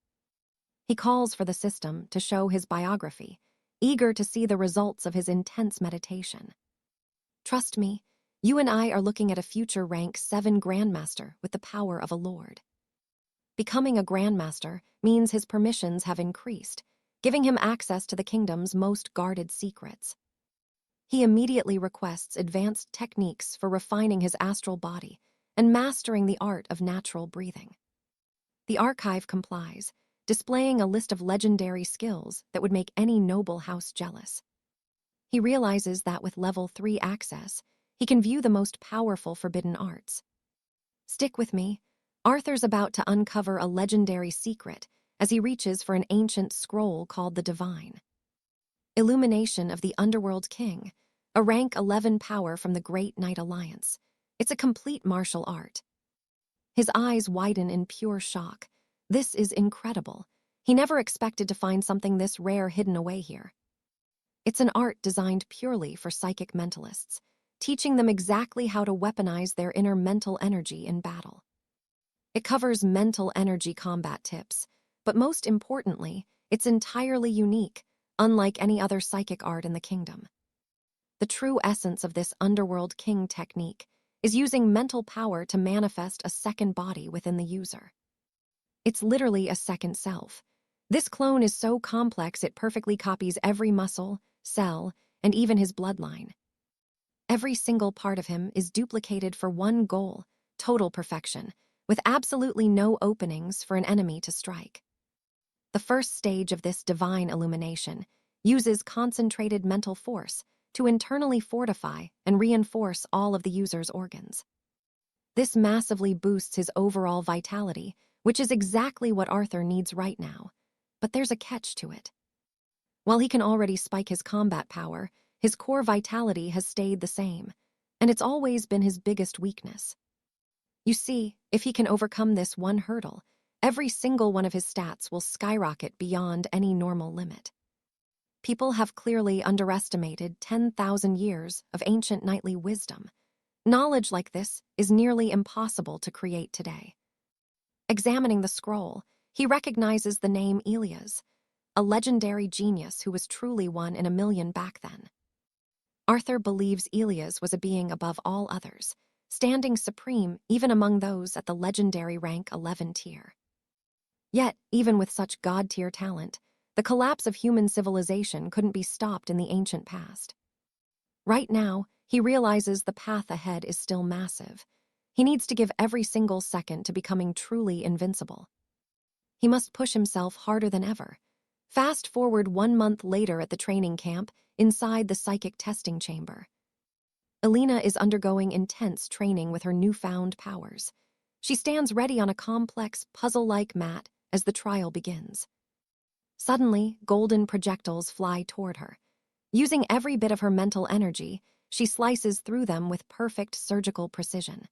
He calls for the system to show his biography, eager to see the results of his intense meditation. Trust me, you and I are looking at a future rank 7 grandmaster with the power of a lord. Becoming a grandmaster means his permissions have increased, giving him access to the kingdom's most guarded secrets. He immediately requests advanced techniques for refining his astral body and mastering the art of natural breathing. The archive complies, displaying a list of legendary skills that would make any noble house jealous. He realizes that with level 3 access, he can view the most powerful forbidden arts. Stick with me. Arthur's about to uncover a legendary secret as he reaches for an ancient scroll called the Divine. Illumination of the Underworld King, a rank 11 power from the Great Knight Alliance. It's a complete martial art. His eyes widen in pure shock. This is incredible. He never expected to find something this rare hidden away here. It's an art designed purely for psychic mentalists, teaching them exactly how to weaponize their inner mental energy in battle. It covers mental energy combat tips, but most importantly, it's entirely unique, unlike any other psychic art in the kingdom. The true essence of this underworld king technique is using mental power to manifest a second body within the user. It's literally a second self. This clone is so complex it perfectly copies every muscle, cell, and even his bloodline. Every single part of him is duplicated for one goal, total perfection, with absolutely no openings for an enemy to strike. The first stage of this divine illumination uses concentrated mental force to internally fortify and reinforce all of the user's organs. This massively boosts his overall vitality, which is exactly what Arthur needs right now. But there's a catch to it. While he can already spike his combat power, his core vitality has stayed the same, and it's always been his biggest weakness. You see, if he can overcome this one hurdle, every single one of his stats will skyrocket beyond any normal limit. People have clearly underestimated 10,000 years of ancient knightly wisdom. Knowledge like this is nearly impossible to create today. Examining the scroll, he recognizes the name 𝒂𝒂𝒂𝒂𝒏𝒊𝒏𝒈, a legendary genius who was truly one in a million back then. Arthur believes 𝒂𝒂𝒂𝒂𝒏𝒊𝒏𝒈 was a being above all others, standing supreme even among those at the legendary rank 11 tier. Yet, even with such god-tier talent, the collapse of human civilization couldn't be stopped in the ancient past. Right now, he realizes the path ahead is still massive. He needs to give every single second to becoming truly invincible. He must push himself harder than ever. Fast forward 1 month later at the training camp, inside the psychic testing chamber. Alina is undergoing intense training with her newfound powers. She stands ready on a complex, puzzle-like mat as the trial begins. Suddenly, golden projectiles fly toward her. Using every bit of her mental energy, she slices through them with perfect surgical precision.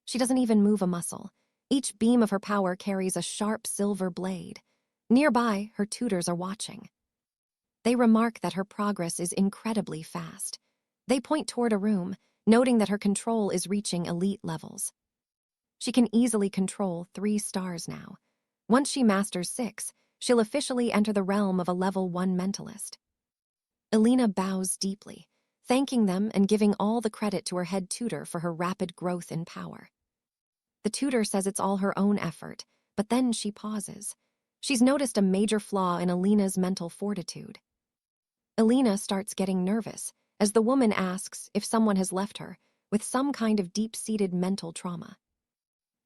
She doesn't even move a muscle. Each beam of her power carries a sharp silver blade. Nearby, her tutors are watching. They remark that her progress is incredibly fast. They point toward a room, noting that her control is reaching elite levels. She can easily control 3 stars now. Once she masters 6, she'll officially enter the realm of a level 1 mentalist. Alina bows deeply, thanking them and giving all the credit to her head tutor for her rapid growth in power. The tutor says it's all her own effort, but then she pauses. She's noticed a major flaw in Alina's mental fortitude. Alina starts getting nervous as the woman asks if someone has left her with some kind of deep-seated mental trauma.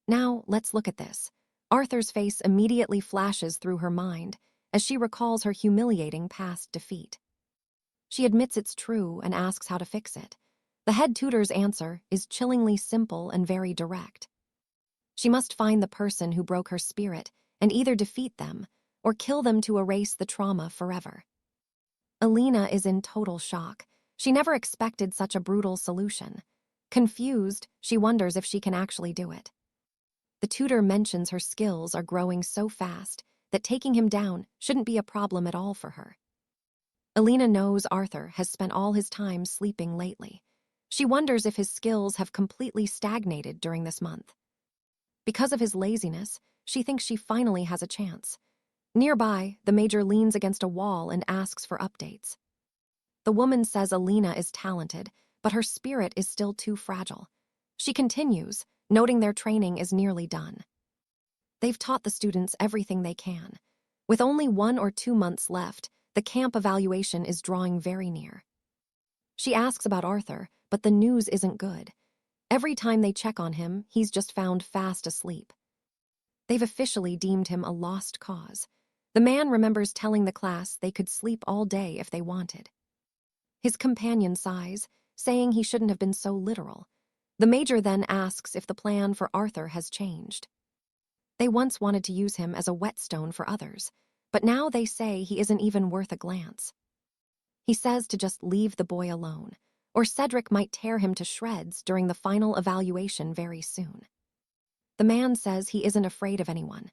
Now, let's look at this. Arthur's face immediately flashes through her mind as she recalls her humiliating past defeat. She admits it's true and asks how to fix it. The head tutor's answer is chillingly simple and very direct. She must find the person who broke her spirit and either defeat them or kill them to erase the trauma forever. Alina is in total shock. She never expected such a brutal solution. Confused, she wonders if she can actually do it. The tutor mentions her skills are growing so fast that taking him down shouldn't be a problem at all for her. Alina knows Arthur has spent all his time sleeping lately. She wonders if his skills have completely stagnated during this month. Because of his laziness, she thinks she finally has a chance. Nearby, the major leans against a wall and asks for updates. The woman says Alina is talented, but her spirit is still too fragile. She continues, noting their training is nearly done. They've taught the students everything they can. With only 1 or 2 months left, the camp evaluation is drawing very near. She asks about Arthur, but the news isn't good. Every time they check on him, he's just found fast asleep. They've officially deemed him a lost cause. The man remembers telling the class they could sleep all day if they wanted. His companion sighs, saying he shouldn't have been so literal. The major then asks if the plan for Arthur has changed. They once wanted to use him as a whetstone for others, but now they say he isn't even worth a glance. He says to just leave the boy alone, or Cedric might tear him to shreds during the final evaluation very soon. The man says he isn't afraid of anyone.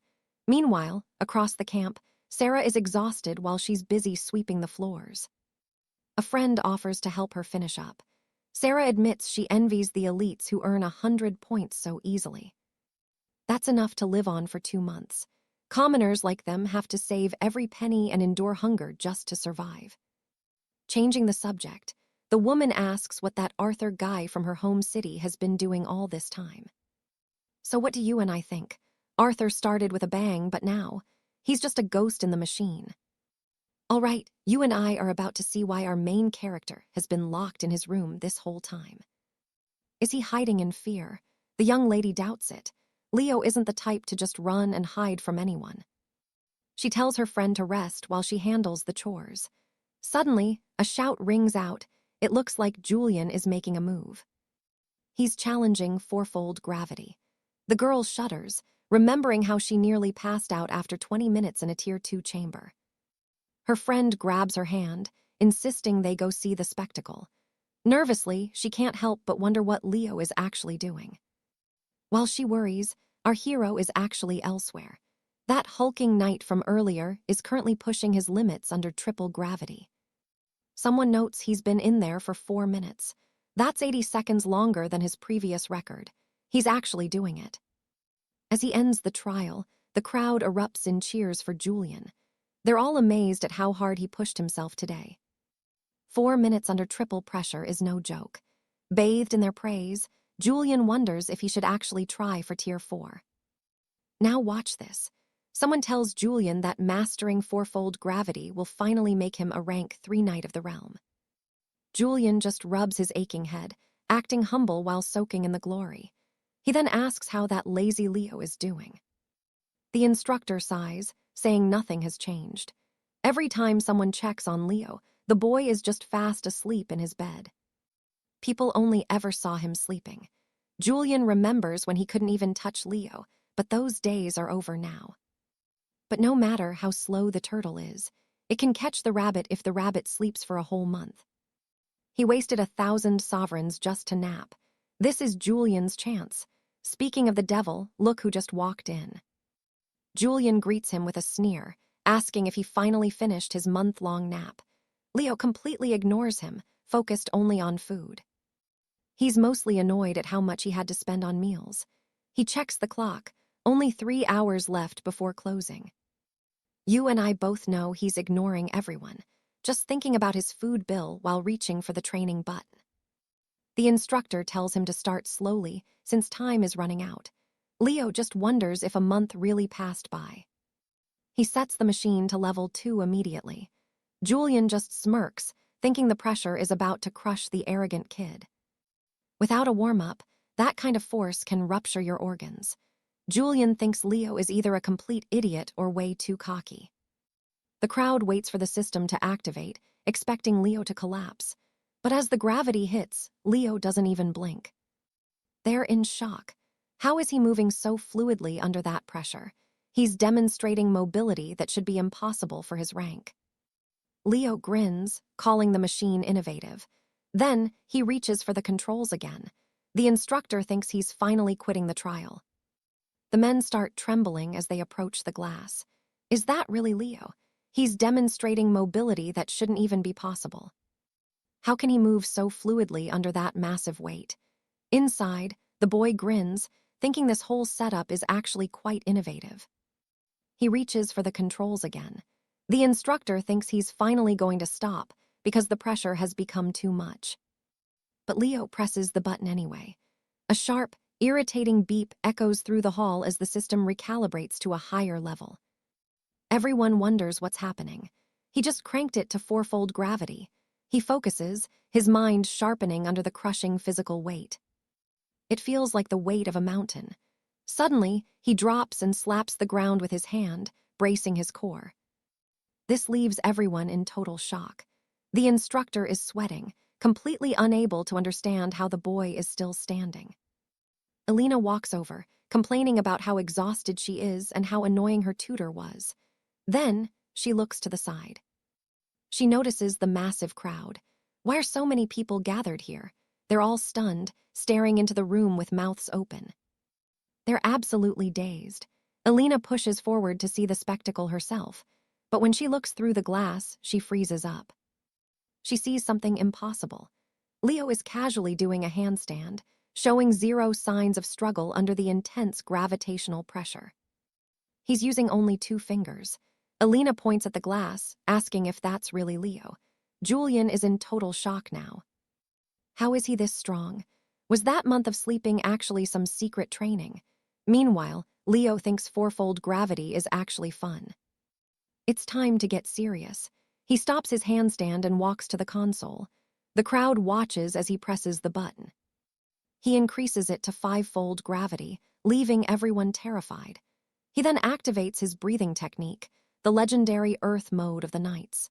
Meanwhile, across the camp, Sarah is exhausted while she's busy sweeping the floors. A friend offers to help her finish up. Sarah admits she envies the elites who earn 100 points so easily. That's enough to live on for 2 months. Commoners like them have to save every penny and endure hunger just to survive. Changing the subject, the woman asks what that Arthur guy from her home city has been doing all this time. So what do you and I think? Arthur started with a bang, but now, he's just a ghost in the machine. All right, you and I are about to see why our main character has been locked in his room this whole time. Is he hiding in fear? The young lady doubts it. Leo isn't the type to just run and hide from anyone. She tells her friend to rest while she handles the chores. Suddenly, a shout rings out. It looks like Julian is making a move. He's challenging fourfold gravity. The girl shudders, remembering how she nearly passed out after 20 minutes in a Tier 2 chamber. Her friend grabs her hand, insisting they go see the spectacle. Nervously, she can't help but wonder what Leo is actually doing. While she worries, our hero is actually elsewhere. That hulking knight from earlier is currently pushing his limits under triple gravity. Someone notes he's been in there for 4 minutes. That's 80 seconds longer than his previous record. He's actually doing it. As he ends the trial, the crowd erupts in cheers for Julian. They're all amazed at how hard he pushed himself today. 4 minutes under triple pressure is no joke. Bathed in their praise, Julian wonders if he should actually try for Tier 4. Now watch this. Someone tells Julian that mastering fourfold gravity will finally make him a rank 3 Knight of the Realm. Julian just rubs his aching head, acting humble while soaking in the glory. He then asks how that lazy Leo is doing. The instructor sighs, saying nothing has changed. Every time someone checks on Leo, the boy is just fast asleep in his bed. People only ever saw him sleeping. Julian remembers when he couldn't even touch Leo, but those days are over now. But no matter how slow the turtle is, it can catch the rabbit if the rabbit sleeps for a whole month. He wasted 1,000 sovereigns just to nap. This is Julian's chance. Speaking of the devil, look who just walked in. Julian greets him with a sneer, asking if he finally finished his month-long nap. Leo completely ignores him, focused only on food. He's mostly annoyed at how much he had to spend on meals. He checks the clock, only 3 hours left before closing. You and I both know he's ignoring everyone, just thinking about his food bill while reaching for the training button. The instructor tells him to start slowly, since time is running out. Leo just wonders if a month really passed by. He sets the machine to level 2 immediately. Julian just smirks, thinking the pressure is about to crush the arrogant kid. Without a warm-up, that kind of force can rupture your organs. Julian thinks Leo is either a complete idiot or way too cocky. The crowd waits for the system to activate, expecting Leo to collapse. But as the gravity hits, Leo doesn't even blink. They're in shock. How is he moving so fluidly under that pressure? He's demonstrating mobility that should be impossible for his rank. Leo grins, calling the machine innovative. Then, he reaches for the controls again. The instructor thinks he's finally quitting the trial. The men start trembling as they approach the glass. Is that really Leo? He's demonstrating mobility that shouldn't even be possible. How can he move so fluidly under that massive weight? Inside, the boy grins, thinking this whole setup is actually quite innovative. He reaches for the controls again. The instructor thinks he's finally going to stop because the pressure has become too much. But Leo presses the button anyway. A sharp, irritating beep echoes through the hall as the system recalibrates to a higher level. Everyone wonders what's happening. He just cranked it to fourfold gravity. He focuses, his mind sharpening under the crushing physical weight. It feels like the weight of a mountain. Suddenly, he drops and slaps the ground with his hand, bracing his core. This leaves everyone in total shock. The instructor is sweating, completely unable to understand how the boy is still standing. Elena walks over, complaining about how exhausted she is and how annoying her tutor was. Then, she looks to the side. She notices the massive crowd. Why are so many people gathered here? They're all stunned, staring into the room with mouths open. They're absolutely dazed. Alina pushes forward to see the spectacle herself, but when she looks through the glass, she freezes up. She sees something impossible. Leo is casually doing a handstand, showing zero signs of struggle under the intense gravitational pressure. He's using only 2 fingers. Alina points at the glass, asking if that's really Leo. Julian is in total shock now. How is he this strong? Was that month of sleeping actually some secret training? Meanwhile, Leo thinks fourfold gravity is actually fun. It's time to get serious. He stops his handstand and walks to the console. The crowd watches as he presses the button. He increases it to 5-fold gravity, leaving everyone terrified. He then activates his breathing technique, the legendary Earth mode of the Knights.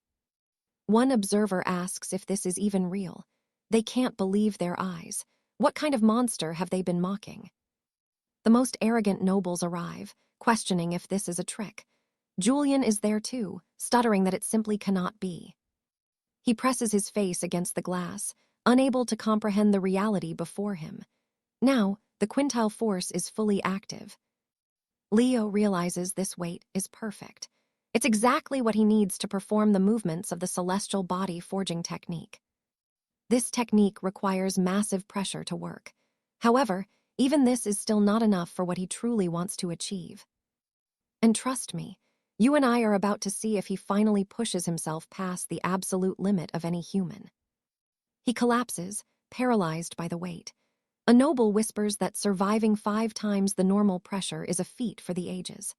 One observer asks if this is even real. They can't believe their eyes. What kind of monster have they been mocking? The most arrogant nobles arrive, questioning if this is a trick. Julian is there too, stuttering that it simply cannot be. He presses his face against the glass, unable to comprehend the reality before him. Now, the quintile force is fully active. Leo realizes this weight is perfect. It's exactly what he needs to perform the movements of the celestial body forging technique. This technique requires massive pressure to work. However, even this is still not enough for what he truly wants to achieve. And trust me, you and I are about to see if he finally pushes himself past the absolute limit of any human. He collapses, paralyzed by the weight. A noble whispers that surviving 5 times the normal pressure is a feat for the ages.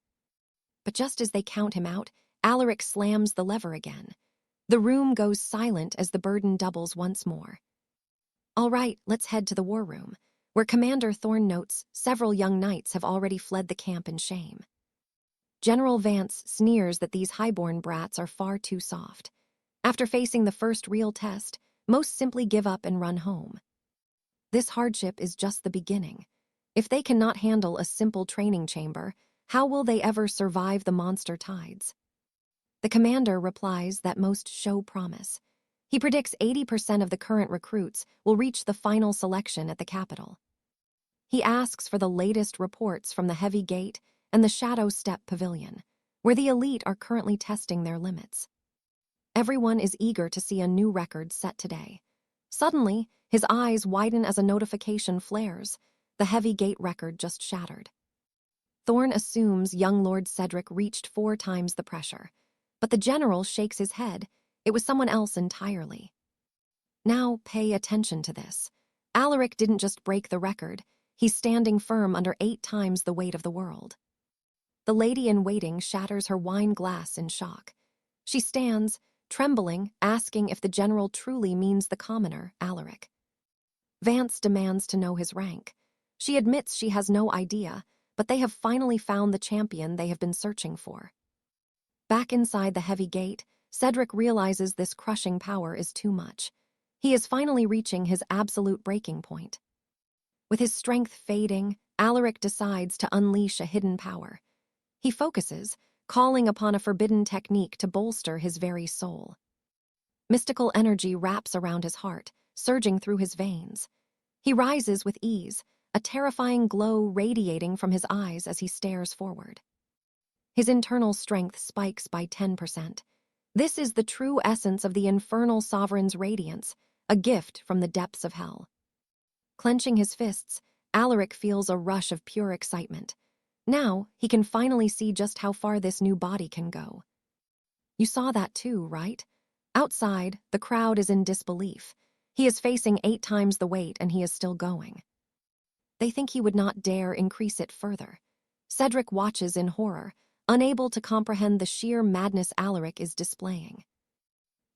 But just as they count him out, Alaric slams the lever again. The room goes silent as the burden doubles once more. All right, let's head to the war room, where Commander Thorne notes several young knights have already fled the camp in shame. General Vance sneers that these highborn brats are far too soft. After facing the first real test, most simply give up and run home. This hardship is just the beginning. If they cannot handle a simple training chamber, how will they ever survive the monster tides? The commander replies that most show promise. He predicts 80% of the current recruits will reach the final selection at the capital. He asks for the latest reports from the Heavy Gate and the Shadow Step Pavilion, where the elite are currently testing their limits. Everyone is eager to see a new record set today. Suddenly, his eyes widen as a notification flares. The Heavy Gate record just shattered. Thorne assumes young Lord Cedric reached 4 times the pressure, but the general shakes his head. It was someone else entirely. Now pay attention to this. Alaric didn't just break the record. He's standing firm under 8 times the weight of the world. The lady-in-waiting shatters her wine glass in shock. She stands, trembling, asking if the general truly means the commoner, Alaric. Vance demands to know his rank. She admits she has no idea, but they have finally found the champion they have been searching for. Back inside the Heavy Gate, Cedric realizes this crushing power is too much. He is finally reaching his absolute breaking point. With his strength fading, Alaric decides to unleash a hidden power. He focuses, calling upon a forbidden technique to bolster his very soul. Mystical energy wraps around his heart, surging through his veins. He rises with ease, a terrifying glow radiating from his eyes as he stares forward. His internal strength spikes by 10%. This is the true essence of the infernal sovereign's radiance, a gift from the depths of hell. Clenching his fists, Alaric feels a rush of pure excitement. Now, he can finally see just how far this new body can go. You saw that too, right? Outside, the crowd is in disbelief. He is facing 8 times the weight and he is still going. They think he would not dare increase it further. Cedric watches in horror, unable to comprehend the sheer madness Alaric is displaying.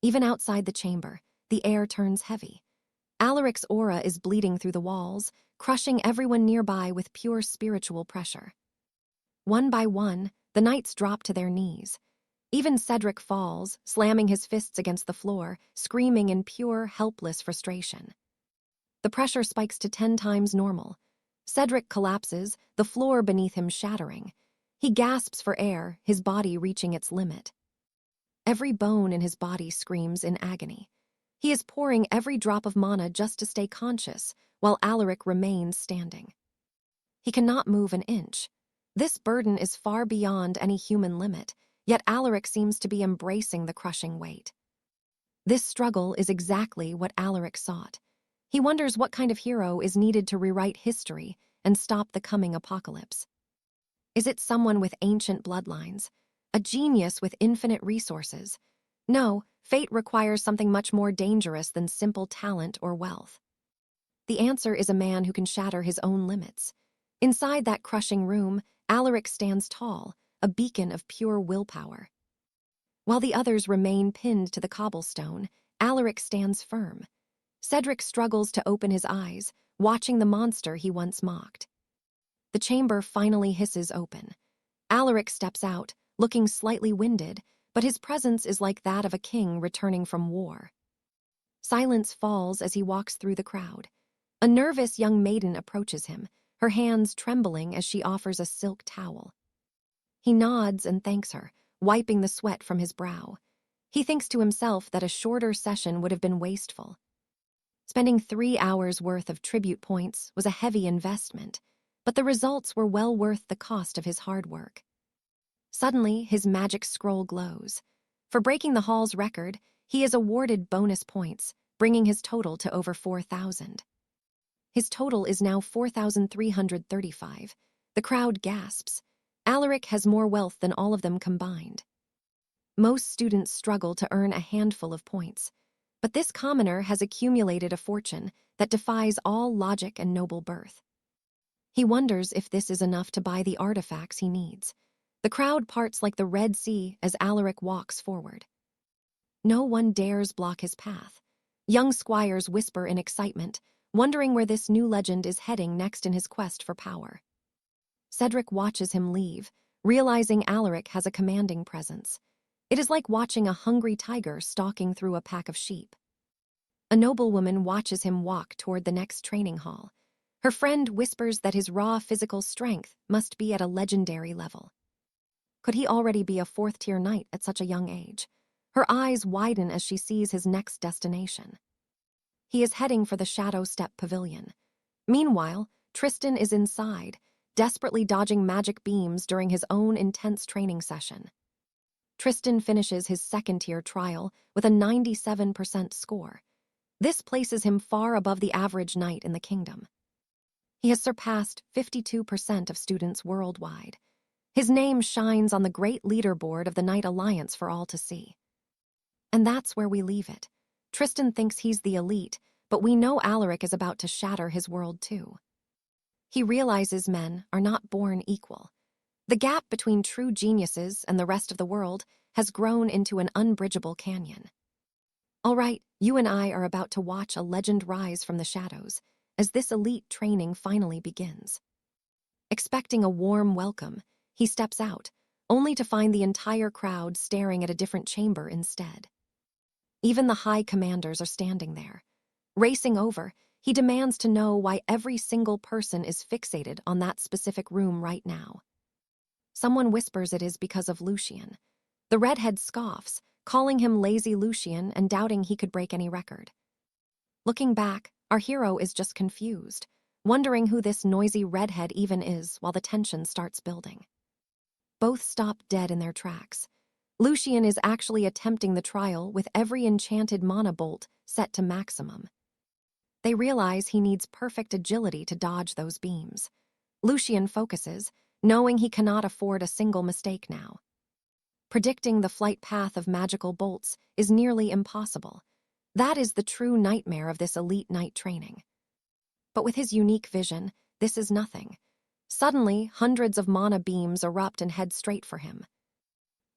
Even outside the chamber, the air turns heavy. Alaric's aura is bleeding through the walls, crushing everyone nearby with pure spiritual pressure. One by one, the knights drop to their knees. Even Cedric falls, slamming his fists against the floor, screaming in pure, helpless frustration. The pressure spikes to 10 times normal. Cedric collapses, the floor beneath him shattering. He gasps for air, his body reaching its limit. Every bone in his body screams in agony. He is pouring every drop of mana just to stay conscious, while Alaric remains standing. He cannot move an inch. This burden is far beyond any human limit, yet Alaric seems to be embracing the crushing weight. This struggle is exactly what Alaric sought. He wonders what kind of hero is needed to rewrite history and stop the coming apocalypse. Is it someone with ancient bloodlines? A genius with infinite resources? No, fate requires something much more dangerous than simple talent or wealth. The answer is a man who can shatter his own limits. Inside that crushing room, Alaric stands tall, a beacon of pure willpower. While the others remain pinned to the cobblestone, Alaric stands firm. Cedric struggles to open his eyes, watching the monster he once mocked. The chamber finally hisses open. Alaric steps out, looking slightly winded, but his presence is like that of a king returning from war. Silence falls as he walks through the crowd. A nervous young maiden approaches him, her hands trembling as she offers a silk towel. He nods and thanks her, wiping the sweat from his brow. He thinks to himself that a shorter session would have been wasteful. Spending 3 hours' worth of tribute points was a heavy investment, but the results were well worth the cost of his hard work. Suddenly, his magic scroll glows. For breaking the hall's record, he is awarded bonus points, bringing his total to over 4,000. His total is now 4,335. The crowd gasps. Alaric has more wealth than all of them combined. Most students struggle to earn a handful of points, but this commoner has accumulated a fortune that defies all logic and noble birth. He wonders if this is enough to buy the artifacts he needs. The crowd parts like the Red Sea as Alaric walks forward. No one dares block his path. Young squires whisper in excitement, wondering where this new legend is heading next in his quest for power. Cedric watches him leave, realizing Alaric has a commanding presence. It is like watching a hungry tiger stalking through a pack of sheep. A noblewoman watches him walk toward the next training hall. Her friend whispers that his raw physical strength must be at a legendary level. Could he already be a fourth-tier knight at such a young age? Her eyes widen as she sees his next destination. He is heading for the Shadow Step Pavilion. Meanwhile, Tristan is inside, desperately dodging magic beams during his own intense training session. Tristan finishes his second-tier trial with a 97% score. This places him far above the average knight in the kingdom. He has surpassed 52% of students worldwide. His name shines on the great leaderboard of the Knight Alliance for all to see. And that's where we leave it. Tristan thinks he's the elite, but we know Alaric is about to shatter his world too. He realizes men are not born equal. The gap between true geniuses and the rest of the world has grown into an unbridgeable canyon. All right, you and I are about to watch a legend rise from the shadows as this elite training finally begins. Expecting a warm welcome, he steps out, only to find the entire crowd staring at a different chamber instead. Even the high commanders are standing there. Racing over, he demands to know why every single person is fixated on that specific room right now. Someone whispers it is because of Lucian. The redhead scoffs, calling him lazy Lucian and doubting he could break any record. Looking back, our hero is just confused, wondering who this noisy redhead even is while the tension starts building. Both stop dead in their tracks. Lucian is actually attempting the trial with every enchanted mana bolt set to maximum. They realize he needs perfect agility to dodge those beams. Lucian focuses, knowing he cannot afford a single mistake now. Predicting the flight path of magical bolts is nearly impossible. That is the true nightmare of this elite knight training. But with his unique vision, this is nothing. Suddenly, hundreds of mana beams erupt and head straight for him.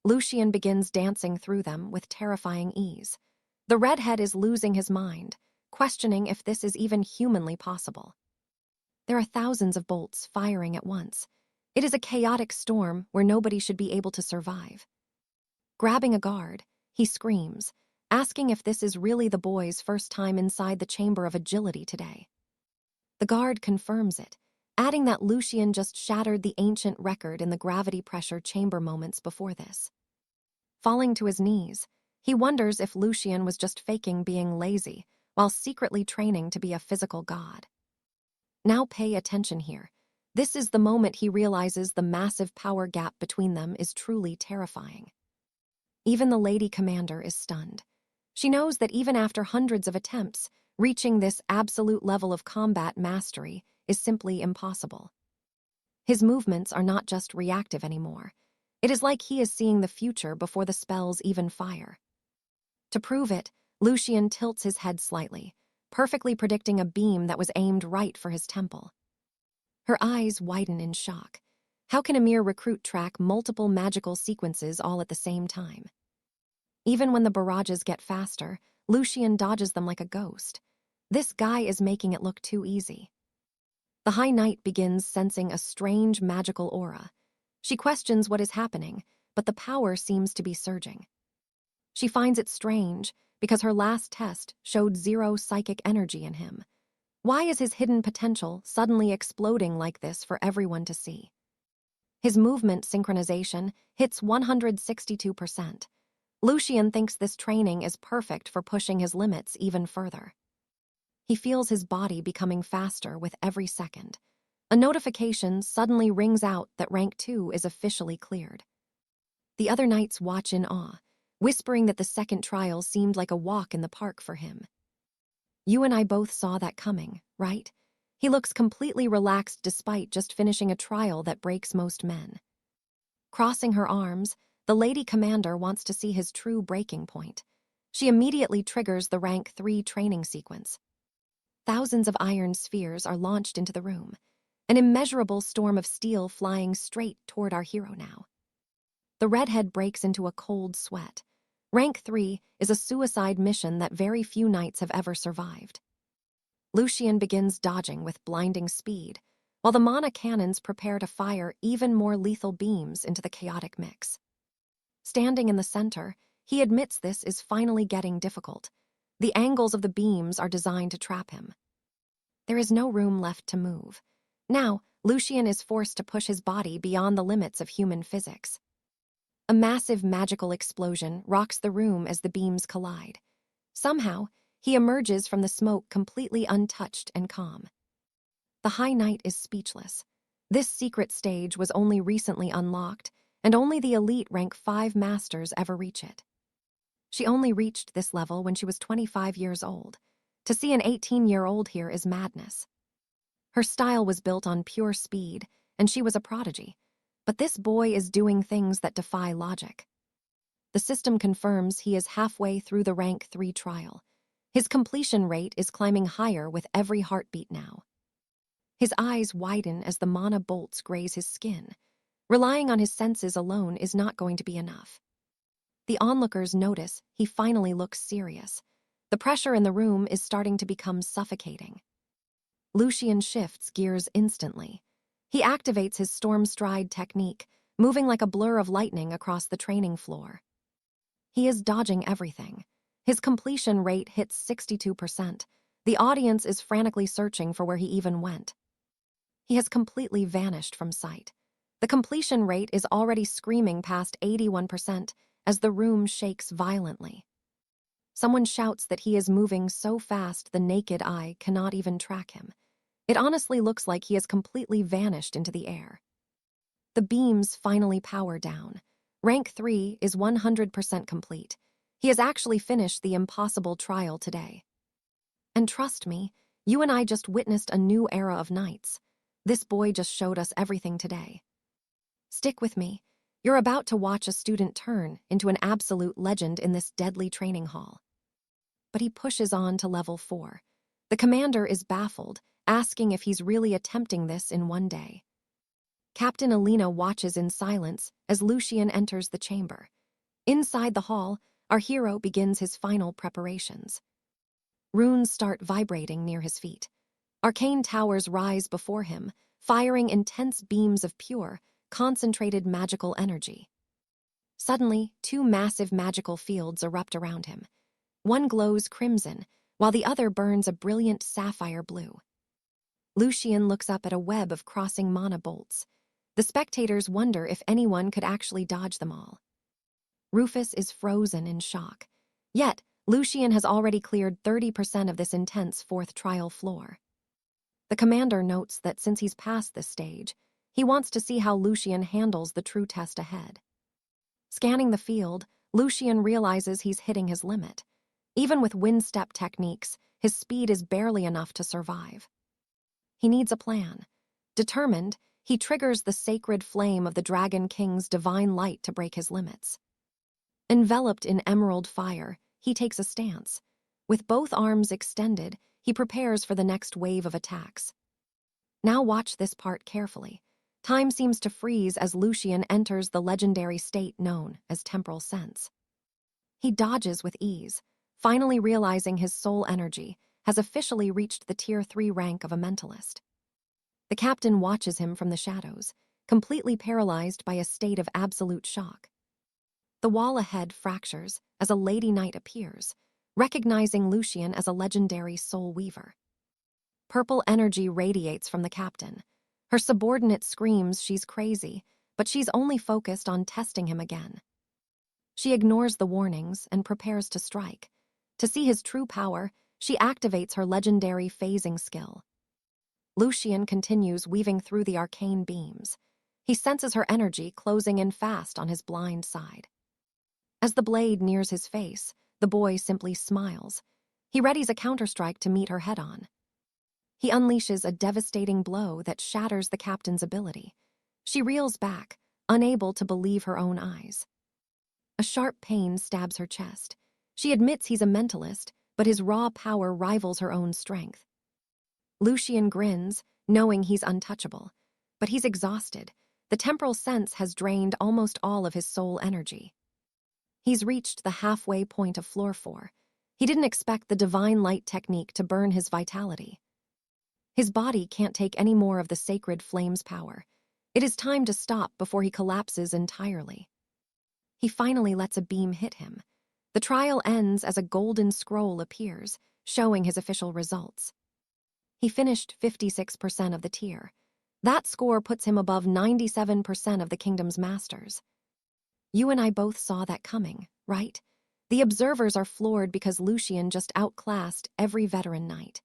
Lucian begins dancing through them with terrifying ease. The redhead is losing his mind, questioning if this is even humanly possible. There are thousands of bolts firing at once. It is a chaotic storm where nobody should be able to survive. Grabbing a guard, he screams, asking if this is really the boy's first time inside the Chamber of Agility today. The guard confirms it, adding that Lucian just shattered the ancient record in the gravity pressure chamber moments before this. Falling to his knees, he wonders if Lucian was just faking being lazy while secretly training to be a physical god. Now pay attention here. This is the moment he realizes the massive power gap between them is truly terrifying. Even the lady commander is stunned. She knows that even after hundreds of attempts, reaching this absolute level of combat mastery is simply impossible. His movements are not just reactive anymore. It is like he is seeing the future before the spells even fire. To prove it, Lucian tilts his head slightly, perfectly predicting a beam that was aimed right for his temple. Her eyes widen in shock. How can a mere recruit track multiple magical sequences all at the same time? Even when the barrages get faster, Lucian dodges them like a ghost. This guy is making it look too easy. The High Knight begins sensing a strange magical aura. She questions what is happening, but the power seems to be surging. She finds it strange because her last test showed 0 psychic energy in him. Why is his hidden potential suddenly exploding like this for everyone to see? His movement synchronization hits 162%. Lucian thinks this training is perfect for pushing his limits even further. He feels his body becoming faster with every second. A notification suddenly rings out that Rank 2 is officially cleared. The other knights watch in awe, whispering that the second trial seemed like a walk in the park for him. You and I both saw that coming, right? He looks completely relaxed despite just finishing a trial that breaks most men. Crossing her arms, the lady commander wants to see his true breaking point. She immediately triggers the Rank 3 training sequence. Thousands of iron spheres are launched into the room, an immeasurable storm of steel flying straight toward our hero now. The redhead breaks into a cold sweat. Rank 3 is a suicide mission that very few knights have ever survived. Lucian begins dodging with blinding speed, while the mana cannons prepare to fire even more lethal beams into the chaotic mix. Standing in the center, he admits this is finally getting difficult. The angles of the beams are designed to trap him. There is no room left to move. Now, Lucian is forced to push his body beyond the limits of human physics. A massive magical explosion rocks the room as the beams collide. Somehow, he emerges from the smoke completely untouched and calm. The High Knight is speechless. This secret stage was only recently unlocked, and only the elite Rank 5 masters ever reach it. She only reached this level when she was 25 years old. To see an 18-year-old here is madness. Her style was built on pure speed, and she was a prodigy. But this boy is doing things that defy logic. The system confirms he is halfway through the Rank 3 trial. His completion rate is climbing higher with every heartbeat now. His eyes widen as the mana bolts graze his skin. Relying on his senses alone is not going to be enough. The onlookers notice he finally looks serious. The pressure in the room is starting to become suffocating. Lucian shifts gears instantly. He activates his storm stride technique, moving like a blur of lightning across the training floor. He is dodging everything. His completion rate hits 62%. The audience is frantically searching for where he even went. He has completely vanished from sight. The completion rate is already screaming past 81% as the room shakes violently. Someone shouts that he is moving so fast the naked eye cannot even track him. It honestly looks like he has completely vanished into the air. The beams finally power down. Rank 3 is 100% complete. He has actually finished the impossible trial today. And trust me, you and I just witnessed a new era of knights. This boy just showed us everything today. Stick with me. You're about to watch a student turn into an absolute legend in this deadly training hall. But he pushes on to level 4. The commander is baffled, asking if he's really attempting this in one day. Captain Alina watches in silence as Lucian enters the chamber. Inside the hall, our hero begins his final preparations. Runes start vibrating near his feet. Arcane towers rise before him, firing intense beams of pure, concentrated magical energy. Suddenly, 2 massive magical fields erupt around him. One glows crimson, while the other burns a brilliant sapphire blue. Lucian looks up at a web of crossing mana bolts. The spectators wonder if anyone could actually dodge them all. Rufus is frozen in shock. Yet, Lucian has already cleared 30% of this intense 4th trial floor. The commander notes that since he's past this stage, he wants to see how Lucien handles the true test ahead. Scanning the field, Lucien realizes he's hitting his limit. Even with wind-step techniques, his speed is barely enough to survive. He needs a plan. Determined, he triggers the sacred flame of the Dragon King's divine light to break his limits. Enveloped in emerald fire, he takes a stance. With both arms extended, he prepares for the next wave of attacks. Now watch this part carefully. Time seems to freeze as Lucien enters the legendary state known as temporal sense. He dodges with ease, finally realizing his soul energy has officially reached the Tier 3 rank of a mentalist. The captain watches him from the shadows, completely paralyzed by a state of absolute shock. The wall ahead fractures as a lady knight appears, recognizing Lucien as a legendary soul weaver. Purple energy radiates from the captain. Her subordinate screams she's crazy, but she's only focused on testing him again. She ignores the warnings and prepares to strike. To see his true power, she activates her legendary phasing skill. Lucien continues weaving through the arcane beams. He senses her energy closing in fast on his blind side. As the blade nears his face, the boy simply smiles. He readies a counterstrike to meet her head-on. He unleashes a devastating blow that shatters the captain's ability. She reels back, unable to believe her own eyes. A sharp pain stabs her chest. She admits he's a mentalist, but his raw power rivals her own strength. Lucien grins, knowing he's untouchable. But he's exhausted. The temporal sense has drained almost all of his soul energy. He's reached the halfway point of floor 4. He didn't expect the divine light technique to burn his vitality. His body can't take any more of the sacred flame's power. It is time to stop before he collapses entirely. He finally lets a beam hit him. The trial ends as a golden scroll appears, showing his official results. He finished 56% of the tier. That score puts him above 97% of the kingdom's masters. You and I both saw that coming, right? The observers are floored because Lucien just outclassed every veteran knight.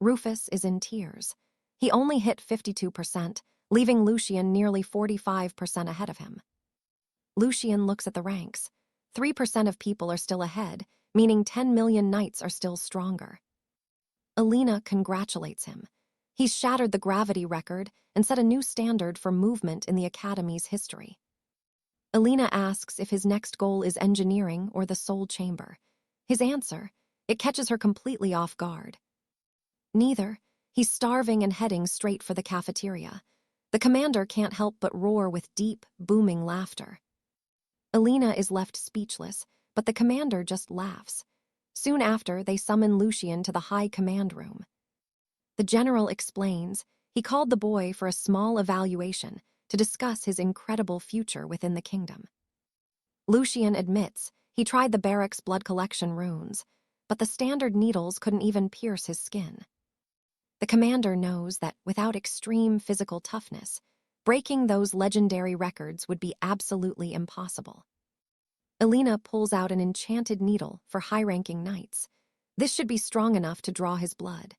Rufus is in tears. He only hit 52%, leaving Lucien nearly 45% ahead of him. Lucien looks at the ranks. 3% of people are still ahead, meaning 10 million knights are still stronger. Alina congratulates him. He's shattered the gravity record and set a new standard for movement in the Academy's history. Alina asks if his next goal is engineering or the soul chamber. His answer, it catches her completely off guard. Neither. He's starving and heading straight for the cafeteria. The commander can't help but roar with deep, booming laughter. Alina is left speechless, but the commander just laughs. Soon after, they summon Lucien to the high command room. The general explains he called the boy for a small evaluation to discuss his incredible future within the kingdom. Lucien admits he tried the barracks blood collection runes, but the standard needles couldn't even pierce his skin. The commander knows that without extreme physical toughness, breaking those legendary records would be absolutely impossible. Alina pulls out an enchanted needle for high-ranking knights. This should be strong enough to draw his blood.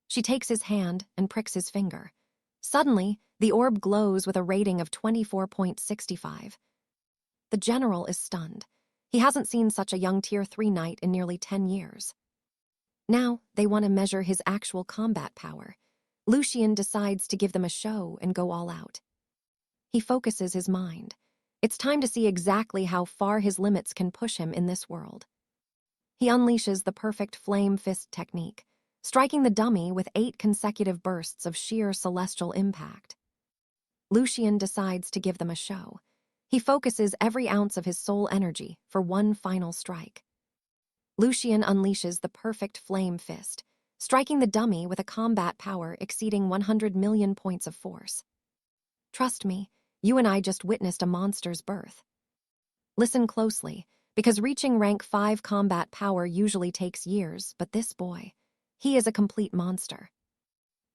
She takes his hand and pricks his finger. Suddenly, the orb glows with a rating of 24.65. The general is stunned. He hasn't seen such a young Tier 3 knight in nearly 10 years. Now, they want to measure his actual combat power. Lucien decides to give them a show and go all out. He focuses his mind. It's time to see exactly how far his limits can push him in this world. He unleashes the perfect flame fist technique, striking the dummy with 8 consecutive bursts of sheer celestial impact. Lucien decides to give them a show. He focuses every ounce of his soul energy for one final strike. Lucien unleashes the perfect flame fist, striking the dummy with a combat power exceeding 100 million points of force. Trust me, you and I just witnessed a monster's birth. Listen closely, because reaching rank 5 combat power usually takes years, but this boy, he is a complete monster.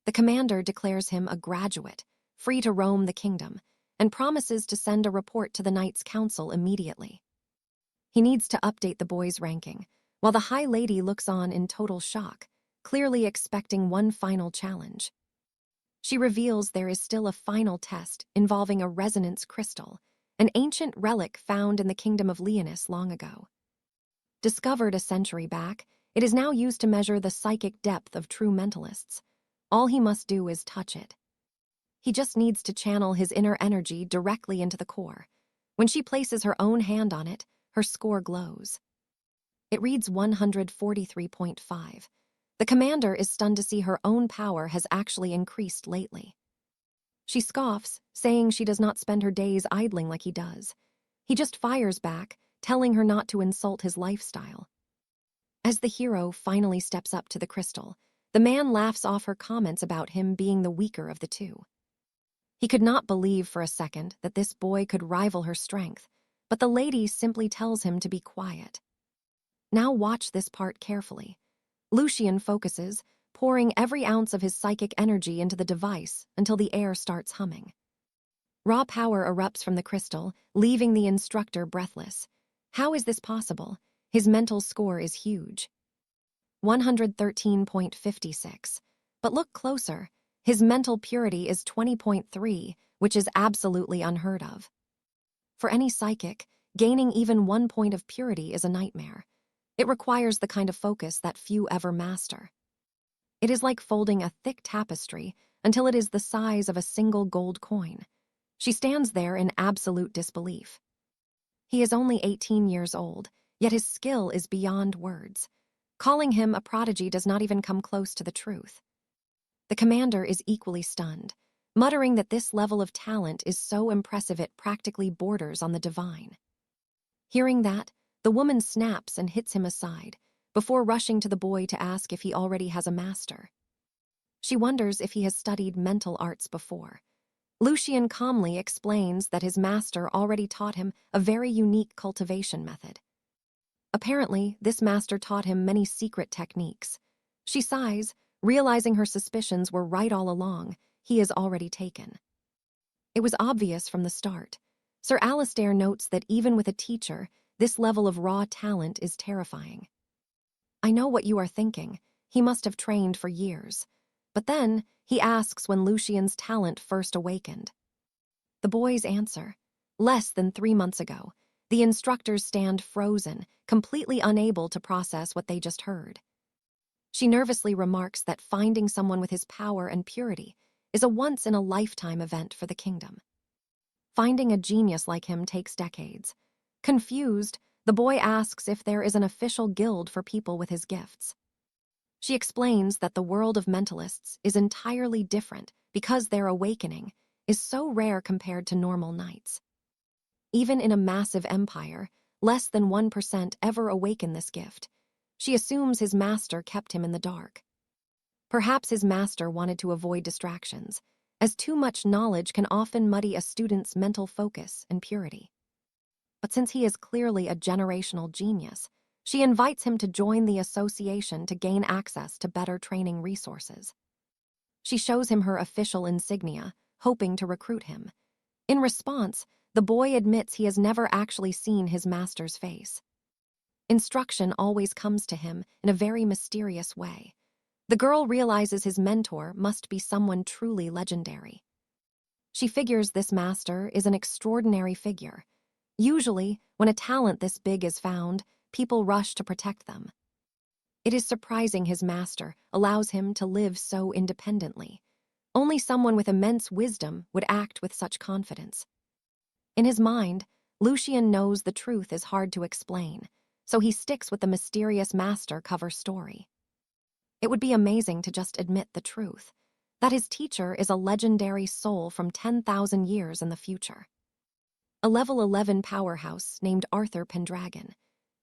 The commander declares him a graduate, free to roam the kingdom, and promises to send a report to the Knights' Council immediately. He needs to update the boy's ranking, while the High Lady looks on in total shock. clearly expecting one final challenge. She reveals there is still a final test involving a resonance crystal, an ancient relic found in the kingdom of Leonis long ago. Discovered a century back, it is now used to measure the psychic depth of true mentalists. All he must do is touch it. He just needs to channel his inner energy directly into the core. When she places her own hand on it, her score glows. It reads 143.5. The commander is stunned to see her own power has actually increased lately. She scoffs, saying she does not spend her days idling like he does. He just fires back, telling her not to insult his lifestyle. As the hero finally steps up to the crystal, the man laughs off her comments about him being the weaker of the two. He could not believe for a second that this boy could rival her strength, but the lady simply tells him to be quiet. Now watch this part carefully. Lucian focuses, pouring every ounce of his psychic energy into the device until the air starts humming. Raw power erupts from the crystal, leaving the instructor breathless. How is this possible? His mental score is huge. 113.56. But look closer. His mental purity is 20.3, which is absolutely unheard of. For any psychic, gaining even 1 point of purity is a nightmare. It requires the kind of focus that few ever master. It is like folding a thick tapestry until it is the size of a single gold coin. She stands there in absolute disbelief. He is only 18 years old, yet his skill is beyond words. Calling him a prodigy does not even come close to the truth. The commander is equally stunned, muttering that this level of talent is so impressive it practically borders on the divine. Hearing that, the woman snaps and hits him aside, before rushing to the boy to ask if he already has a master. She wonders if he has studied mental arts before. Lucian calmly explains that his master already taught him a very unique cultivation method. Apparently, this master taught him many secret techniques. She sighs, realizing her suspicions were right all along. He is already taken. It was obvious from the start. Sir Alistair notes that even with a teacher, this level of raw talent is terrifying. I know what you are thinking. He must have trained for years. But then, he asks when Lucian's talent first awakened. The boys answer. Less than 3 months ago. The instructors stand frozen, completely unable to process what they just heard. She nervously remarks that finding someone with his power and purity is a once-in-a-lifetime event for the kingdom. Finding a genius like him takes decades. Confused, the boy asks if there is an official guild for people with his gifts. She explains that the world of mentalists is entirely different because their awakening is so rare compared to normal knights. Even in a massive empire, less than 1% ever awaken this gift. She assumes his master kept him in the dark. Perhaps his master wanted to avoid distractions, as too much knowledge can often muddy a student's mental focus and purity. But since he is clearly a generational genius, she invites him to join the association to gain access to better training resources. She shows him her official insignia, hoping to recruit him. In response, the boy admits he has never actually seen his master's face. Instruction always comes to him in a very mysterious way. The girl realizes his mentor must be someone truly legendary. She figures this master is an extraordinary figure. Usually, when a talent this big is found, people rush to protect them. It is surprising his master allows him to live so independently. Only someone with immense wisdom would act with such confidence. In his mind, Lucian knows the truth is hard to explain, so he sticks with the mysterious master cover story. It would be amazing to just admit the truth, that his teacher is a legendary soul from 10,000 years in the future. A level 11 powerhouse named Arthur Pendragon.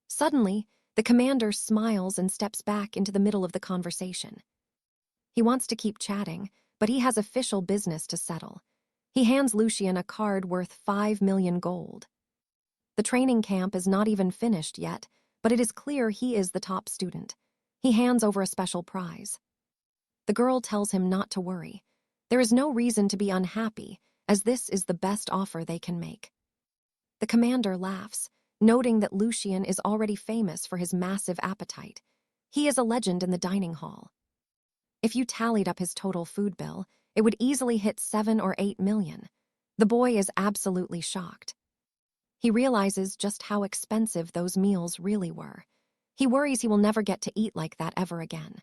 Suddenly, the commander smiles and steps back into the middle of the conversation. He wants to keep chatting, but he has official business to settle. He hands Lucian a card worth 5 million gold. The training camp is not even finished yet, but it is clear he is the top student. He hands over a special prize. The girl tells him not to worry. There is no reason to be unhappy, as this is the best offer they can make. The commander laughs, noting that Lucian is already famous for his massive appetite. He is a legend in the dining hall. If you tallied up his total food bill, it would easily hit 7 or 8 million. The boy is absolutely shocked. He realizes just how expensive those meals really were. He worries he will never get to eat like that ever again.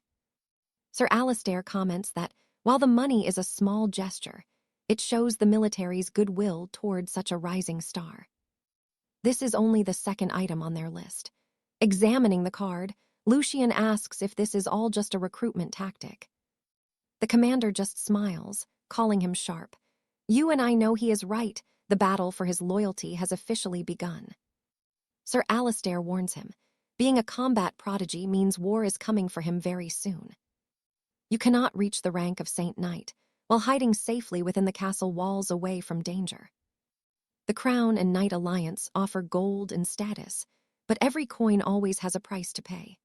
Sir Alistair comments that while the money is a small gesture, it shows the military's goodwill toward such a rising star. This is only the second item on their list. Examining the card, Lucian asks if this is all just a recruitment tactic. The commander just smiles, calling him sharp. You and I know he is right. The battle for his loyalty has officially begun. Sir Alistair warns him. Being a combat prodigy means war is coming for him very soon. You cannot reach the rank of Saint Knight while hiding safely within the castle walls away from danger. The Crown and Knight Alliance offer gold and status, but every coin always has a price to pay.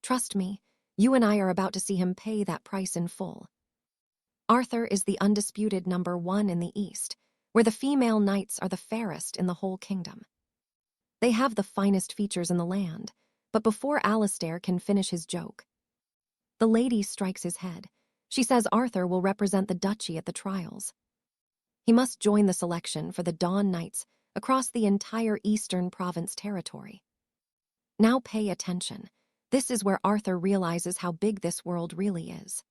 Trust me, you and I are about to see him pay that price in full. Arthur is the undisputed #1 in the East, where the female knights are the fairest in the whole kingdom. They have the finest features in the land, but before Alistair can finish his joke, the lady strikes his head. She says Arthur will represent the duchy at the trials. He must join the selection for the Dawn Knights across the entire Eastern Province territory. Now pay attention. This is where Arthur realizes how big this world really is.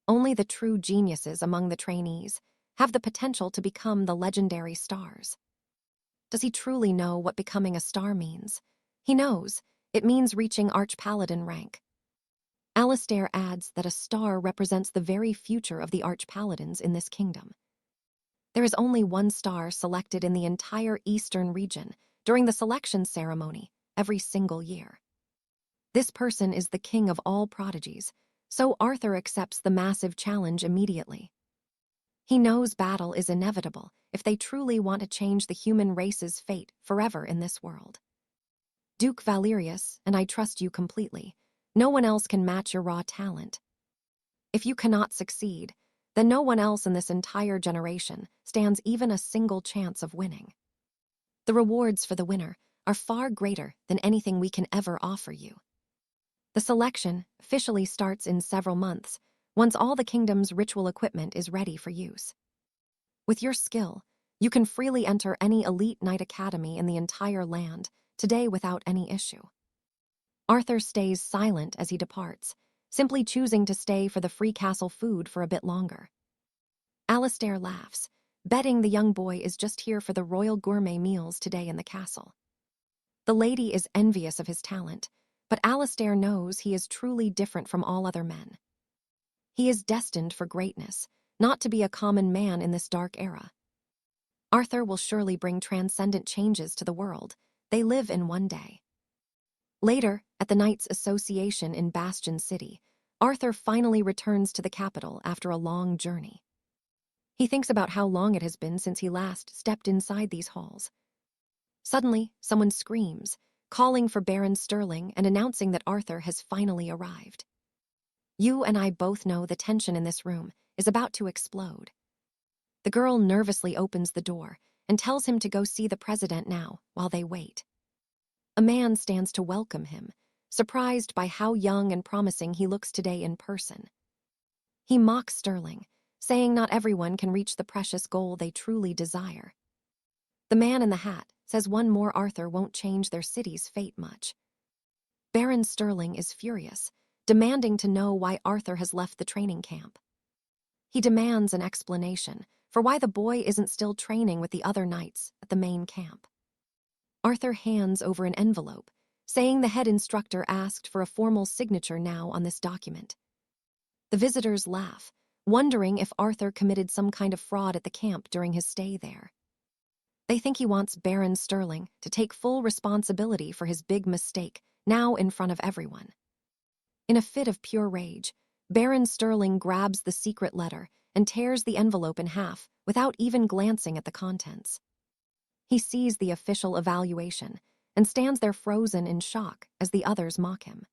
Only the true geniuses among the trainees have the potential to become the legendary stars. Does he truly know what becoming a star means? He knows. It means reaching Archpaladin rank. Alistair adds that a star represents the very future of the Archpaladins in this kingdom. There is only one star selected in the entire Eastern region during the selection ceremony every single year. This person is the king of all prodigies, so Arthur accepts the massive challenge immediately. He knows battle is inevitable if they truly want to change the human race's fate forever in this world. Duke Valerius, and I trust you completely. No one else can match your raw talent. If you cannot succeed, then no one else in this entire generation stands even a single chance of winning. The rewards for the winner are far greater than anything we can ever offer you. The selection officially starts in several months, once all the kingdom's ritual equipment is ready for use. With your skill, you can freely enter any elite knight academy in the entire land today without any issue. Arthur stays silent as he departs, simply choosing to stay for the free castle food for a bit longer. Alistair laughs, betting the young boy is just here for the royal gourmet meals today in the castle. The lady is envious of his talent, but Alistair knows he is truly different from all other men. He is destined for greatness, not to be a common man in this dark era. Arthur will surely bring transcendent changes to the world. They live in one day. Later, at the Knights' Association in Bastion City, Arthur finally returns to the capital after a long journey. He thinks about how long it has been since he last stepped inside these halls. Suddenly, someone screams, calling for Baron Sterling and announcing that Arthur has finally arrived. You and I both know the tension in this room is about to explode. The girl nervously opens the door and tells him to go see the president now while they wait. A man stands to welcome him, surprised by how young and promising he looks today in person. He mocks Sterling, saying not everyone can reach the precious goal they truly desire. The man in the hat says one more Arthur won't change their city's fate much. Baron Sterling is furious, demanding to know why Arthur has left the training camp. He demands an explanation for why the boy isn't still training with the other knights at the main camp. Arthur hands over an envelope, saying the head instructor asked for a formal signature now on this document. The visitors laugh, wondering if Arthur committed some kind of fraud at the camp during his stay there. They think he wants Baron Sterling to take full responsibility for his big mistake, now in front of everyone. In a fit of pure rage, Baron Sterling grabs the secret letter and tears the envelope in half without even glancing at the contents. He sees the official evaluation and stands there frozen in shock as the others mock him.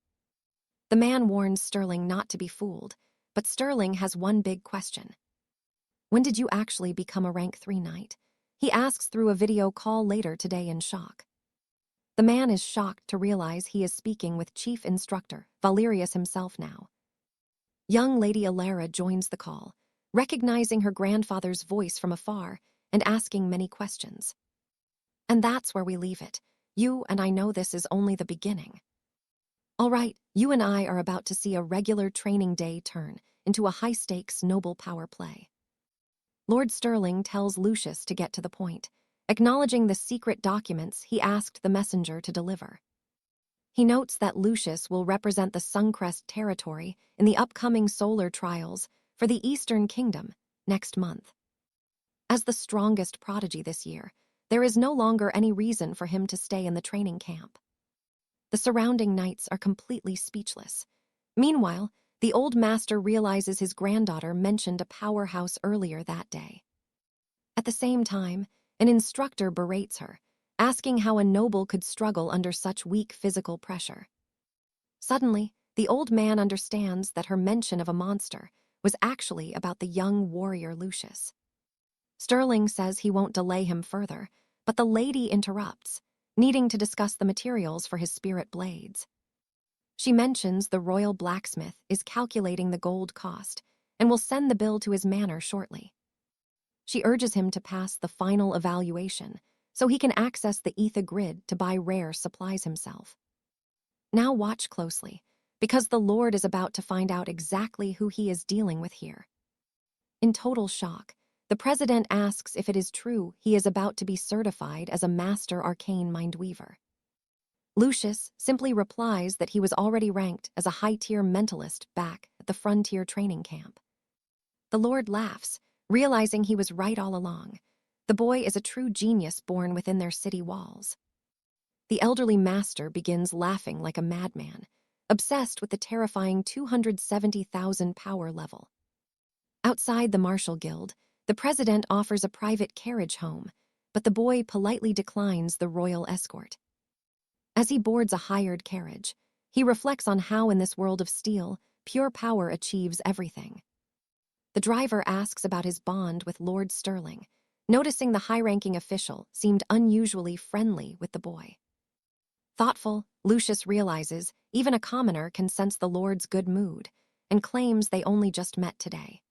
The man warns Sterling not to be fooled, but Sterling has one big question. When did you actually become a rank 3 knight? He asks through a video call later today in shock. The man is shocked to realize he is speaking with Chief Instructor Valerius himself now. Young Lady Alara joins the call, recognizing her grandfather's voice from afar and asking many questions. And that's where we leave it. You and I know this is only the beginning. All right, you and I are about to see a regular training day turn into a high-stakes noble power play. Lord Sterling tells Lucius to get to the point, acknowledging the secret documents he asked the messenger to deliver. He notes that Lucius will represent the Suncrest territory in the upcoming solar trials for the Eastern Kingdom next month. As the strongest prodigy this year, there is no longer any reason for him to stay in the training camp. The surrounding knights are completely speechless. Meanwhile, the old master realizes his granddaughter mentioned a powerhouse earlier that day. At the same time, an instructor berates her, asking how a noble could struggle under such weak physical pressure. Suddenly, the old man understands that her mention of a monster was actually about the young warrior Lucius. Sterling says he won't delay him further, but the lady interrupts, needing to discuss the materials for his spirit blades. She mentions the royal blacksmith is calculating the gold cost and will send the bill to his manor shortly. She urges him to pass the final evaluation so he can access the 𝒂𝒂𝒅𝒆𝒚 grid to buy rare supplies himself. Now watch closely, because the Lord is about to find out exactly who he is dealing with here. In total shock, the president asks if it is true he is about to be certified as a master arcane mindweaver. Lucius simply replies that he was already ranked as a high-tier mentalist back at the frontier training camp. The Lord laughs, realizing he was right all along. The boy is a true genius born within their city walls. The elderly master begins laughing like a madman, obsessed with the terrifying 270,000 power level. Outside the Martial Guild, the president offers a private carriage home, but the boy politely declines the royal escort. As he boards a hired carriage, he reflects on how in this world of steel, pure power achieves everything. The driver asks about his bond with Lord Sterling, noticing the high-ranking official seemed unusually friendly with the boy. Thoughtful, Lucius realizes even a commoner can sense the Lord's good mood and claims they only just met today.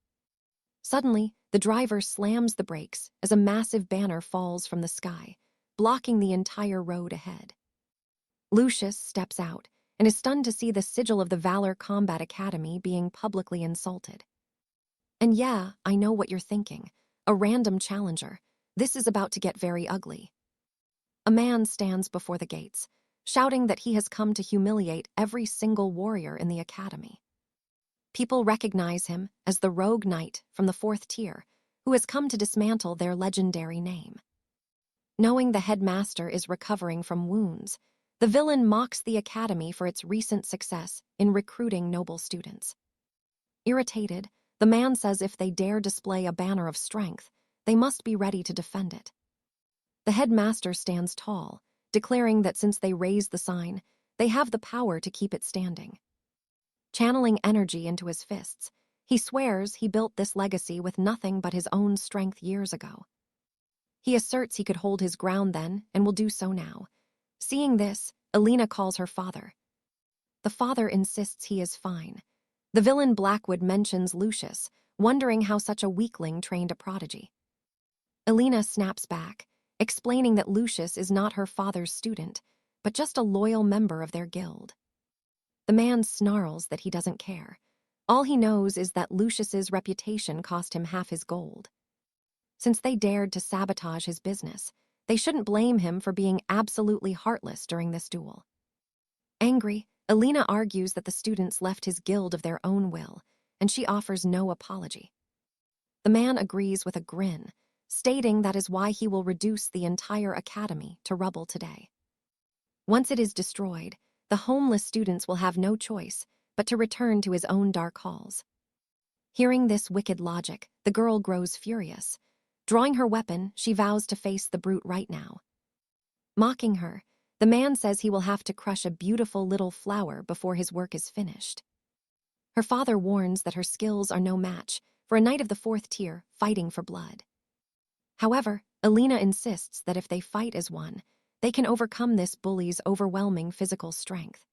Suddenly, the driver slams the brakes as a massive banner falls from the sky, blocking the entire road ahead. Lucius steps out and is stunned to see the sigil of the Valor Combat Academy being publicly insulted. And yeah, I know what you're thinking. A random challenger. This is about to get very ugly. A man stands before the gates, shouting that he has come to humiliate every single warrior in the academy. People recognize him as the rogue knight from the 4th tier, who has come to dismantle their legendary name. Knowing the headmaster is recovering from wounds, the villain mocks the academy for its recent success in recruiting noble students. Irritated, the man says if they dare display a banner of strength, they must be ready to defend it. The headmaster stands tall, declaring that since they raised the sign, they have the power to keep it standing. Channeling energy into his fists, he swears he built this legacy with nothing but his own strength years ago. He asserts he could hold his ground then and will do so now. Seeing this, Alina calls her father. The father insists he is fine. The villain Blackwood mentions Lucius, wondering how such a weakling trained a prodigy. Alina snaps back, explaining that Lucius is not her father's student, but just a loyal member of their guild. The man snarls that he doesn't care. All he knows is that Lucius's reputation cost him half his gold. Since they dared to sabotage his business, they shouldn't blame him for being absolutely heartless during this duel. Angry, Alina argues that the students left his guild of their own will, and she offers no apology. The man agrees with a grin, stating that is why he will reduce the entire academy to rubble today. Once it is destroyed, the homeless students will have no choice but to return to his own dark halls. Hearing this wicked logic, the girl grows furious. Drawing her weapon, she vows to face the brute right now. Mocking her, the man says he will have to crush a beautiful little flower before his work is finished. Her father warns that her skills are no match for a knight of the 4th tier fighting for blood. However, Alina insists that if they fight as one, they can overcome this bully's overwhelming physical strength.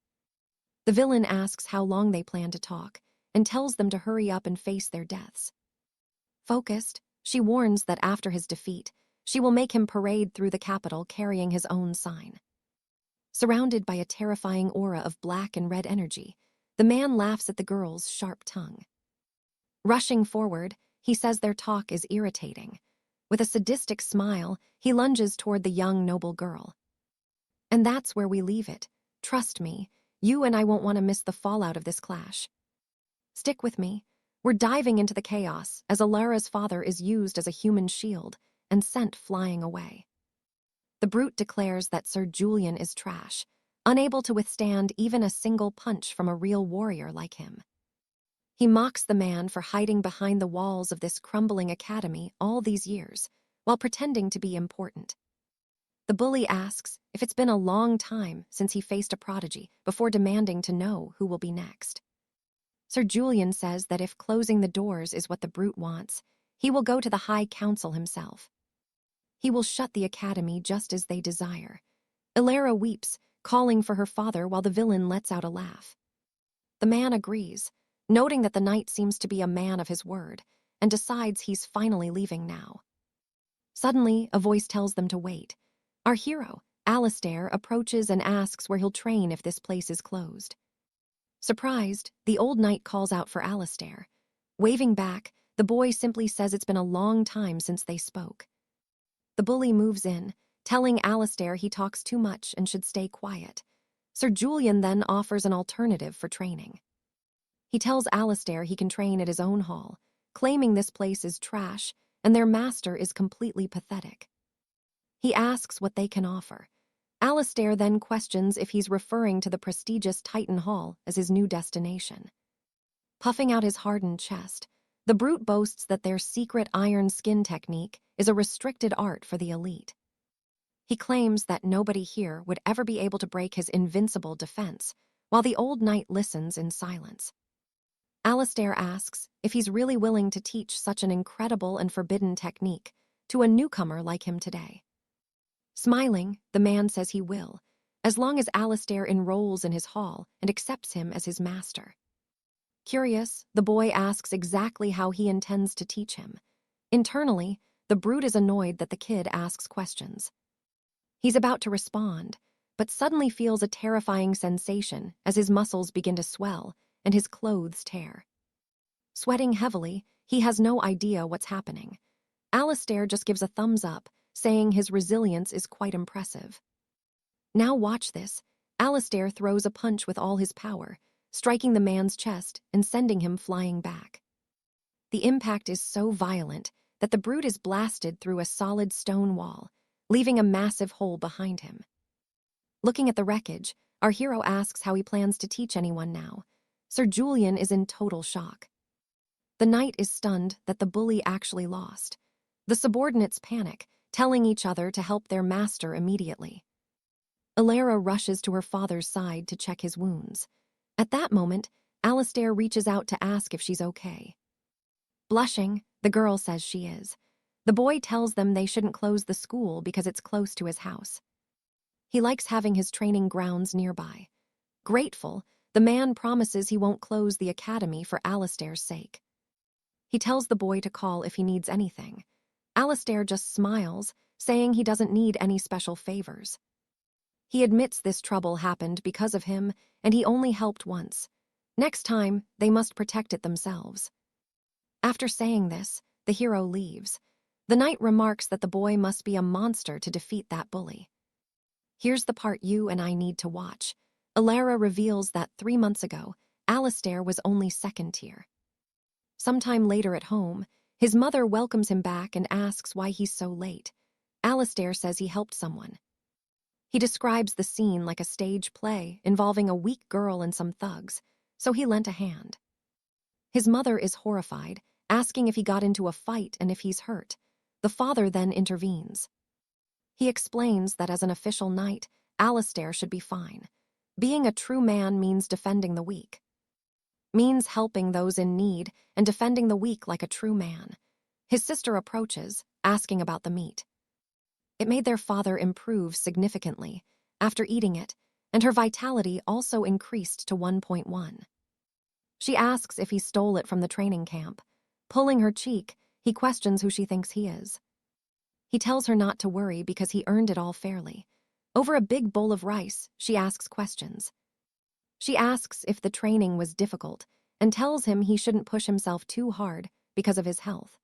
The villain asks how long they plan to talk, and tells them to hurry up and face their deaths. Focused, she warns that after his defeat, she will make him parade through the capital carrying his own sign. Surrounded by a terrifying aura of black and red energy, the man laughs at the girl's sharp tongue. Rushing forward, he says their talk is irritating. With a sadistic smile, he lunges toward the young, noble girl. And that's where we leave it. Trust me, you and I won't want to miss the fallout of this clash. Stick with me. We're diving into the chaos as Alara's father is used as a human shield and sent flying away. The brute declares that Sir Julian is trash, unable to withstand even a single punch from a real warrior like him. He mocks the man for hiding behind the walls of this crumbling academy all these years, while pretending to be important. The bully asks if it's been a long time since he faced a prodigy before demanding to know who will be next. Sir Julian says that if closing the doors is what the brute wants, he will go to the High Council himself. He will shut the academy just as they desire. Alara weeps, calling for her father while the villain lets out a laugh. The man agrees, noting that the knight seems to be a man of his word, and decides he's finally leaving now. Suddenly, a voice tells them to wait. Our hero, Alistair, approaches and asks where he'll train if this place is closed. Surprised, the old knight calls out for Alistair. Waving back, the boy simply says it's been a long time since they spoke. The bully moves in, telling Alistair he talks too much and should stay quiet. Sir Julian then offers an alternative for training. He tells Alistair he can train at his own hall, claiming this place is trash and their master is completely pathetic. He asks what they can offer. Alistair then questions if he's referring to the prestigious Titan Hall as his new destination. Puffing out his hardened chest, the brute boasts that their secret iron skin technique is a restricted art for the elite. He claims that nobody here would ever be able to break his invincible defense, while the old knight listens in silence. Alistair asks if he's really willing to teach such an incredible and forbidden technique to a newcomer like him today. Smiling, the man says he will, as long as Alistair enrolls in his hall and accepts him as his master. Curious, the boy asks exactly how he intends to teach him. Internally, the brute is annoyed that the kid asks questions. He's about to respond, but suddenly feels a terrifying sensation as his muscles begin to swell and his clothes tear. Sweating heavily, he has no idea what's happening. Alistair just gives a thumbs up, saying his resilience is quite impressive. Now watch this. Alistair throws a punch with all his power, striking the man's chest and sending him flying back. The impact is so violent that the brute is blasted through a solid stone wall, leaving a massive hole behind him. Looking at the wreckage, our hero asks how he plans to teach anyone now. Sir Julian is in total shock. The knight is stunned that the bully actually lost. The subordinates panic, telling each other to help their master immediately. Alara rushes to her father's side to check his wounds. At that moment, Alistair reaches out to ask if she's okay. Blushing, the girl says she is. The boy tells them they shouldn't close the school because it's close to his house. He likes having his training grounds nearby. Grateful, the man promises he won't close the academy for Alistair's sake. He tells the boy to call if he needs anything. Alistair just smiles, saying he doesn't need any special favors. He admits this trouble happened because of him, and he only helped once. Next time, they must protect it themselves. After saying this, the hero leaves. The knight remarks that the boy must be a monster to defeat that bully. Here's the part you and I need to watch. Alara reveals that 3 months ago, Alistair was only second tier. Sometime later at home, his mother welcomes him back and asks why he's so late. Alistair says he helped someone. He describes the scene like a stage play involving a weak girl and some thugs, so he lent a hand. His mother is horrified, asking if he got into a fight and if he's hurt. The father then intervenes. He explains that as an official knight, Alistair should be fine. Being a true man means defending the weak. Means helping those in need and defending the weak like a true man. His sister approaches, asking about the meat. It made their father improve significantly after eating it, and her vitality also increased to 1.1. She asks if he stole it from the training camp. Pulling her cheek, he questions who she thinks he is. He tells her not to worry because he earned it all fairly. Over a big bowl of rice, she asks questions. She asks if the training was difficult and tells him he shouldn't push himself too hard because of his health.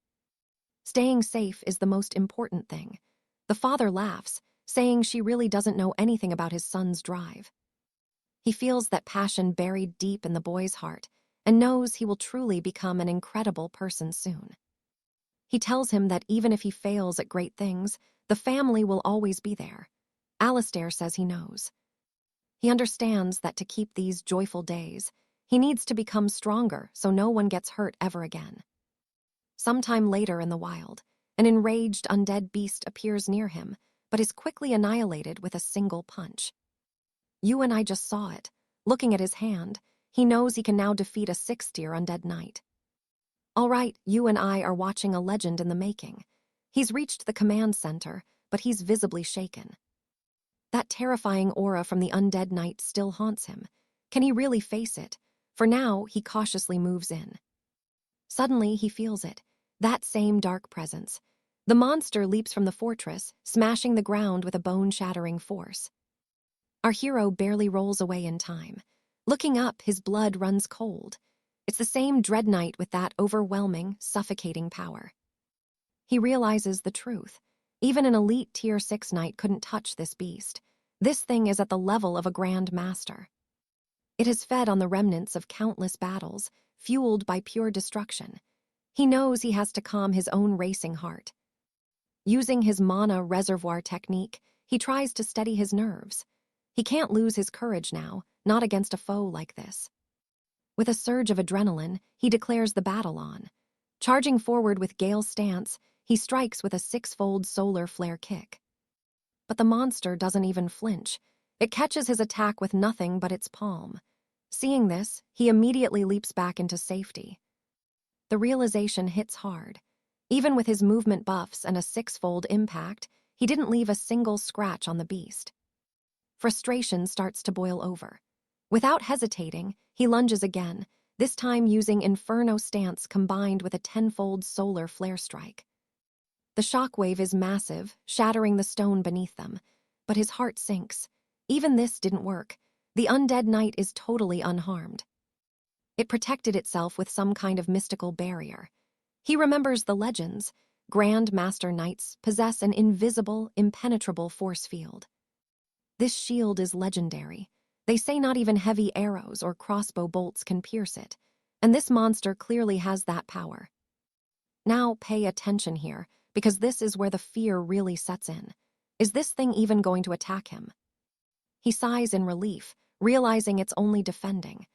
Staying safe is the most important thing. The father laughs, saying she really doesn't know anything about his son's drive. He feels that passion buried deep in the boy's heart and knows he will truly become an incredible person soon. He tells him that even if he fails at great things, the family will always be there. Alistair says he knows. He understands that to keep these joyful days, he needs to become stronger so no one gets hurt ever again. Sometime later in the wild, an enraged undead beast appears near him, but is quickly annihilated with a single punch. You and I just saw it. Looking at his hand, he knows he can now defeat a 6th-tier undead knight. All right, you and I are watching a legend in the making. He's reached the command center, but he's visibly shaken. That terrifying aura from the undead knight still haunts him. Can he really face it? For now, he cautiously moves in. Suddenly, he feels it. That same dark presence. The monster leaps from the fortress, smashing the ground with a bone-shattering force. Our hero barely rolls away in time. Looking up, his blood runs cold. It's the same Dread Knight with that overwhelming, suffocating power. He realizes the truth. Even an elite Tier 6 knight couldn't touch this beast. This thing is at the level of a Grand Master. It has fed on the remnants of countless battles, fueled by pure destruction. He knows he has to calm his own racing heart. Using his mana reservoir technique, he tries to steady his nerves. He can't lose his courage now, not against a foe like this. With a surge of adrenaline, he declares the battle on. Charging forward with Gale's stance, he strikes with a 6-fold solar flare kick. But the monster doesn't even flinch. It catches his attack with nothing but its palm. Seeing this, he immediately leaps back into safety. The realization hits hard. Even with his movement buffs and a 6-fold impact, he didn't leave a single scratch on the beast. Frustration starts to boil over. Without hesitating, he lunges again, this time using Inferno stance combined with a 10-fold solar flare strike. The shockwave is massive, shattering the stone beneath them, but his heart sinks. Even this didn't work. The undead knight is totally unharmed. It protected itself with some kind of mystical barrier. He remembers the legends. Grand Master Knights possess an invisible, impenetrable force field. This shield is legendary. They say not even heavy arrows or crossbow bolts can pierce it, and this monster clearly has that power. Now pay attention here, because this is where the fear really sets in. Is this thing even going to attack him? He sighs in relief, realizing it's only defending.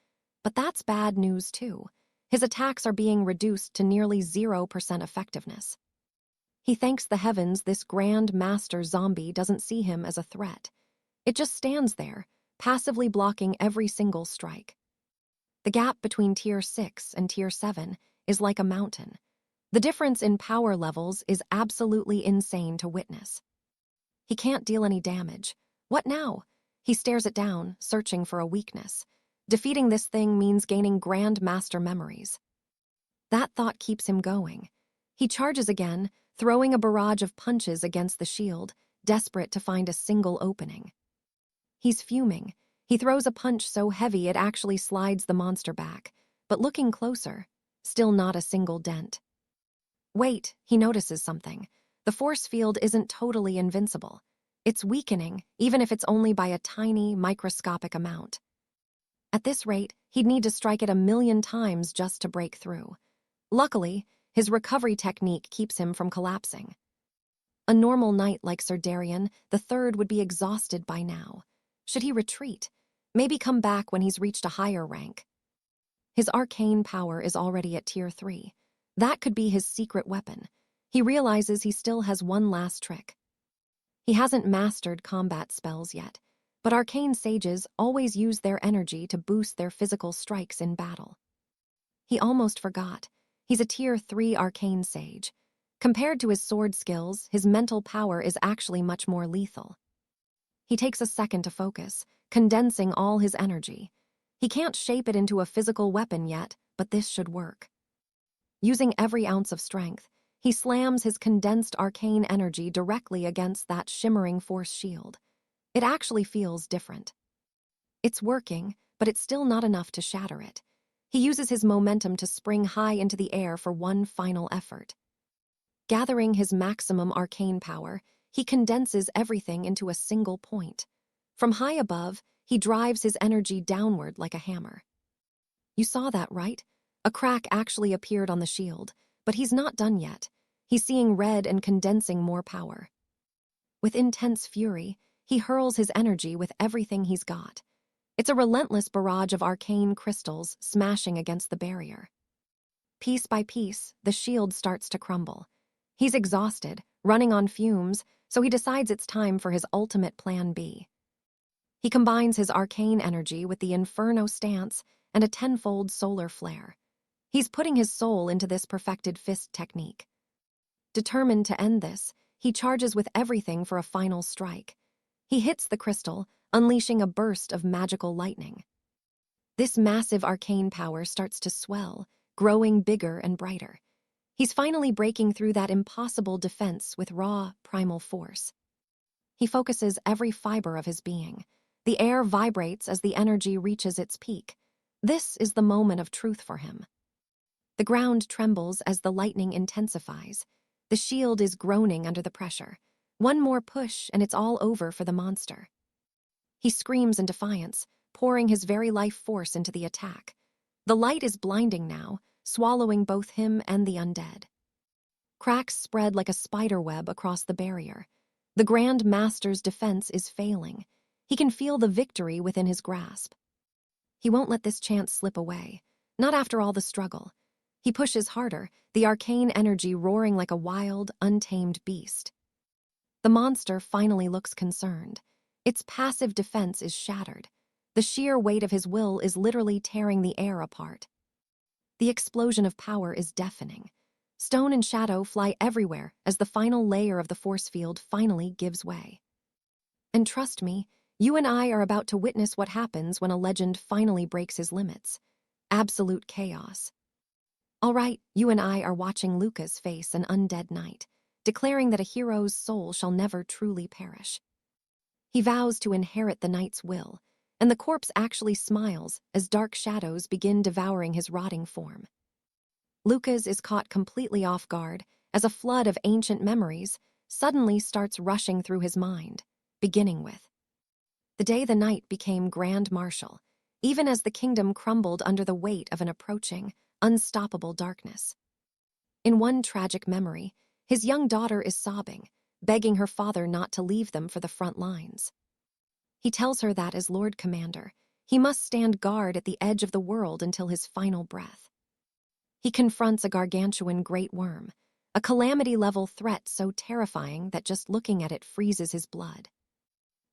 But that's bad news too. His attacks are being reduced to nearly 0% effectiveness. He thanks the heavens this Grand Master zombie doesn't see him as a threat. It just stands there, passively blocking every single strike. The gap between Tier 6 and Tier 7 is like a mountain. The difference in power levels is absolutely insane to witness. He can't deal any damage. What now? He stares it down, searching for a weakness. Defeating this thing means gaining Grand Master memories. That thought keeps him going. He charges again, throwing a barrage of punches against the shield, desperate to find a single opening. He's fuming. He throws a punch so heavy it actually slides the monster back, but looking closer, still not a single dent. Wait, he notices something. The force field isn't totally invincible. It's weakening, even if it's only by a tiny, microscopic amount. At this rate, he'd need to strike it 1,000,000 times just to break through. Luckily, his recovery technique keeps him from collapsing. A normal knight like Sir Darian, the third would be exhausted by now. Should he retreat? Maybe come back when he's reached a higher rank. His arcane power is already at Tier 3. That could be his secret weapon. He realizes he still has one last trick. He hasn't mastered combat spells yet, but arcane sages always use their energy to boost their physical strikes in battle. He almost forgot. He's a Tier 3 arcane sage. Compared to his sword skills, his mental power is actually much more lethal. He takes a second to focus, condensing all his energy. He can't shape it into a physical weapon yet, but this should work. Using every ounce of strength, he slams his condensed arcane energy directly against that shimmering force shield. It actually feels different. It's working, but it's still not enough to shatter it. He uses his momentum to spring high into the air for one final effort. Gathering his maximum arcane power, he condenses everything into a single point. From high above, he drives his energy downward like a hammer. You saw that, right? A crack actually appeared on the shield, but he's not done yet. He's seeing red and condensing more power. With intense fury, he hurls his energy with everything he's got. It's a relentless barrage of arcane crystals smashing against the barrier. Piece by piece, the shield starts to crumble. He's exhausted, running on fumes, so he decides it's time for his ultimate plan B. He combines his arcane energy with the Inferno stance and a tenfold solar flare. He's putting his soul into this perfected fist technique. Determined to end this, he charges with everything for a final strike. He hits the crystal, unleashing a burst of magical lightning. This massive arcane power starts to swell, growing bigger and brighter. He's finally breaking through that impossible defense with raw, primal force. He focuses every fiber of his being. The air vibrates as the energy reaches its peak. This is the moment of truth for him. The ground trembles as the lightning intensifies. The shield is groaning under the pressure. One more push and it's all over for the monster. He screams in defiance, pouring his very life force into the attack. The light is blinding now, swallowing both him and the undead. Cracks spread like a spider web across the barrier. The Grand Master's defense is failing. He can feel the victory within his grasp. He won't let this chance slip away, not after all the struggle. He pushes harder, the arcane energy roaring like a wild, untamed beast. The monster finally looks concerned. Its passive defense is shattered. The sheer weight of his will is literally tearing the air apart. The explosion of power is deafening. Stone and shadow fly everywhere as the final layer of the force field finally gives way. And trust me, you and I are about to witness what happens when a legend finally breaks his limits. Absolute chaos. All right, you and I are watching Lucas face an undead knight, declaring that a hero's soul shall never truly perish. He vows to inherit the knight's will, and the corpse actually smiles as dark shadows begin devouring his rotting form. Lucas is caught completely off guard as a flood of ancient memories suddenly starts rushing through his mind, beginning with the day the knight became Grand Marshal, even as the kingdom crumbled under the weight of an approaching, unstoppable darkness. In one tragic memory, his young daughter is sobbing, begging her father not to leave them for the front lines. He tells her that as Lord Commander, he must stand guard at the edge of the world until his final breath. He confronts a gargantuan great worm, a calamity-level threat so terrifying that just looking at it freezes his blood.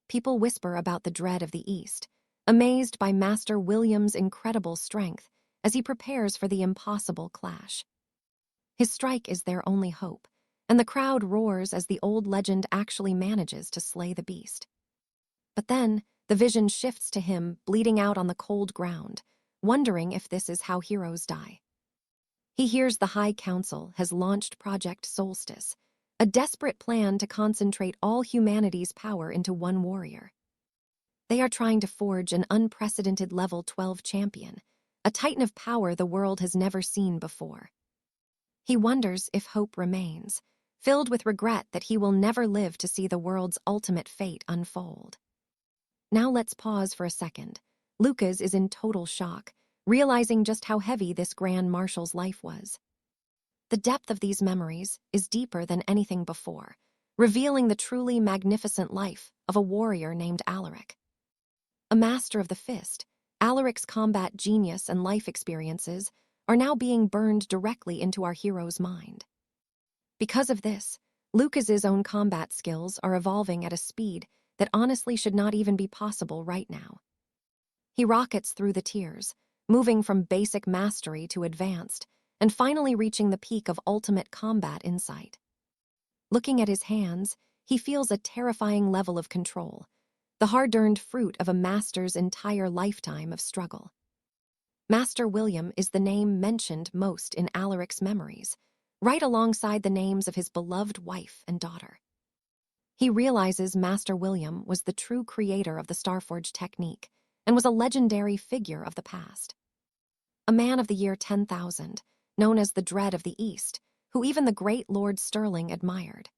People whisper about the dread of the East, amazed by Master William's incredible strength as he prepares for the impossible clash. His strike is their only hope, and the crowd roars as the old legend actually manages to slay the beast. But then, the vision shifts to him bleeding out on the cold ground, wondering if this is how heroes die. He hears the High Council has launched Project Solstice, a desperate plan to concentrate all humanity's power into one warrior. They are trying to forge an unprecedented level 12 champion, a titan of power the world has never seen before. He wonders if hope remains, filled with regret that he will never live to see the world's ultimate fate unfold. Now let's pause for a second. Lucas is in total shock, realizing just how heavy this Grand Marshal's life was. The depth of these memories is deeper than anything before, revealing the truly magnificent life of a warrior named Alaric. A master of the fist, Alaric's combat genius and life experiences are now being burned directly into our hero's mind. Because of this, Lucas's own combat skills are evolving at a speed that honestly should not even be possible right now. He rockets through the tiers, moving from basic mastery to advanced, and finally reaching the peak of ultimate combat insight. Looking at his hands, he feels a terrifying level of control. the hard-earned fruit of a master's entire lifetime of struggle. Master William is the name mentioned most in Alaric's memories, right alongside the names of his beloved wife and daughter. He realizes Master William was the true creator of the Starforge technique and was a legendary figure of the past. A man of the year 10,000, known as the Dread of the East, who even the great Lord Sterling admired.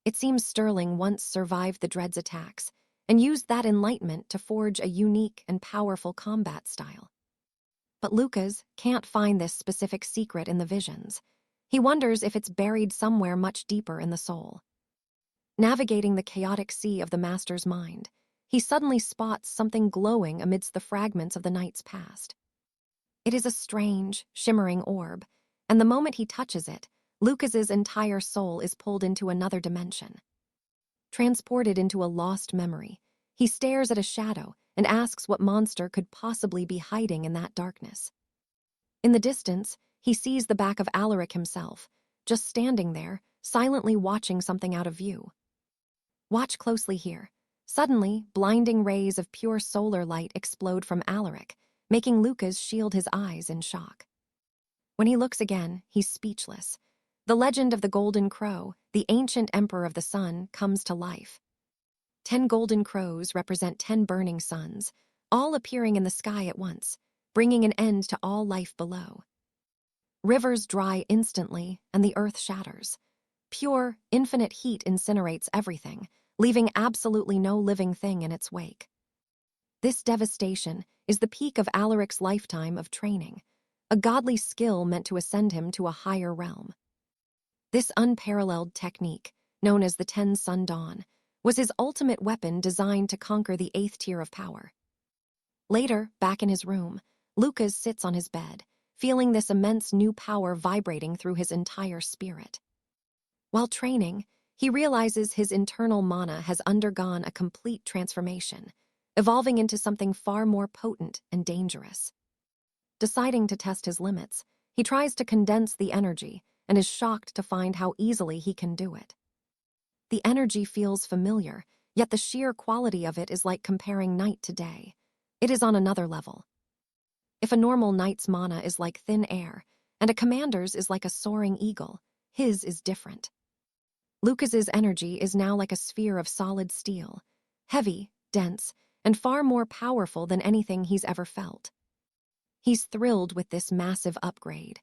It seems Sterling once survived the Dread's attacks and used that enlightenment to forge a unique and powerful combat style. But Lucas can't find this specific secret in the visions. He wonders if it's buried somewhere much deeper in the soul. Navigating the chaotic sea of the master's mind, he suddenly spots something glowing amidst the fragments of the night's past. It is a strange, shimmering orb, and the moment he touches it, Lucas's entire soul is pulled into another dimension. Transported into a lost memory, he stares at a shadow and asks what monster could possibly be hiding in that darkness. In the distance, he sees the back of Alaric himself, just standing there, silently watching something out of view. Watch closely here. Suddenly, blinding rays of pure solar light explode from Alaric, making Lucas shield his eyes in shock. When he looks again, he's speechless. The legend of the Golden Crow, the ancient emperor of the sun, comes to life. 10 golden crows represent 10 burning suns, all appearing in the sky at once, bringing an end to all life below. Rivers dry instantly, and the earth shatters. Pure, infinite heat incinerates everything, leaving absolutely no living thing in its wake. This devastation is the peak of Alaric's lifetime of training, a godly skill meant to ascend him to a higher realm. This unparalleled technique, known as the 10 Sun Dawn, was his ultimate weapon designed to conquer the 8th tier of power. Later, back in his room, Lucas sits on his bed, feeling this immense new power vibrating through his entire spirit. While training, he realizes his internal mana has undergone a complete transformation, evolving into something far more potent and dangerous. Deciding to test his limits, he tries to condense the energy and is shocked to find how easily he can do it. The energy feels familiar, yet the sheer quality of it is like comparing night to day. It is on another level. If a normal knight's mana is like thin air, and a commander's is like a soaring eagle, his is different. Lucas's energy is now like a sphere of solid steel, heavy, dense, and far more powerful than anything he's ever felt. He's thrilled with this massive upgrade,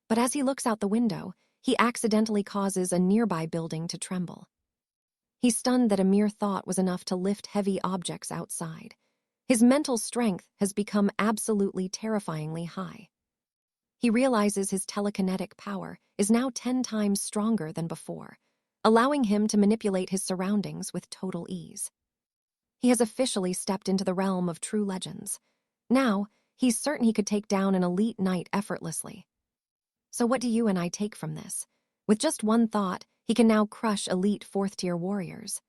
but as he looks out the window, he accidentally causes a nearby building to tremble. He's stunned that a mere thought was enough to lift heavy objects outside. His mental strength has become absolutely terrifyingly high. He realizes his telekinetic power is now 10 times stronger than before, allowing him to manipulate his surroundings with total ease. He has officially stepped into the realm of true legends. Now, he's certain he could take down an elite knight effortlessly. So what do you and I take from this? With just one thought, he can now crush elite 4th-tier warriors.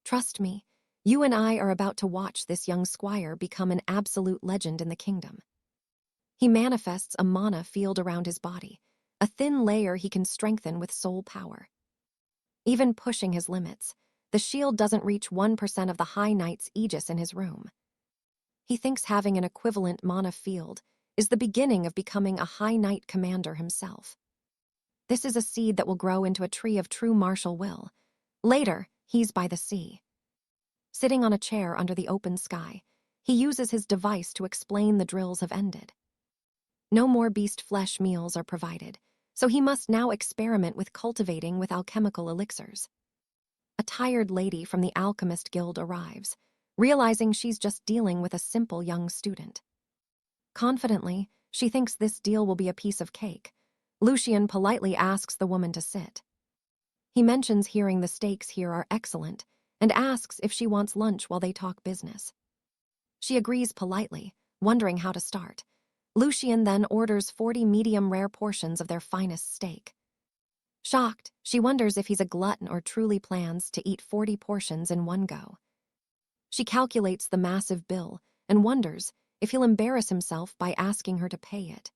Trust me, you and I are about to watch this young squire become an absolute legend in the kingdom. He manifests a mana field around his body, a thin layer he can strengthen with soul power. Even pushing his limits, the shield doesn't reach 1% of the High Knight's aegis in his room. He thinks having an equivalent mana field is the beginning of becoming a High Knight commander himself. This is a seed that will grow into a tree of true martial will. Later, he's by the sea. Sitting on a chair under the open sky, he uses his device to explain the drills have ended. No more beast flesh meals are provided, so he must now experiment with cultivating with alchemical elixirs. A tired lady from the Alchemist Guild arrives, realizing she's just dealing with a simple young student. Confidently, she thinks this deal will be a piece of cake. Lucian politely asks the woman to sit. He mentions hearing the steaks here are excellent and asks if she wants lunch while they talk business. She agrees politely, wondering how to start. Lucian then orders 40 medium-rare portions of their finest steak. Shocked, she wonders if he's a glutton or truly plans to eat 40 portions in one go. She calculates the massive bill and wonders if he'll embarrass himself by asking her to pay it.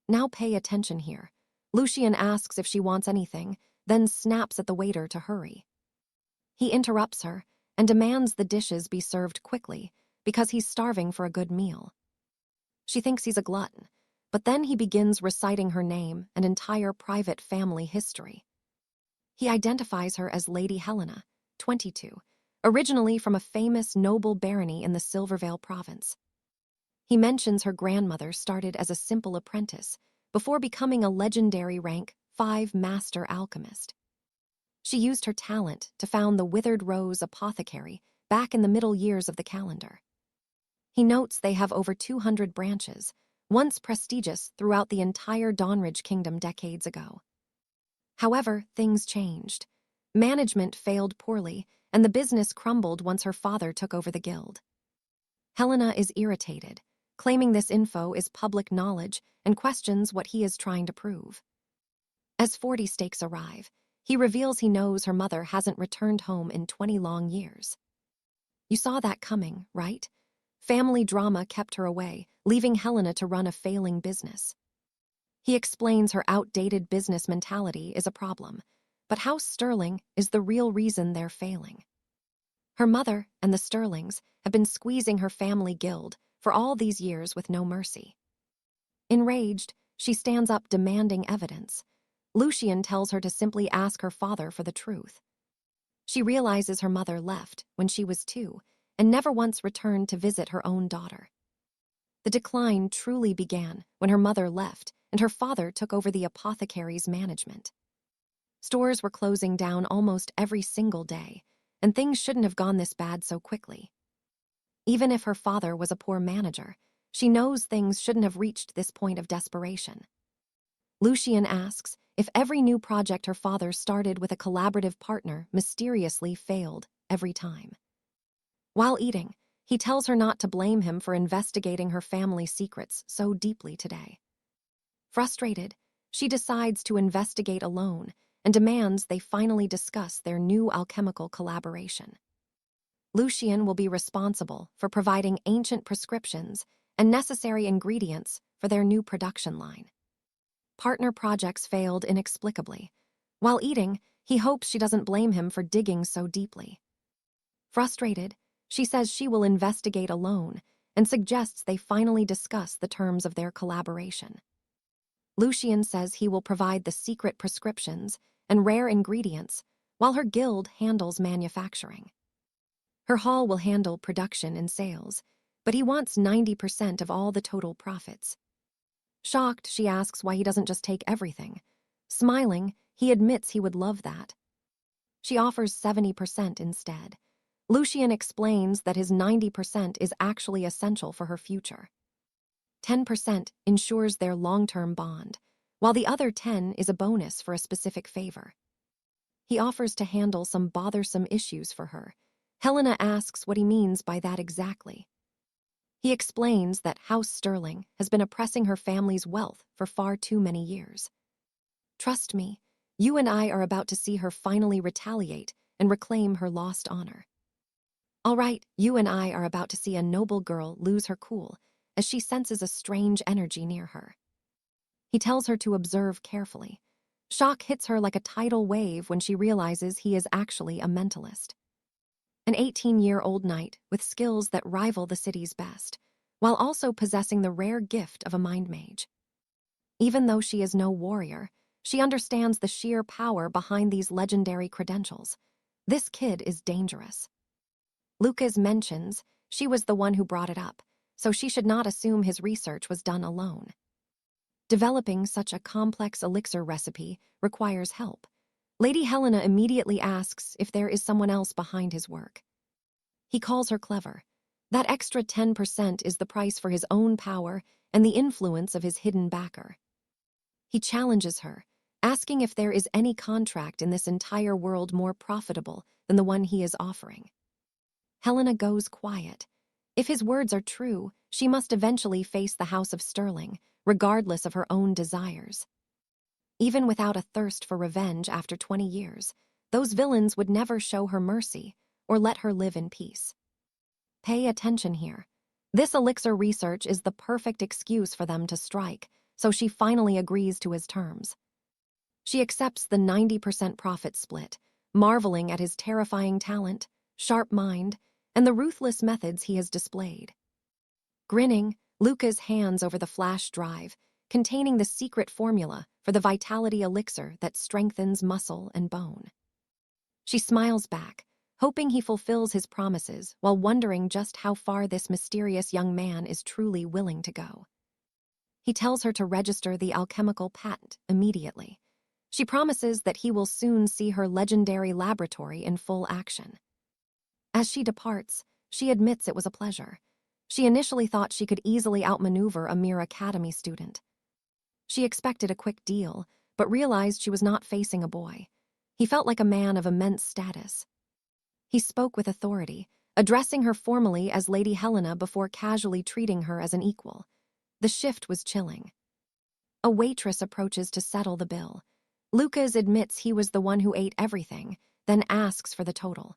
Now pay attention here. Lucian asks if she wants anything, then snaps at the waiter to hurry. He interrupts her, and demands the dishes be served quickly because he's starving for a good meal. She thinks he's a glutton, but then he begins reciting her name and entire private family history. He identifies her as Lady Helena, 22, originally from a famous noble barony in the Silvervale province. He mentions her grandmother started as a simple apprentice before becoming a legendary rank 5 master alchemist. She used her talent to found the Withered Rose Apothecary back in the middle years of the calendar. He notes they have over 200 branches, once prestigious throughout the entire Dawnridge Kingdom decades ago. However, things changed. Management failed poorly, and the business crumbled once her father took over the guild. Helena is irritated, claiming this info is public knowledge and questions what he is trying to prove. As 40 stakes arrive, he reveals he knows her mother hasn't returned home in 20 long years. You saw that coming, right? Family drama kept her away, leaving Helena to run a failing business. He explains her outdated business mentality is a problem, but House Sterling is the real reason they're failing. Her mother and the Sterlings have been squeezing her family guild for all these years with no mercy. Enraged, she stands up demanding evidence. Lucian tells her to simply ask her father for the truth. She realizes her mother left when she was 2 and never once returned to visit her own daughter. The decline truly began when her mother left and her father took over the apothecary's management. Stores were closing down almost every single day, and things shouldn't have gone this bad so quickly. Even if her father was a poor manager, she knows things shouldn't have reached this point of desperation. Lucian asks if every new project her father started with a collaborative partner mysteriously failed every time. While eating, he tells her not to blame him for investigating her family secrets so deeply today. Frustrated, she decides to investigate alone and demands they finally discuss their new alchemical collaboration. Lucian will be responsible for providing ancient prescriptions and necessary ingredients for their new production line. Partner projects failed inexplicably. While eating, he hopes she doesn't blame him for digging so deeply. Frustrated, she says she will investigate alone and suggests they finally discuss the terms of their collaboration. Lucian says he will provide the secret prescriptions and rare ingredients while her guild handles manufacturing. Her hall will handle production and sales, but he wants 90% of all the total profits. Shocked, she asks why he doesn't just take everything. Smiling, he admits he would love that. She offers 70% instead. Lucian explains that his 90% is actually essential for her future. 10% ensures their long-term bond, while the other 10 is a bonus for a specific favor. He offers to handle some bothersome issues for her. Helena asks what he means by that exactly. He explains that House Sterling has been oppressing her family's wealth for far too many years. Trust me, you and I are about to see her finally retaliate and reclaim her lost honor. All right, you and I are about to see a noble girl lose her cool as she senses a strange energy near her. He tells her to observe carefully. Shock hits her like a tidal wave when she realizes he is actually a mentalist. An 18-year-old knight with skills that rival the city's best, while also possessing the rare gift of a mind mage. Even though she is no warrior, she understands the sheer power behind these legendary credentials. This kid is dangerous. Lucas mentions she was the one who brought it up, so she should not assume his research was done alone. Developing such a complex elixir recipe requires help. Lady Helena immediately asks if there is someone else behind his work. He calls her clever. That extra 10% is the price for his own power and the influence of his hidden backer. He challenges her, asking if there is any contract in this entire world more profitable than the one he is offering. Helena goes quiet. If his words are true, she must eventually face the House of Sterling, regardless of her own desires. Even without a thirst for revenge after 20 years, those villains would never show her mercy or let her live in peace. Pay attention here. This elixir research is the perfect excuse for them to strike, so she finally agrees to his terms. She accepts the 90% profit split, marveling at his terrifying talent, sharp mind, and the ruthless methods he has displayed. Grinning, Luca's hands over the flash drive, containing the secret formula for the vitality elixir that strengthens muscle and bone. She smiles back, hoping he fulfills his promises while wondering just how far this mysterious young man is truly willing to go. He tells her to register the alchemical patent immediately. She promises that he will soon see her legendary laboratory in full action. As she departs, she admits it was a pleasure. She initially thought she could easily outmaneuver a mere academy student. She expected a quick deal, but realized she was not facing a boy. He felt like a man of immense status. He spoke with authority, addressing her formally as Lady Helena before casually treating her as an equal. The shift was chilling. A waitress approaches to settle the bill. Lucas admits he was the one who ate everything, then asks for the total.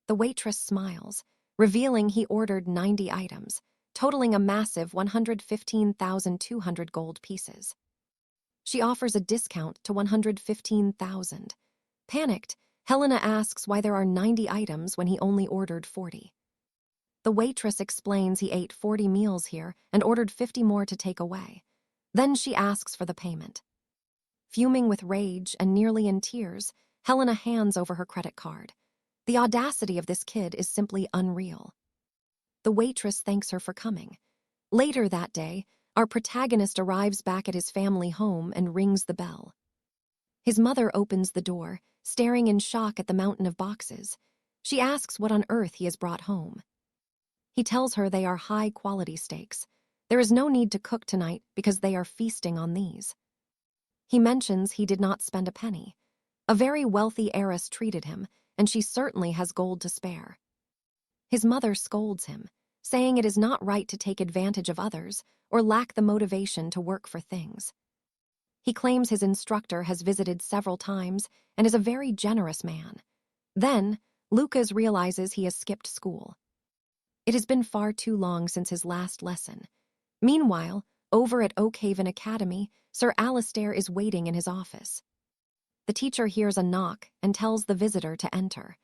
The waitress smiles, revealing he ordered 90 items, totaling a massive 115,200 gold pieces. She offers a discount to 115,000. Panicked, Helena asks why there are 90 items when he only ordered 40. The waitress explains he ate 40 meals here and ordered 50 more to take away. Then she asks for the payment. Fuming with rage and nearly in tears, Helena hands over her credit card. The audacity of this kid is simply unreal. The waitress thanks her for coming. Later that day, our protagonist arrives back at his family home and rings the bell. His mother opens the door, staring in shock at the mountain of boxes. She asks what on earth he has brought home. He tells her they are high-quality steaks. There is no need to cook tonight because they are feasting on these. He mentions he did not spend a penny. A very wealthy heiress treated him, and she certainly has gold to spare. His mother scolds him, saying it is not right to take advantage of others or lack the motivation to work for things. He claims his instructor has visited several times and is a very generous man. Then, Lucas realizes he has skipped school. It has been far too long since his last lesson. Meanwhile, over at Oakhaven Academy, Sir Alistair is waiting in his office. The teacher hears a knock and tells the visitor to enter.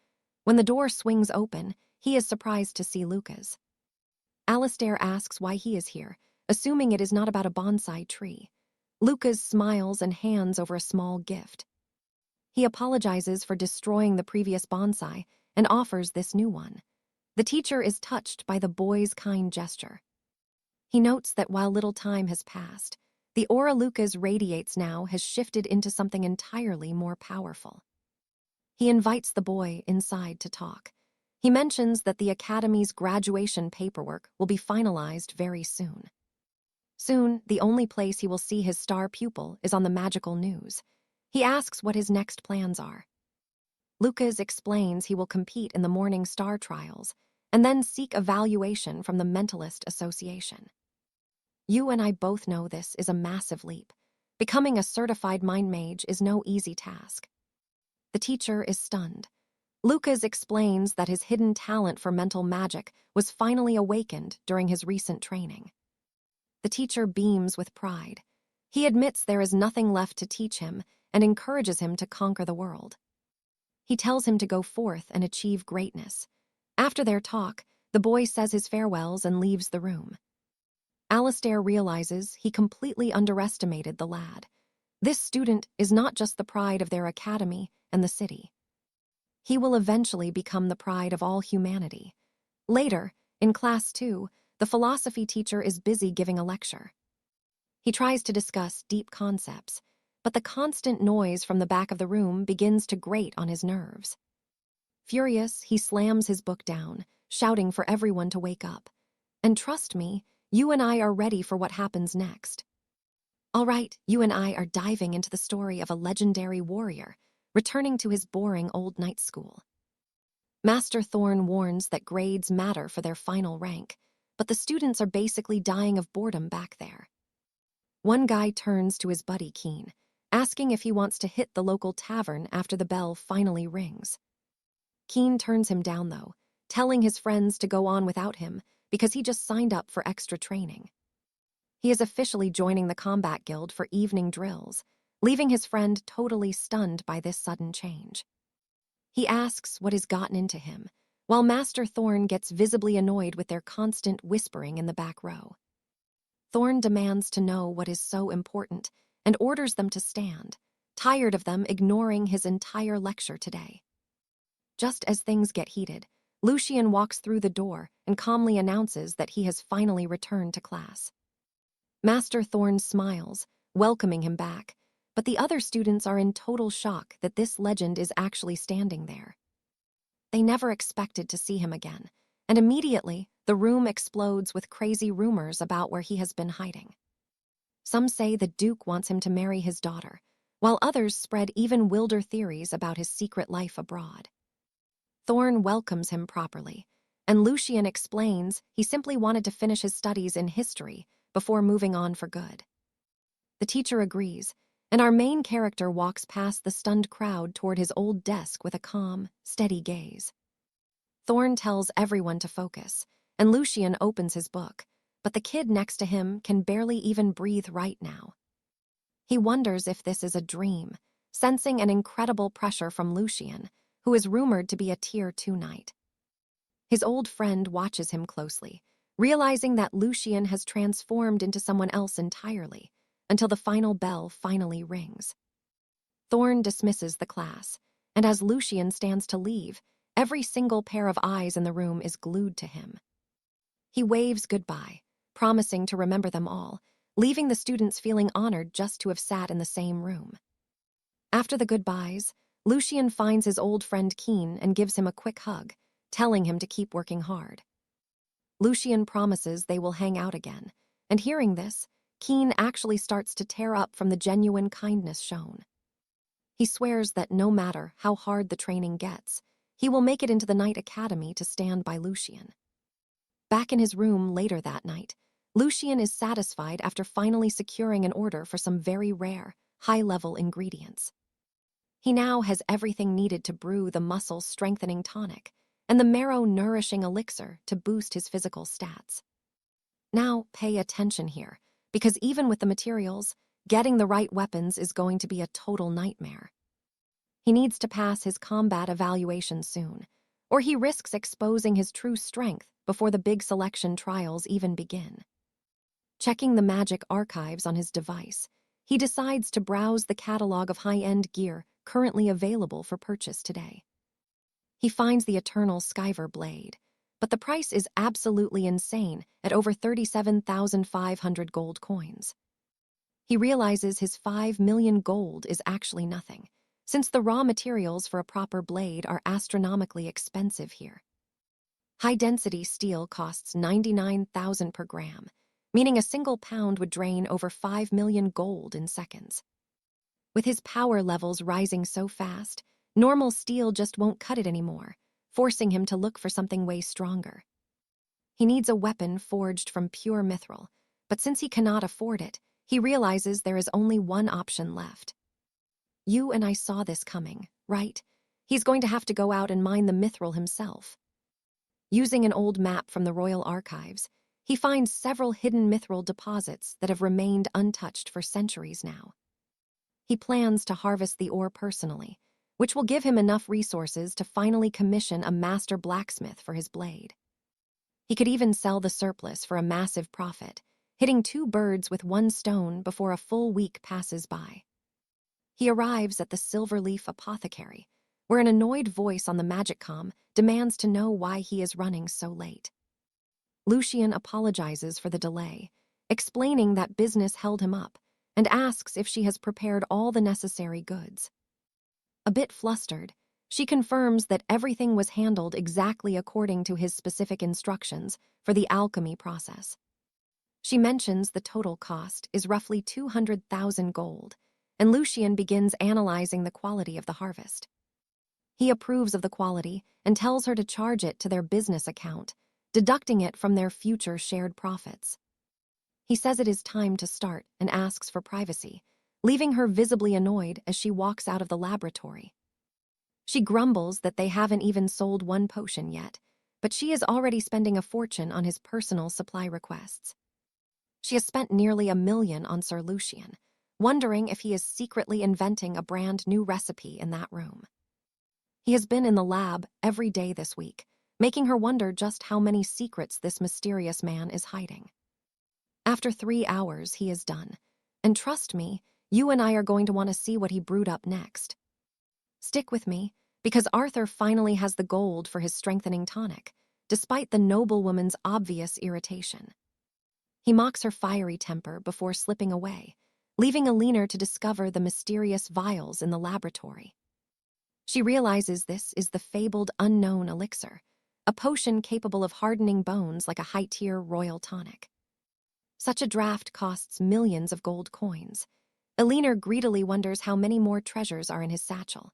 When the door swings open, he is surprised to see Lucas. Alistair asks why he is here, assuming it is not about a bonsai tree. Lucas smiles and hands over a small gift. He apologizes for destroying the previous bonsai and offers this new one. The teacher is touched by the boy's kind gesture. He notes that while little time has passed, the aura Lucas radiates now has shifted into something entirely more powerful. He invites the boy inside to talk. He mentions that the Academy's graduation paperwork will be finalized very soon. Soon, the only place he will see his star pupil is on the magical news. He asks what his next plans are. Lucas explains he will compete in the morning star trials and then seek evaluation from the Mentalist Association. You and I both know this is a massive leap. Becoming a certified mind mage is no easy task. The teacher is stunned. Lucas explains that his hidden talent for mental magic was finally awakened during his recent training. The teacher beams with pride. He admits there is nothing left to teach him and encourages him to conquer the world. He tells him to go forth and achieve greatness. After their talk, the boy says his farewells and leaves the room. Alistair realizes he completely underestimated the lad. This student is not just the pride of their academy and the city. He will eventually become the pride of all humanity. Later, in class 2, the philosophy teacher is busy giving a lecture. He tries to discuss deep concepts, but the constant noise from the back of the room begins to grate on his nerves. Furious, he slams his book down, shouting for everyone to wake up. And trust me, you and I are ready for what happens next. All right, you and I are diving into the story of a legendary warrior, returning to his boring old night school. Master Thorn warns that grades matter for their final rank, but the students are basically dying of boredom back there. One guy turns to his buddy Keen, asking if he wants to hit the local tavern after the bell finally rings. Keen turns him down, though, telling his friends to go on without him because he just signed up for extra training. He is officially joining the combat guild for evening drills, leaving his friend totally stunned by this sudden change. He asks what has gotten into him, while Master Thorn gets visibly annoyed with their constant whispering in the back row. Thorn demands to know what is so important and orders them to stand, tired of them ignoring his entire lecture today. Just as things get heated, Lucian walks through the door and calmly announces that he has finally returned to class. Master Thorn smiles, welcoming him back, but the other students are in total shock that this legend is actually standing there. They never expected to see him again, and immediately the room explodes with crazy rumors about where he has been hiding. Some say the Duke wants him to marry his daughter, while others spread even wilder theories about his secret life abroad. Thorn welcomes him properly, and Lucian explains he simply wanted to finish his studies in history before moving on for good. The teacher agrees, and our main character walks past the stunned crowd toward his old desk with a calm, steady gaze. Thorn tells everyone to focus, and Lucian opens his book, but the kid next to him can barely even breathe right now. He wonders if this is a dream, sensing an incredible pressure from Lucian, who is rumored to be a Tier 2 knight. His old friend watches him closely, realizing that Lucian has transformed into someone else entirely, until the final bell finally rings. Thorn dismisses the class, and as Lucian stands to leave, every single pair of eyes in the room is glued to him. He waves goodbye, promising to remember them all, leaving the students feeling honored just to have sat in the same room. After the goodbyes, Lucian finds his old friend Keen and gives him a quick hug, telling him to keep working hard. Lucian promises they will hang out again, and hearing this, Keen actually starts to tear up from the genuine kindness shown. He swears that no matter how hard the training gets, he will make it into the Knight Academy to stand by Lucian. Back in his room later that night, Lucian is satisfied after finally securing an order for some very rare, high-level ingredients. He now has everything needed to brew the muscle-strengthening tonic and the marrow-nourishing elixir to boost his physical stats. Now pay attention here, because even with the materials, getting the right weapons is going to be a total nightmare. He needs to pass his combat evaluation soon, or he risks exposing his true strength before the big selection trials even begin. Checking the magic archives on his device, he decides to browse the catalog of high-end gear currently available for purchase today. He finds the Eternal Skiver blade, but the price is absolutely insane at over 37,500 gold coins. He realizes his 5 million gold is actually nothing, since the raw materials for a proper blade are astronomically expensive here. High-density steel costs 99,000 per gram, meaning a single pound would drain over 5 million gold in seconds. With his power levels rising so fast, normal steel just won't cut it anymore, forcing him to look for something way stronger. He needs a weapon forged from pure mithril, but since he cannot afford it, he realizes there is only one option left. You and I saw this coming, right? He's going to have to go out and mine the mithril himself. Using an old map from the Royal Archives, he finds several hidden mithril deposits that have remained untouched for centuries now. He plans to harvest the ore personally, which will give him enough resources to finally commission a master blacksmith for his blade. He could even sell the surplus for a massive profit, hitting 2 birds with 1 stone before a full week passes by. He arrives at the Silverleaf Apothecary, where an annoyed voice on the magic comm demands to know why he is running so late. Lucian apologizes for the delay, explaining that business held him up, and asks if she has prepared all the necessary goods. A bit flustered, she confirms that everything was handled exactly according to his specific instructions for the alchemy process. She mentions the total cost is roughly 200,000 gold, and Lucian begins analyzing the quality of the harvest. He approves of the quality and tells her to charge it to their business account, deducting it from their future shared profits. He says it is time to start and asks for privacy, leaving her visibly annoyed as she walks out of the laboratory. She grumbles that they haven't even sold 1 potion yet, but she is already spending a fortune on his personal supply requests. She has spent nearly 1 million on Sir Lucian, wondering if he is secretly inventing a brand new recipe in that room. He has been in the lab every day this week, making her wonder just how many secrets this mysterious man is hiding. After 3 hours, he is done. And trust me, you and I are going to want to see what he brewed up next. Stick with me, because Arthur finally has the gold for his strengthening tonic, despite the noblewoman's obvious irritation. He mocks her fiery temper before slipping away, leaving Alina to discover the mysterious vials in the laboratory. She realizes this is the fabled unknown elixir, a potion capable of hardening bones like a high-tier royal tonic. Such a draft costs millions of gold coins. Alina greedily wonders how many more treasures are in his satchel.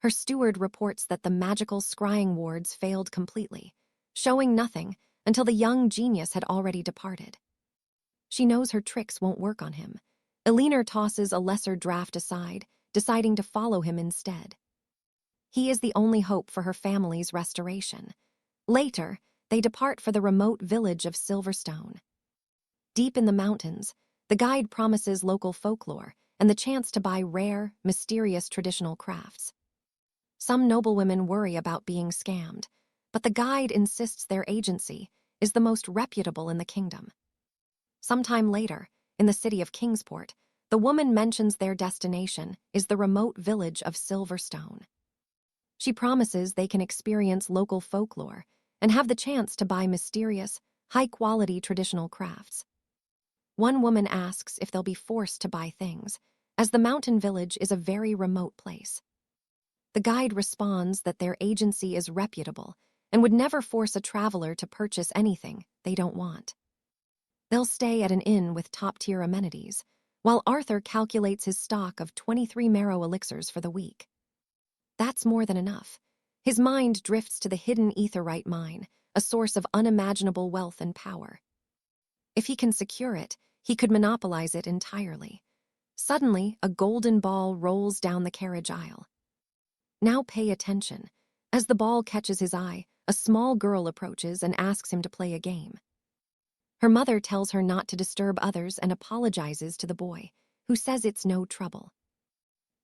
Her steward reports that the magical scrying wards failed completely, showing nothing until the young genius had already departed. She knows her tricks won't work on him. Alina tosses a lesser draft aside, deciding to follow him instead. He is the only hope for her family's restoration. Later, they depart for the remote village of Silverstone. Deep in the mountains, the guide promises local folklore and the chance to buy rare, mysterious traditional crafts. Some noblewomen worry about being scammed, but the guide insists their agency is the most reputable in the kingdom. Sometime later, in the city of Kingsport, the woman mentions their destination is the remote village of Silverstone. She promises they can experience local folklore and have the chance to buy mysterious, high-quality traditional crafts. One woman asks if they'll be forced to buy things, as the mountain village is a very remote place. The guide responds that their agency is reputable and would never force a traveler to purchase anything they don't want. They'll stay at an inn with top-tier amenities, while Arthur calculates his stock of 23 marrow elixirs for the week. That's more than enough. His mind drifts to the hidden aetheryte mine, a source of unimaginable wealth and power. If he can secure it, he could monopolize it entirely. Suddenly, a golden ball rolls down the carriage aisle. Now pay attention. As the ball catches his eye, a small girl approaches and asks him to play a game. Her mother tells her not to disturb others and apologizes to the boy, who says it's no trouble.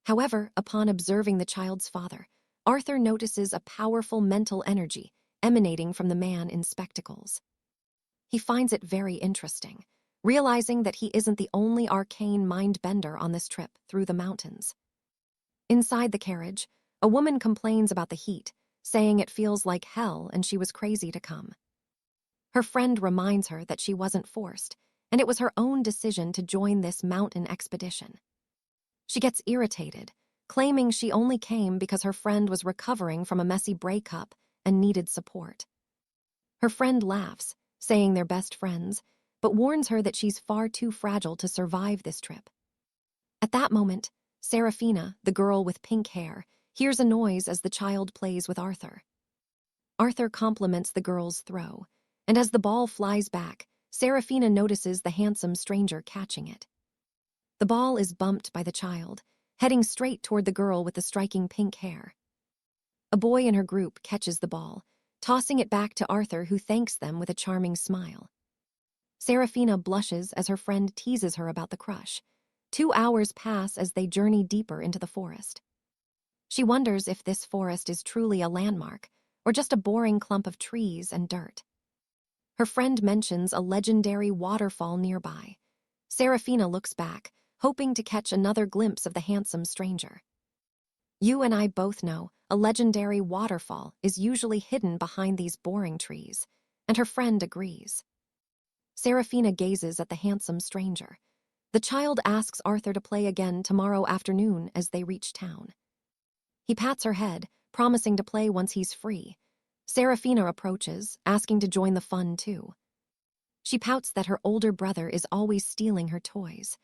However, upon observing the child's father, Arthur notices a powerful mental energy emanating from the man in spectacles. He finds it very interesting, realizing that he isn't the only arcane mind-bender on this trip through the mountains. Inside the carriage, a woman complains about the heat, saying it feels like hell and she was crazy to come. Her friend reminds her that she wasn't forced, and it was her own decision to join this mountain expedition. She gets irritated, claiming she only came because her friend was recovering from a messy breakup and needed support. Her friend laughs, saying they're best friends, but warns her that she's far too fragile to survive this trip. At that moment, Seraphina, the girl with pink hair, hears a noise as the child plays with Arthur. Arthur compliments the girl's throw, and as the ball flies back, Seraphina notices the handsome stranger catching it. The ball is bumped by the child, heading straight toward the girl with the striking pink hair. A boy in her group catches the ball, tossing it back to Arthur, who thanks them with a charming smile. Seraphina blushes as her friend teases her about the crush. 2 hours pass as they journey deeper into the forest. She wonders if this forest is truly a landmark, or just a boring clump of trees and dirt. Her friend mentions a legendary waterfall nearby. Seraphina looks back, hoping to catch another glimpse of the handsome stranger. You and I both know a legendary waterfall is usually hidden behind these boring trees, and her friend agrees. Seraphina gazes at the handsome stranger. The child asks Arthur to play again tomorrow afternoon as they reach town. He pats her head, promising to play once he's free. Seraphina approaches, asking to join the fun too. She pouts that her older brother is always stealing her toys.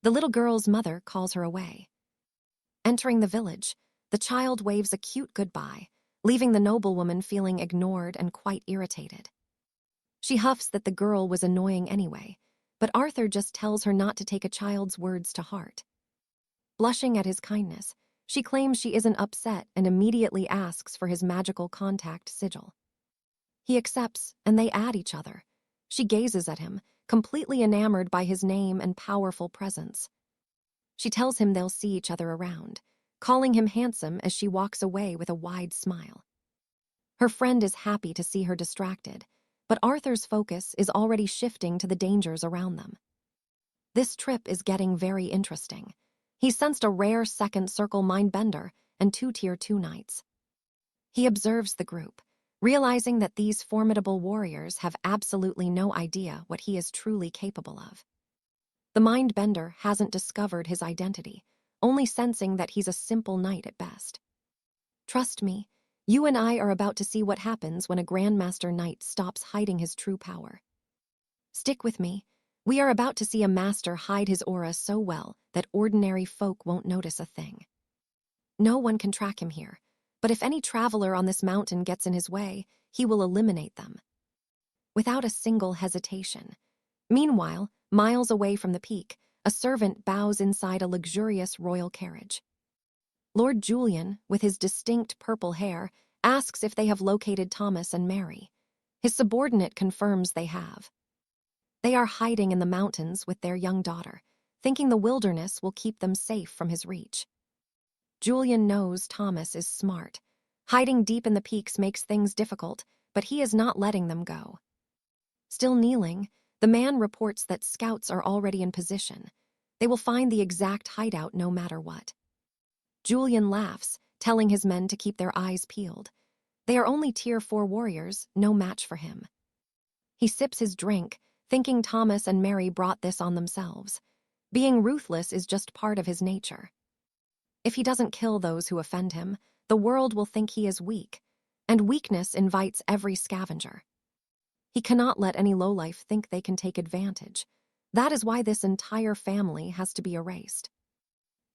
The little girl's mother calls her away. Entering the village, the child waves a cute goodbye, leaving the noblewoman feeling ignored and quite irritated. She huffs that the girl was annoying anyway, but Arthur just tells her not to take a child's words to heart. Blushing at his kindness, she claims she isn't upset and immediately asks for his magical contact sigil. He accepts, and they add each other. She gazes at him, completely enamored by his name and powerful presence. She tells him they'll see each other around, calling him handsome as she walks away with a wide smile. Her friend is happy to see her distracted, but Arthur's focus is already shifting to the dangers around them. This trip is getting very interesting. He sensed a rare second circle mindbender and 2 Tier 2 knights. He observes the group, realizing that these formidable warriors have absolutely no idea what he is truly capable of. The mindbender hasn't discovered his identity, only sensing that he's a simple knight at best. Trust me, you and I are about to see what happens when a Grandmaster Knight stops hiding his true power. Stick with me. We are about to see a master hide his aura so well that ordinary folk won't notice a thing. No one can track him here, but if any traveler on this mountain gets in his way, he will eliminate them. Without a single hesitation. Meanwhile, miles away from the peak, a servant bows inside a luxurious royal carriage. Lord Julian, with his distinct purple hair, asks if they have located Thomas and Mary. His subordinate confirms they have. They are hiding in the mountains with their young daughter, thinking the wilderness will keep them safe from his reach. Julian knows Thomas is smart. Hiding deep in the peaks makes things difficult, but he is not letting them go. Still kneeling, the man reports that scouts are already in position. They will find the exact hideout no matter what. Julian laughs, telling his men to keep their eyes peeled. They are only Tier 4 warriors, no match for him. He sips his drink, thinking Thomas and Mary brought this on themselves. Being ruthless is just part of his nature. If he doesn't kill those who offend him, the world will think he is weak, and weakness invites every scavenger. He cannot let any lowlife think they can take advantage. That is why this entire family has to be erased.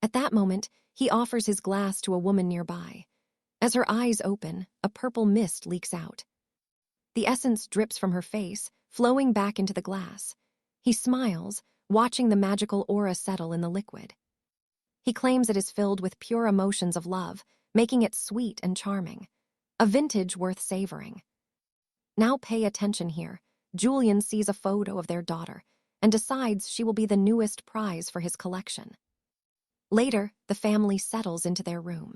At that moment, he offers his glass to a woman nearby. As her eyes open, a purple mist leaks out. The essence drips from her face, flowing back into the glass. He smiles, watching the magical aura settle in the liquid. He claims it is filled with pure emotions of love, making it sweet and charming. A vintage worth savoring. Now pay attention here. Julian sees a photo of their daughter and decides she will be the newest prize for his collection. Later, the family settles into their room.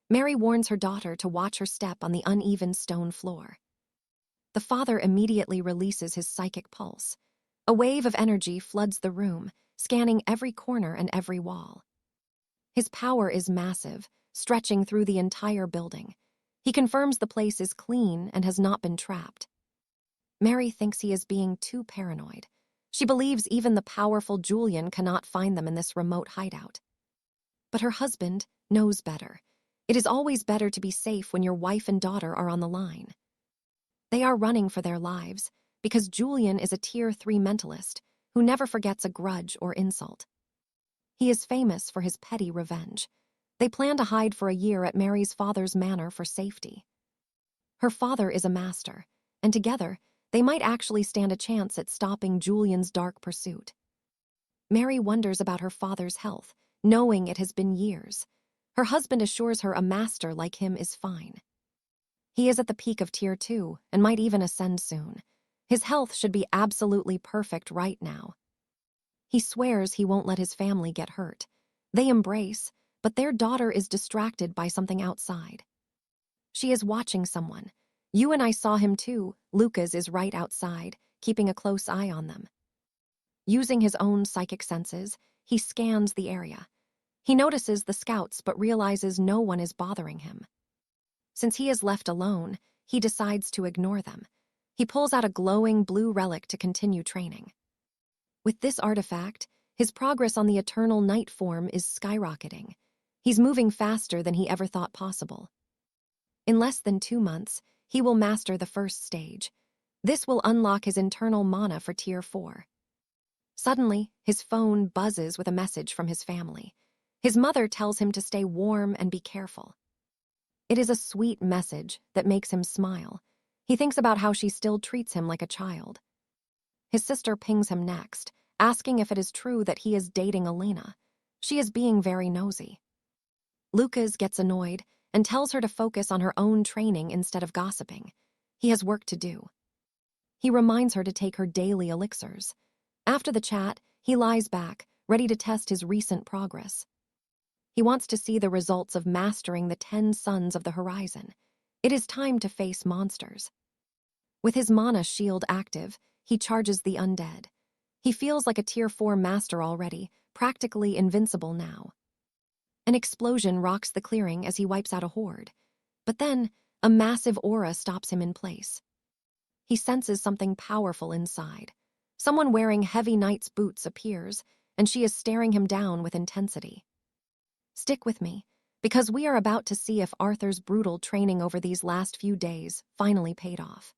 Mary warns her daughter to watch her step on the uneven stone floor. The father immediately releases his psychic pulse. A wave of energy floods the room, scanning every corner and every wall. His power is massive, stretching through the entire building. He confirms the place is clean and has not been trapped. Mary thinks he is being too paranoid. She believes even the powerful Julian cannot find them in this remote hideout. But her husband knows better. It is always better to be safe when your wife and daughter are on the line. They are running for their lives because Julian is a Tier 3 mentalist who never forgets a grudge or insult. He is famous for his petty revenge. They plan to hide for a year at Mary's father's manor for safety. Her father is a master, and together, they might actually stand a chance at stopping Julian's dark pursuit. Mary wonders about her father's health, knowing it has been years. Her husband assures her a master like him is fine. He is at the peak of Tier 2 and might even ascend soon. His health should be absolutely perfect right now. He swears he won't let his family get hurt. They embrace, but their daughter is distracted by something outside. She is watching someone. You and I saw him too. Lucas is right outside, keeping a close eye on them. Using his own psychic senses, he scans the area. He notices the scouts but realizes no one is bothering him. Since he is left alone, he decides to ignore them. He pulls out a glowing blue relic to continue training. With this artifact, his progress on the eternal night form is skyrocketing. He's moving faster than he ever thought possible. In less than 2 months, he will master the first stage. This will unlock his internal mana for Tier 4. Suddenly, his phone buzzes with a message from his family. His mother tells him to stay warm and be careful. It is a sweet message that makes him smile. He thinks about how she still treats him like a child. His sister pings him next, asking if it is true that he is dating Elena. She is being very nosy. Lucas gets annoyed and tells her to focus on her own training instead of gossiping. He has work to do. He reminds her to take her daily elixirs. After the chat, he lies back, ready to test his recent progress. He wants to see the results of mastering the 10 suns of the horizon. It is time to face monsters. With his mana shield active, he charges the undead. He feels like a tier 4 master already, practically invincible now. An explosion rocks the clearing as he wipes out a horde. But then, a massive aura stops him in place. He senses something powerful inside. Someone wearing heavy knight's boots appears, and she is staring him down with intensity. Stick with me, because we are about to see if Arthur's brutal training over these last few days finally paid off.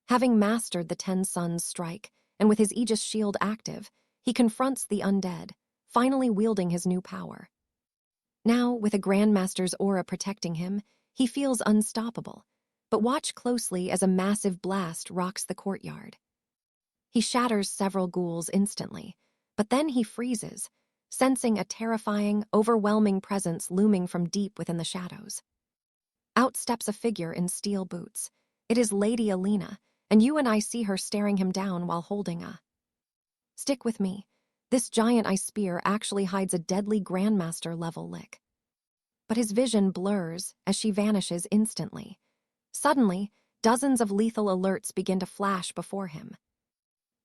Having mastered the 10 Suns strike, and with his Aegis shield active, he confronts the undead, finally wielding his new power. Now, with a Grandmaster's aura protecting him, he feels unstoppable. But watch closely as a massive blast rocks the courtyard. He shatters several ghouls instantly, but then he freezes, sensing a terrifying, overwhelming presence looming from deep within the shadows. Out steps a figure in steel boots. It is Lady Alina, and you and I see her staring him down while holding a... Stick with me. This giant ice spear actually hides a deadly Grandmaster-level lick. But his vision blurs as she vanishes instantly. Suddenly, dozens of lethal alerts begin to flash before him.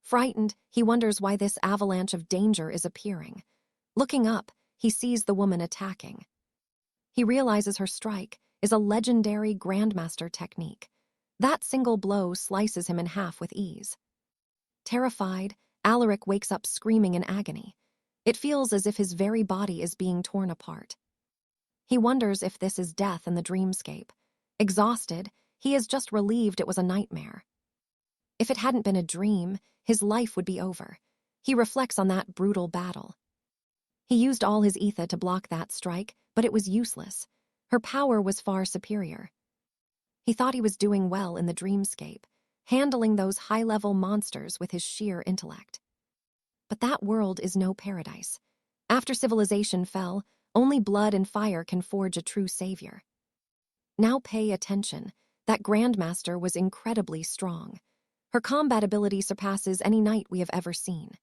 Frightened, he wonders why this avalanche of danger is appearing. Looking up, he sees the woman attacking. He realizes her strike is a legendary Grandmaster technique. That single blow slices him in half with ease. Terrified, Alaric wakes up screaming in agony. It feels as if his very body is being torn apart. He wonders if this is death in the dreamscape. Exhausted, he is just relieved it was a nightmare. If it hadn't been a dream, his life would be over. He reflects on that brutal battle. He used all his ether to block that strike, but it was useless. Her power was far superior. He thought he was doing well in the dreamscape, handling those high-level monsters with his sheer intellect. But that world is no paradise. After civilization fell, only blood and fire can forge a true savior. Now pay attention. That Grandmaster was incredibly strong. Her combat ability surpasses any knight we have ever seen.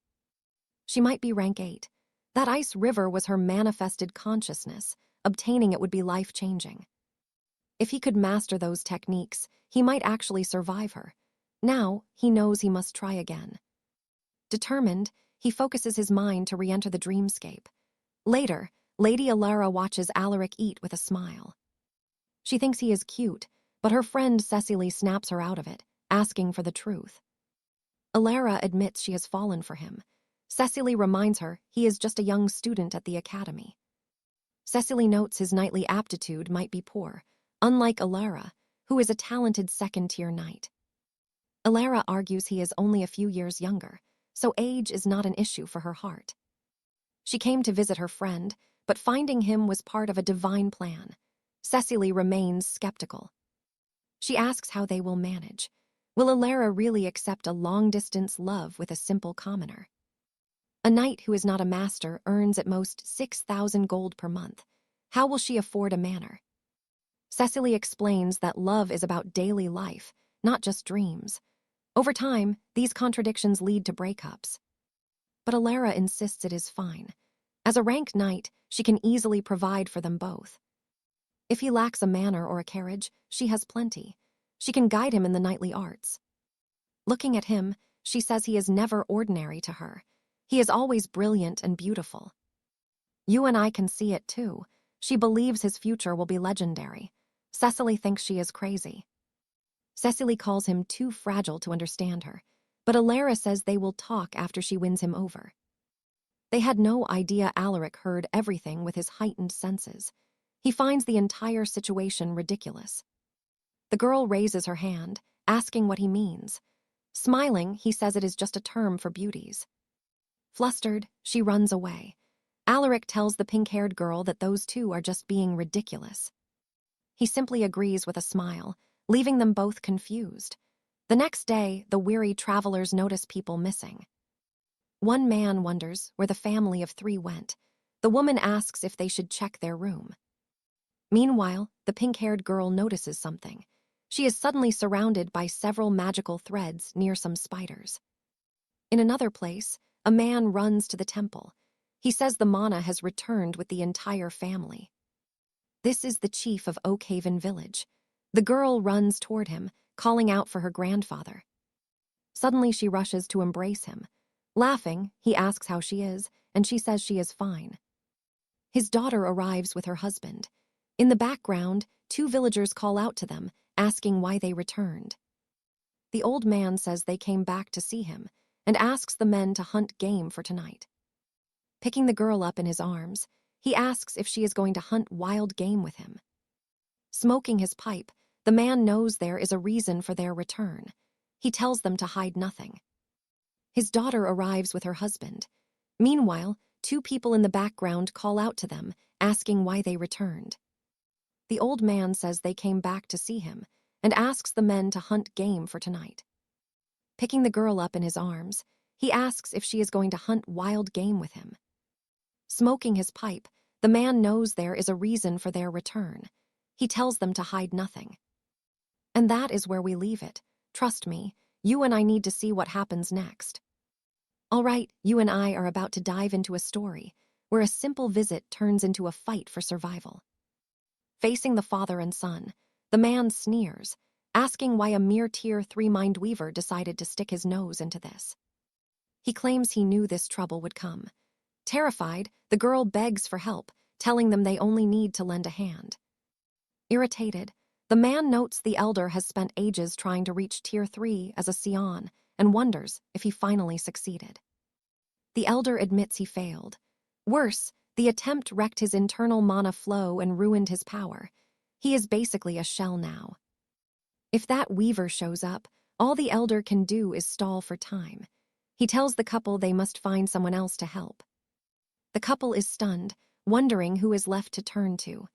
She might be rank 8. That ice river was her manifested consciousness. Obtaining it would be life-changing. If he could master those techniques, he might actually survive her. Now, he knows he must try again. Determined, he focuses his mind to re-enter the dreamscape. Later, Lady Alara watches Alaric eat with a smile. She thinks he is cute, but her friend Cecily snaps her out of it, asking for the truth. Alara admits she has fallen for him. Cecily reminds her he is just a young student at the academy. Cecily notes his knightly aptitude might be poor, unlike Alara, who is a talented second-tier knight. Alara argues he is only a few years younger, so age is not an issue for her heart. She came to visit her friend, but finding him was part of a divine plan. Cecily remains skeptical. She asks how they will manage. Will Alara really accept a long-distance love with a simple commoner? A knight who is not a master earns at most 6,000 gold per month. How will she afford a manor? Cecily explains that love is about daily life, not just dreams. Over time, these contradictions lead to breakups. But Alara insists it is fine. As a rank knight, she can easily provide for them both. If he lacks a manor or a carriage, she has plenty. She can guide him in the knightly arts. Looking at him, she says he is never ordinary to her. He is always brilliant and beautiful. You and I can see it too. She believes his future will be legendary. Cecily thinks she is crazy. Cecily calls him too fragile to understand her, but Alara says they will talk after she wins him over. They had no idea Alaric heard everything with his heightened senses. He finds the entire situation ridiculous. The girl raises her hand, asking what he means. Smiling, he says it is just a term for beauties. Flustered, she runs away. Alaric tells the pink-haired girl that those two are just being ridiculous. He simply agrees with a smile, leaving them both confused. The next day, the weary travelers notice people missing. One man wonders where the family of 3 went. The woman asks if they should check their room. Meanwhile, the pink-haired girl notices something. She is suddenly surrounded by several magical threads near some spiders. In another place, a man runs to the temple. He says the Mana has returned with the entire family. This is the chief of Oakhaven Village. The girl runs toward him, calling out for her grandfather. Suddenly she rushes to embrace him. Laughing, he asks how she is, and she says she is fine. His daughter arrives with her husband. In the background, 2 villagers call out to them, asking why they returned. The old man says they came back to see him, and asks the men to hunt game for tonight. Picking the girl up in his arms, he asks if she is going to hunt wild game with him. Smoking his pipe, the man knows there is a reason for their return. He tells them to hide nothing. His daughter arrives with her husband. Meanwhile, 2 people in the background call out to them, asking why they returned. The old man says they came back to see him, and asks the men to hunt game for tonight. Picking the girl up in his arms, he asks if she is going to hunt wild game with him. Smoking his pipe, the man knows there is a reason for their return. He tells them to hide nothing. And that is where we leave it. Trust me, you and I need to see what happens next. All right, you and I are about to dive into a story where a simple visit turns into a fight for survival. Facing the father and son, the man sneers, asking why a mere Tier 3 mind weaver decided to stick his nose into this. He claims he knew this trouble would come. Terrified, the girl begs for help, telling them they only need to lend a hand. Irritated, the man notes the elder has spent ages trying to reach Tier 3 as a 𝒎𝒚 and wonders if he finally succeeded. The elder admits he failed. Worse, the attempt wrecked his internal mana flow and ruined his power. He is basically a shell now. If that weaver shows up, all the elder can do is stall for time. He tells the couple they must find someone else to help. The couple is stunned, wondering who is left to turn to.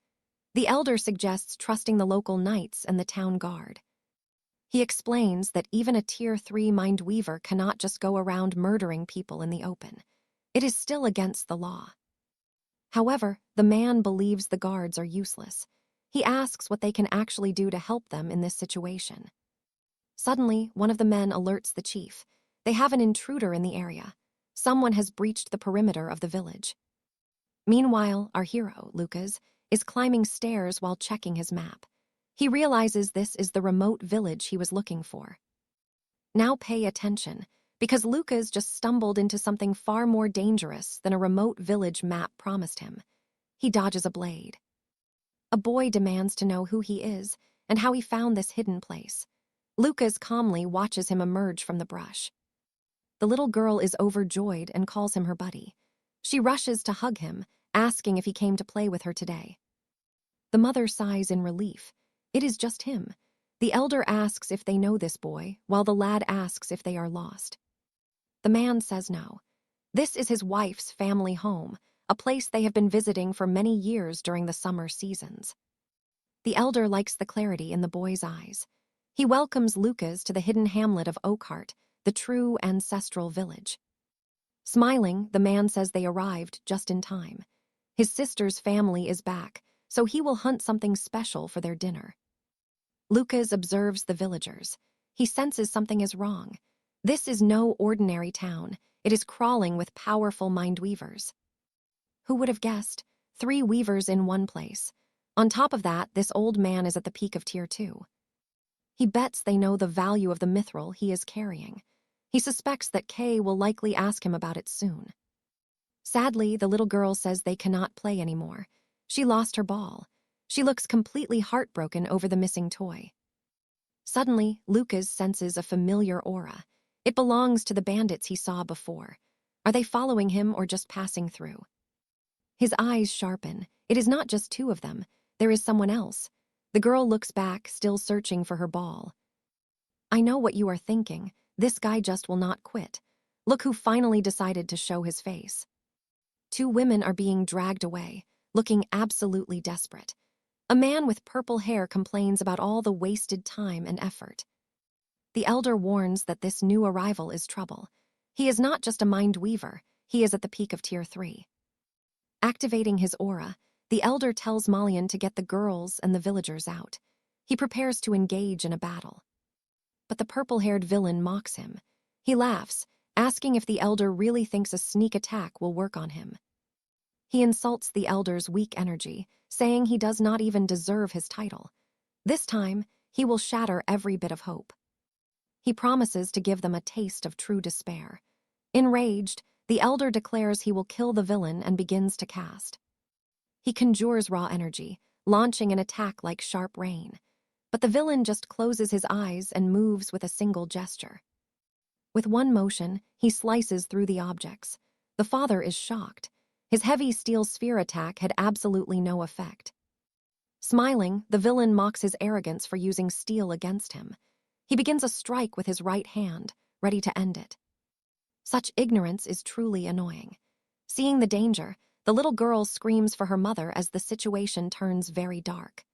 The elder suggests trusting the local knights and the town guard. He explains that even a Tier 3 mind weaver cannot just go around murdering people in the open. It is still against the law. However, the man believes the guards are useless. He asks what they can actually do to help them in this situation. Suddenly, one of the men alerts the chief. They have an intruder in the area. Someone has breached the perimeter of the village. Meanwhile, our hero, Lucas, is climbing stairs while checking his map. He realizes this is the remote village he was looking for. Now pay attention, because Lucas just stumbled into something far more dangerous than a remote village map promised him. He dodges a blade. A boy demands to know who he is and how he found this hidden place. Lucas calmly watches him emerge from the brush. The little girl is overjoyed and calls him her buddy. She rushes to hug him, asking if he came to play with her today. The mother sighs in relief. It is just him. The elder asks if they know this boy, while the lad asks if they are lost. The man says no. This is his wife's family home, a place they have been visiting for many years during the summer seasons. The elder likes the clarity in the boy's eyes. He welcomes Lucas to the hidden hamlet of Oakhart, the true ancestral village. Smiling, the man says they arrived just in time. His sister's family is back, so he will hunt something special for their dinner. Lucas observes the villagers. He senses something is wrong. This is no ordinary town. It is crawling with powerful mind weavers. Who would have guessed? 3 weavers in one place. On top of that, this old man is at the peak of Tier 2. He bets they know the value of the mithril he is carrying. He suspects that Kay will likely ask him about it soon. Sadly, the little girl says they cannot play anymore. She lost her ball. She looks completely heartbroken over the missing toy. Suddenly, Lucas senses a familiar aura. It belongs to the bandits he saw before. Are they following him or just passing through? His eyes sharpen. It is not just 2 of them. There is someone else. The girl looks back, still searching for her ball. I know what you are thinking. This guy just will not quit. Look who finally decided to show his face. 2 women are being dragged away, looking absolutely desperate. A man with purple hair complains about all the wasted time and effort. The elder warns that this new arrival is trouble. He is not just a mind weaver, he is at the peak of Tier 3. Activating his aura, the elder tells Malian to get the girls and the villagers out. He prepares to engage in a battle. But the purple-haired villain mocks him. He laughs, asking if the elder really thinks a sneak attack will work on him. He insults the elder's weak energy, saying he does not even deserve his title. This time, he will shatter every bit of hope. He promises to give them a taste of true despair. Enraged, the elder declares he will kill the villain and begins to cast. He conjures raw energy, launching an attack like sharp rain. But the villain just closes his eyes and moves with a single gesture. With one motion, he slices through the objects. The father is shocked. His heavy steel sphere attack had absolutely no effect. Smiling, the villain mocks his arrogance for using steel against him. He begins a strike with his right hand, ready to end it. Such ignorance is truly annoying. Seeing the danger, the little girl screams for her mother as the situation turns very dark.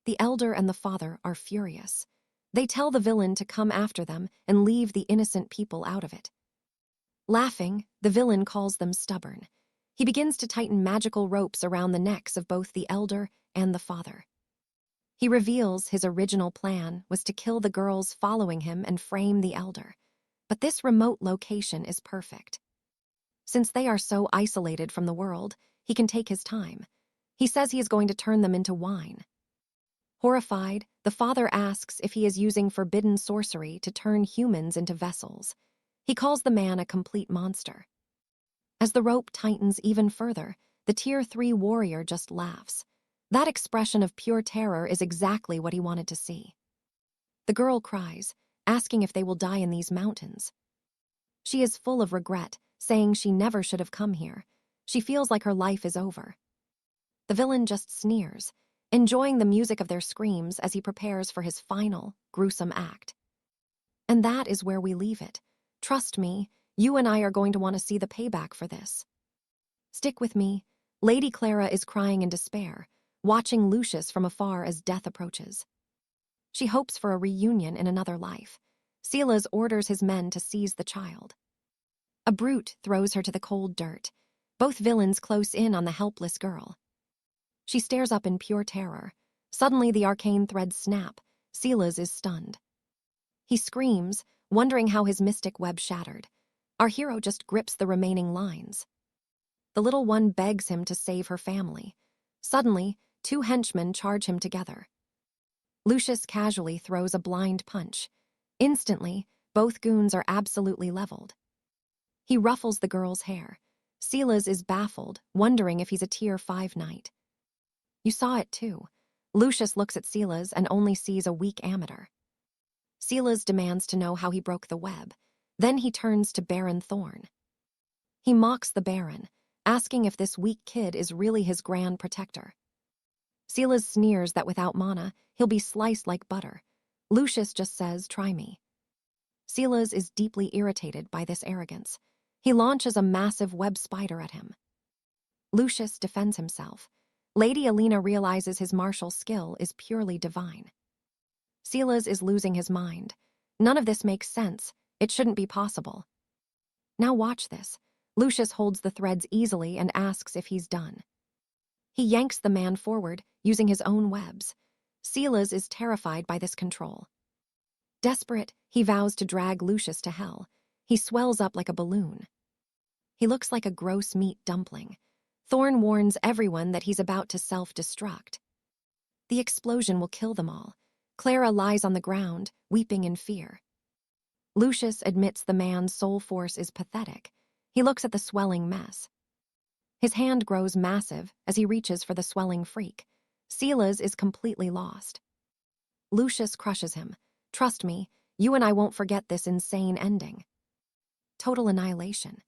The elder and the father are furious. They tell the villain to come after them and leave the innocent people out of it. Laughing, the villain calls them stubborn. He begins to tighten magical ropes around the necks of both the elder and the father. He reveals his original plan was to kill the girls following him and frame the elder. But this remote location is perfect. Since they are so isolated from the world, he can take his time. He says he is going to turn them into wine. Horrified, the father asks if he is using forbidden sorcery to turn humans into vessels. He calls the man a complete monster. As the rope tightens even further, the Tier 3 warrior just laughs. That expression of pure terror is exactly what he wanted to see. The girl cries, asking if they will die in these mountains. She is full of regret, saying she never should have come here. She feels like her life is over. The villain just sneers, enjoying the music of their screams as he prepares for his final, gruesome act. And that is where we leave it. Trust me, you and I are going to want to see the payback for this. Stick with me. Lady Clara is crying in despair, watching Lucius from afar as death approaches. She hopes for a reunion in another life. Silas orders his men to seize the child. A brute throws her to the cold dirt, both villains close in on the helpless girl. She stares up in pure terror. Suddenly the arcane threads snap. Silas is stunned. He screams, wondering how his mystic web shattered. Our hero just grips the remaining lines. The little one begs him to save her family. Suddenly, two henchmen charge him together. Lucius casually throws a blind punch. Instantly, both goons are absolutely leveled. He ruffles the girl's hair. Silas is baffled, wondering if he's a Tier 5 knight. You saw it too. Lucius looks at Silas and only sees a weak amateur. Silas demands to know how he broke the web. Then he turns to Baron Thorn. He mocks the Baron, asking if this weak kid is really his grand protector. Silas sneers that without mana, he'll be sliced like butter. Lucius just says, "Try me." Silas is deeply irritated by this arrogance. He launches a massive web spider at him. Lucius defends himself. Lady Alina realizes his martial skill is purely divine. Silas is losing his mind. None of this makes sense. It shouldn't be possible. Now watch this. Lucius holds the threads easily and asks if he's done. He yanks the man forward, using his own webs. Silas is terrified by this control. Desperate, he vows to drag Lucius to hell. He swells up like a balloon. He looks like a gross meat dumpling. Thorn warns everyone that he's about to self-destruct. The explosion will kill them all. Clara lies on the ground, weeping in fear. Lucius admits the man's soul force is pathetic. He looks at the swelling mess. His hand grows massive as he reaches for the swelling freak. Silas is completely lost. Lucius crushes him. Trust me, you and I won't forget this insane ending. Total annihilation.